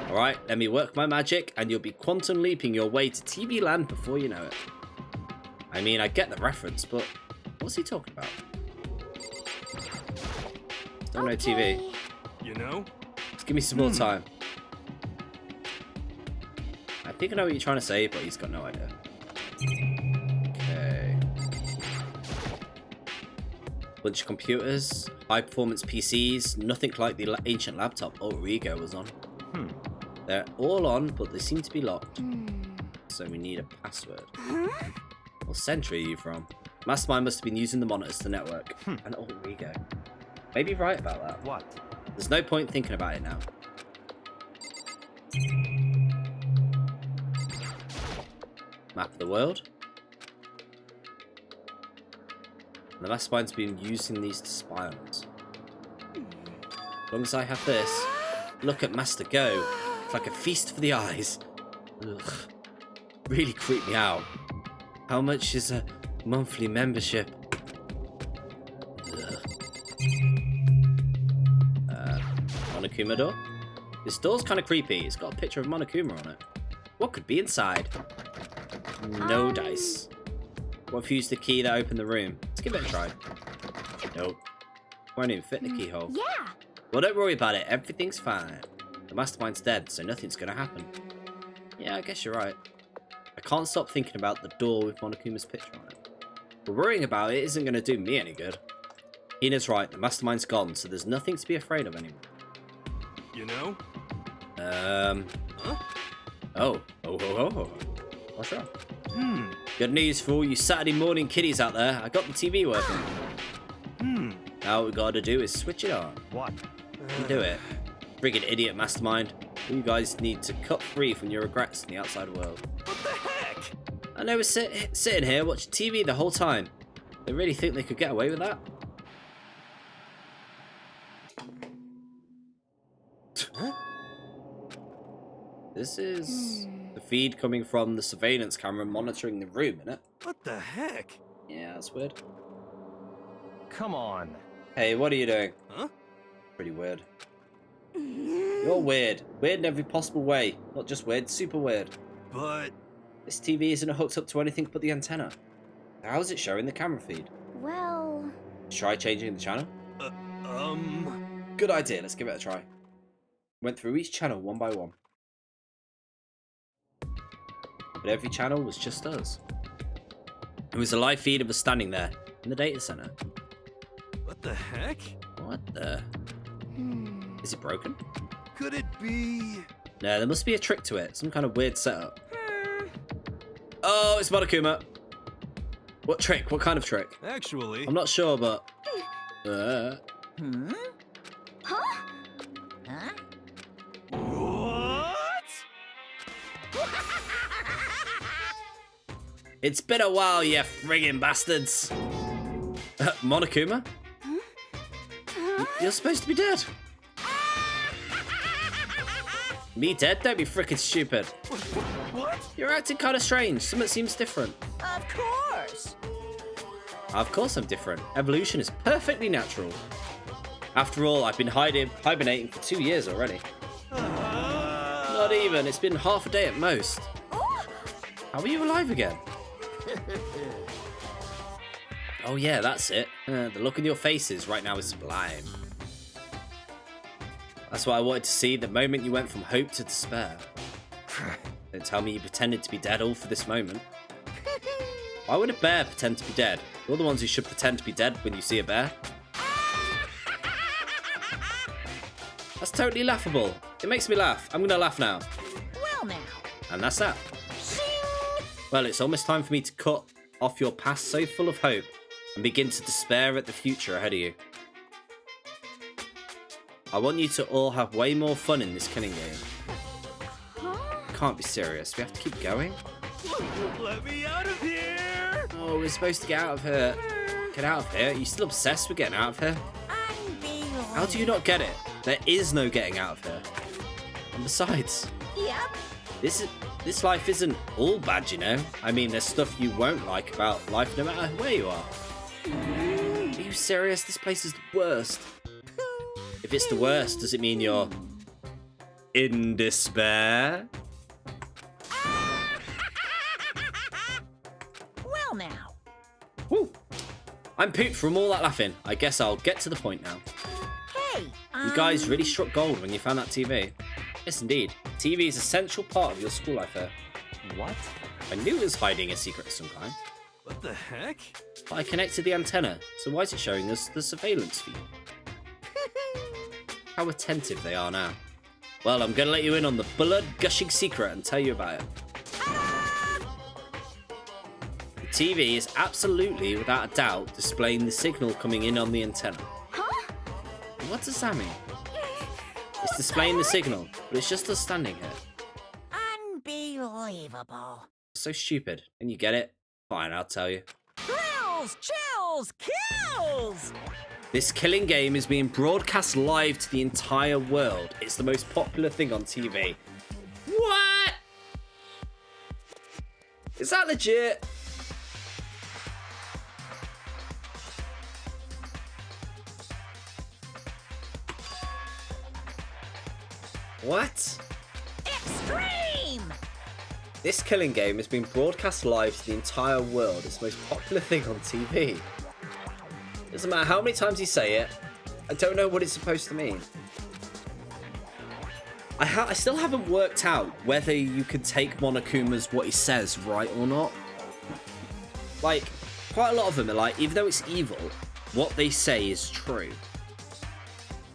Alright, let me work my magic, and you'll be quantum leaping your way to TV land before you know it. I mean, I get the reference, but what's he talking about? Don't know TV. You know? Just give me some more time. I think I know what you're trying to say, but he's got no idea. Okay. Bunch of computers, high performance PCs, nothing like the ancient laptop Ulrigo was on. They're all on, but they seem to be locked. So we need a password. What century are you from? Mastermind must have been using the monitors to network. And Ulrigo. Maybe right about that. What? There's no point thinking about it now. Map of the world. And the Mastermind's been using these to spy on us. As long as I have this, look at Master go. It's like a feast for the eyes. Ugh. Really creep me out. How much is a monthly membership? Monokuma door? This door's kind of creepy. It's got a picture of Monokuma on it. What could be inside? No dice. What if you used the key that opened the room? Let's give it a try. Nope. Won't even fit the keyhole. Yeah. Well, don't worry about it. Everything's fine. The Mastermind's dead, so nothing's gonna happen. Yeah, I guess you're right. I can't stop thinking about the door with Monokuma's picture on it. But worrying about it isn't gonna do me any good. Hina's right. The Mastermind's gone, so there's nothing to be afraid of anymore. You know? Oh. What's wrong? Good news for all you Saturday morning kiddies out there. I got the TV working. Now what we gotta do is switch it on. What? You do it. Friggin' idiot Mastermind. You guys need to cut free from your regrets in the outside world. What the heck? I know we're sitting here watching TV the whole time. They really think they could get away with that? Huh? This is the feed coming from the surveillance camera monitoring the room, isn't it? What the heck? Yeah, that's weird. Come on. Hey, what are you doing? Huh? Pretty weird. You're weird. Weird in every possible way. Not just weird, super weird. But... This TV isn't hooked up to anything but the antenna. How is it showing the camera feed? Well... Try changing the channel? Good Good idea, let's give it a try. Went through each channel one by one. But every channel was just us. It was a live feed of us standing there in the data center. What the heck? What the? Is it broken? Could it be... No, there must be a trick to it. Some kind of weird setup. Oh, it's Monokuma. What trick? What kind of trick? Actually... I'm not sure, but... Huh? What? It's been a while, you friggin' bastards. Monokuma? You're supposed to be dead. Me dead? Don't be frickin' stupid. What? You're acting kind of strange. Something seems different. Of course. Of course I'm different. Evolution is perfectly natural. After all, I've been hibernating for 2 years already. Not even. It's been half a day at most. How are you alive again? Oh yeah, that's it. The look in your faces right now is sublime. That's what I wanted to see, the moment you went from hope to despair. Don't tell me you pretended to be dead all for this moment. Why would a bear pretend to be dead? You're the ones who should pretend to be dead when you see a bear. That's totally laughable. It makes me laugh. I'm gonna laugh now. Well now. And that's that. Well, it's almost time for me to cut off your past so full of hope and begin to despair at the future ahead of you. I want you to all have way more fun in this killing game. Can't be serious. We have to keep going? Let me out of here! Oh, we're supposed to get out of here. Get out of here? Are you still obsessed with getting out of here? Unbelievable. How do you not get it? There is no getting out of here. And besides, Yep. this life isn't all bad, you know? I mean, there's stuff you won't like about life no matter where you are. Are you serious? This place is the worst. If it's the worst, does it mean you're in despair? Well now. Woo! I'm pooped from all that laughing. I guess I'll get to the point now. Hey. You guys really struck gold when you found that TV. Yes, indeed. TV is a central part of your school life here. What? I knew it was hiding a secret of some kind. What the heck? But I connected the antenna, so why is it showing us the surveillance feed? How attentive they are now. Well, I'm gonna let you in on the blood-gushing secret and tell you about it. The TV is absolutely, without a doubt, displaying the signal coming in on the antenna. What does that mean? It's displaying the signal, but it's just us standing here. Unbelievable. So stupid. And you get it? Fine, I'll tell you. Thrills, chills, kills. This killing game is being broadcast live to the entire world. It's the most popular thing on TV. What? Is that legit? What? Extreme. This killing game has been broadcast live to the entire world. It's the most popular thing on TV. Doesn't matter how many times you say it, I don't know what it's supposed to mean. I still haven't worked out whether you could take Monokuma's what he says right or not. Like, quite a lot of them are like, even though it's evil, what they say is true.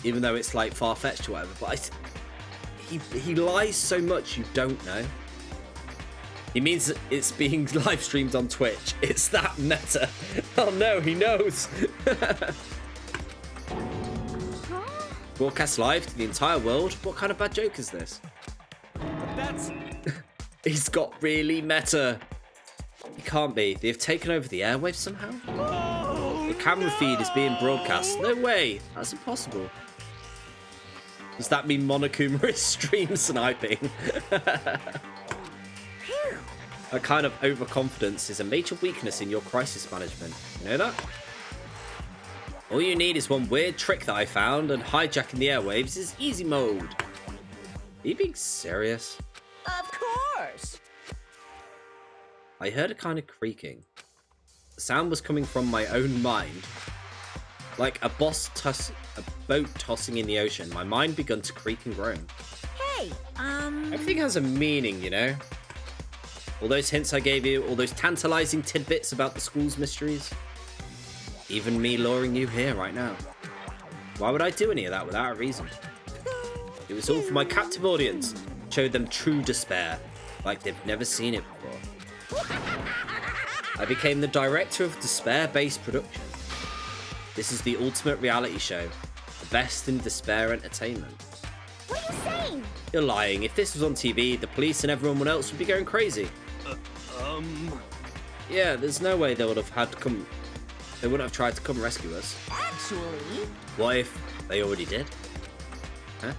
Even though it's like far-fetched or whatever. But he lies so much you don't know. He means it's being live streamed on Twitch. It's that meta. Oh no, he knows. Broadcast live to the entire world? What kind of bad joke is this? That's... He's got really meta. It can't be. They've taken over the airwaves somehow? The camera feed is being broadcast. No way. That's impossible. Does that mean Monokuma is stream sniping? That kind of overconfidence is a major weakness in your crisis management. You know that? All you need is one weird trick that I found, and hijacking the airwaves is easy mode. Are you being serious? Of course. I heard a kind of creaking. The sound was coming from my own mind. Like a boat tossing in the ocean, my mind begun to creak and groan. Hey, Everything has a meaning, you know? All those hints I gave you, all those tantalizing tidbits about the school's mysteries. Even me luring you here right now. Why would I do any of that without a reason? It was all for my captive audience. Showed them true despair, like they've never seen it before. I became the director of despair-based production. This is the ultimate reality show, the best in despair entertainment. What are you saying? You're lying. If this was on TV, the police and everyone else would be going crazy. Yeah, there's no way they would have had to come. They wouldn't have tried to come rescue us. actually, What if they already did? Huh?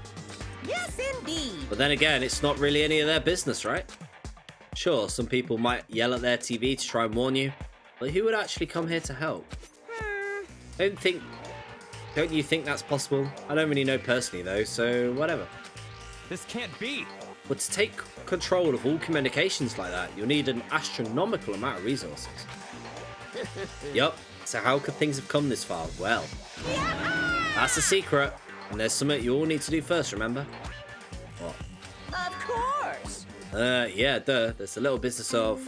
yes indeed. But then again, it's not really any of their business, right? Sure, some people might yell at their TV to try and warn you, but who would actually come here to help? Don't you think that's possible? I don't really know personally though, so whatever. This can't be. But to take control of all communications like that, you'll need an astronomical amount of resources. Yup, so how could things have come this far? Well, that's the secret, and there's something you all need to do first, remember? What? Of course. Yeah, duh. There's the little business of...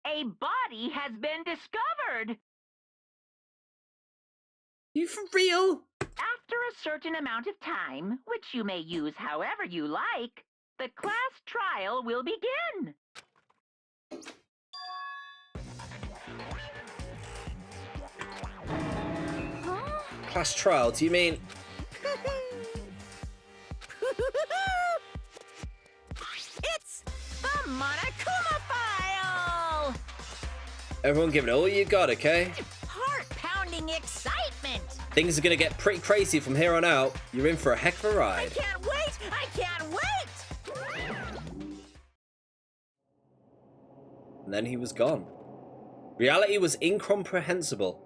A body has been discovered. You for real? After a certain amount of time, which you may use however you like, the class trial will begin. Class trial, do you mean... It's the Monokuma file! Everyone give it all you got, okay? Heart-pounding excitement! Things are gonna get pretty crazy from here on out. You're in for a heck of a I ride. can't wait! I can't wait! And then he was gone. Reality was incomprehensible,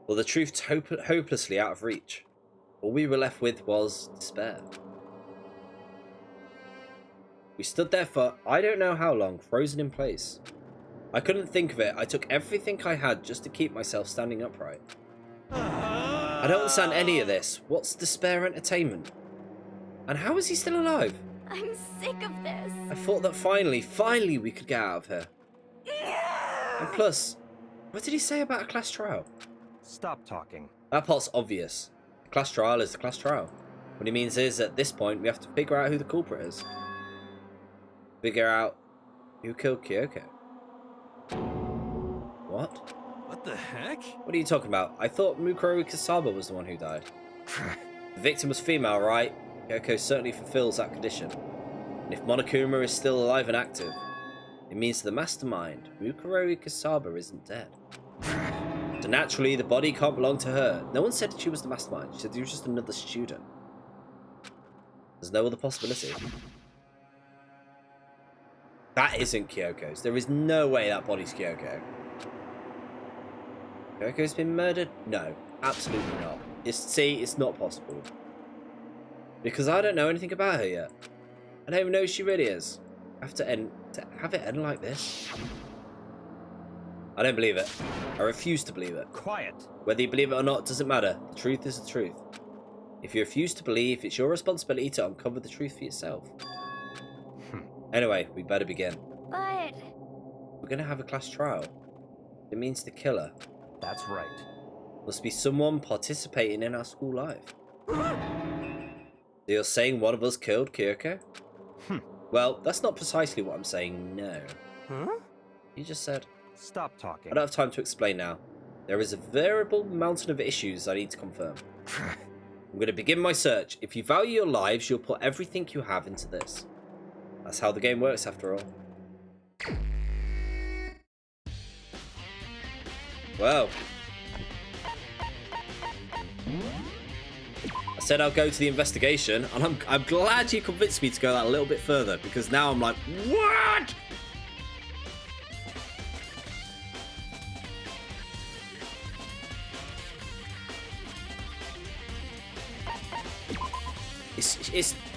or the truth hopelessly out of reach. All we were left with was despair. We stood there for I don't know how long, frozen in place. I couldn't think of it. I took everything I had just to keep myself standing upright. I don't understand any of this. What's despair entertainment? And how is he still alive? I'm sick of this. I thought that finally we could get out of here. And plus, what did he say about a class trial? Stop talking. That part's obvious. The class trial is the class trial. What he means is, at this point, we have to figure out who the culprit is. Figure out who killed Kyoko. What? What the heck? What are you talking about? I thought Mukuro Kasaba was the one who died. The victim was female, right? Kyoko certainly fulfills that condition. And if Monokuma is still alive and active, it means the mastermind, Mukuro Kasaba, isn't dead. So naturally, the body can't belong to her. No one said she was the mastermind. She said she was just another student. There's no other possibility. That isn't Kyoko's. There is no way that body's Kyoko. Kyoko's been murdered? No, absolutely not. It's not possible. Because I don't know anything about her yet. I don't even know who she really is. To have it end like this? I don't believe it. I refuse to believe it. Quiet. Whether you believe it or not doesn't matter. The truth is the truth. If you refuse to believe, it's your responsibility to uncover the truth for yourself. Anyway, we better begin. But... We're going to have a class trial. It means the killer That's right. must be someone participating in our school life. So you're saying one of us killed Kyoko? Well, that's not precisely what I'm saying, no. Huh? You just said... Stop talking. I don't have time to explain now. There is a variable mountain of issues I need to confirm. I'm going to begin my search. If you value your lives, you'll put everything you have into this. That's how the game works, after all. Well. I said I'll go to the investigation, and I'm glad you convinced me to go that a little bit further, because now I'm like, what?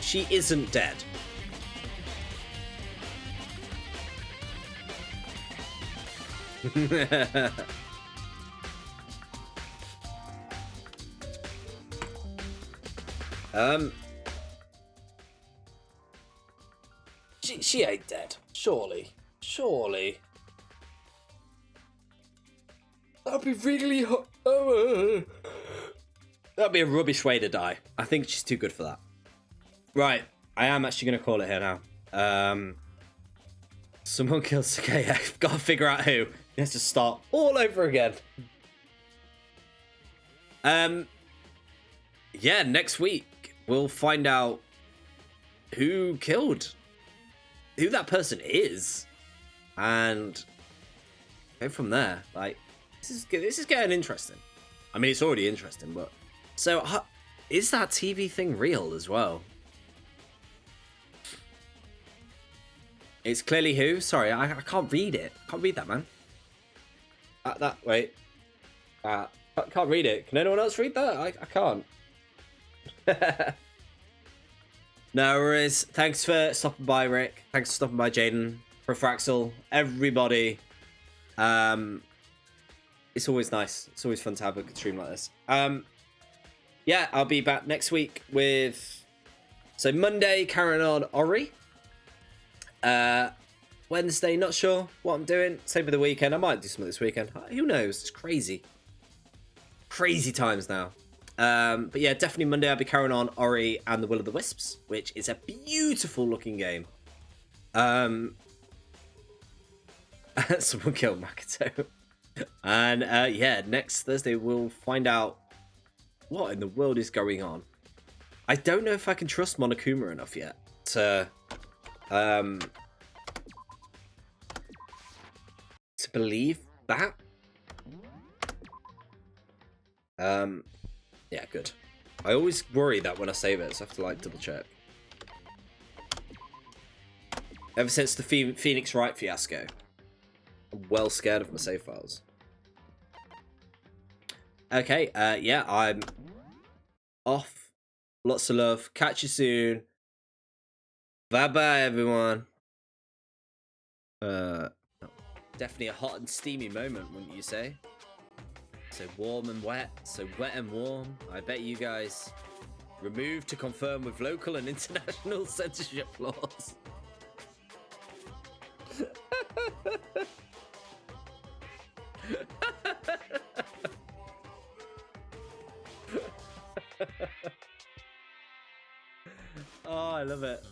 She isn't dead. She ain't dead. Surely. That'd be really hot. That'd be a rubbish way to die. I think she's too good for that. Right, I am actually going to call it here now. Someone killed Sakaya. I've got to figure out who. He has to start all over again. Yeah, next week we'll find out who that person is, and go from there. Like, this is getting interesting. I mean, it's already interesting, but so is that TV thing real as well? It's clearly who? Sorry, I can't read it. Can't read that, man. Wait. Can't read it. Can anyone else read that? I can't. No worries. Thanks for stopping by, Rick. Thanks for stopping by, Jaden. Refraxel. Everybody. It's always nice. It's always fun to have a good stream like this. Yeah, I'll be back next week with... So Monday, carrying on Ori. Wednesday, not sure what I'm doing. Same with the weekend. I might do something this weekend. Who knows? It's crazy. Crazy times now. But yeah, definitely Monday I'll be carrying on Ori and the Will of the Wisps, which is a beautiful looking game. Someone killed Makoto. And yeah, next Thursday we'll find out what in the world is going on. I don't know if I can trust Monokuma enough yet to believe that. Yeah, good. I always worry that when I save it, so I have to like double check. Ever since the Phoenix Wright fiasco, I'm well scared of my save files. Okay, yeah, I'm off. Lots of love. Catch you soon. Bye-bye, everyone. Definitely a hot and steamy moment, wouldn't you say? So warm and wet, so wet and warm. I bet you guys removed to confirm with local and international censorship laws. Oh, I love it.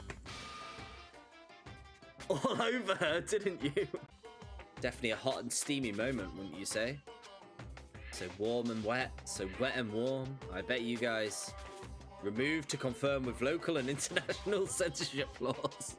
All over her, didn't you? Definitely a hot and steamy moment, wouldn't you say? So warm and wet, so wet and warm. I bet you guys removed to confirm with local and international censorship laws.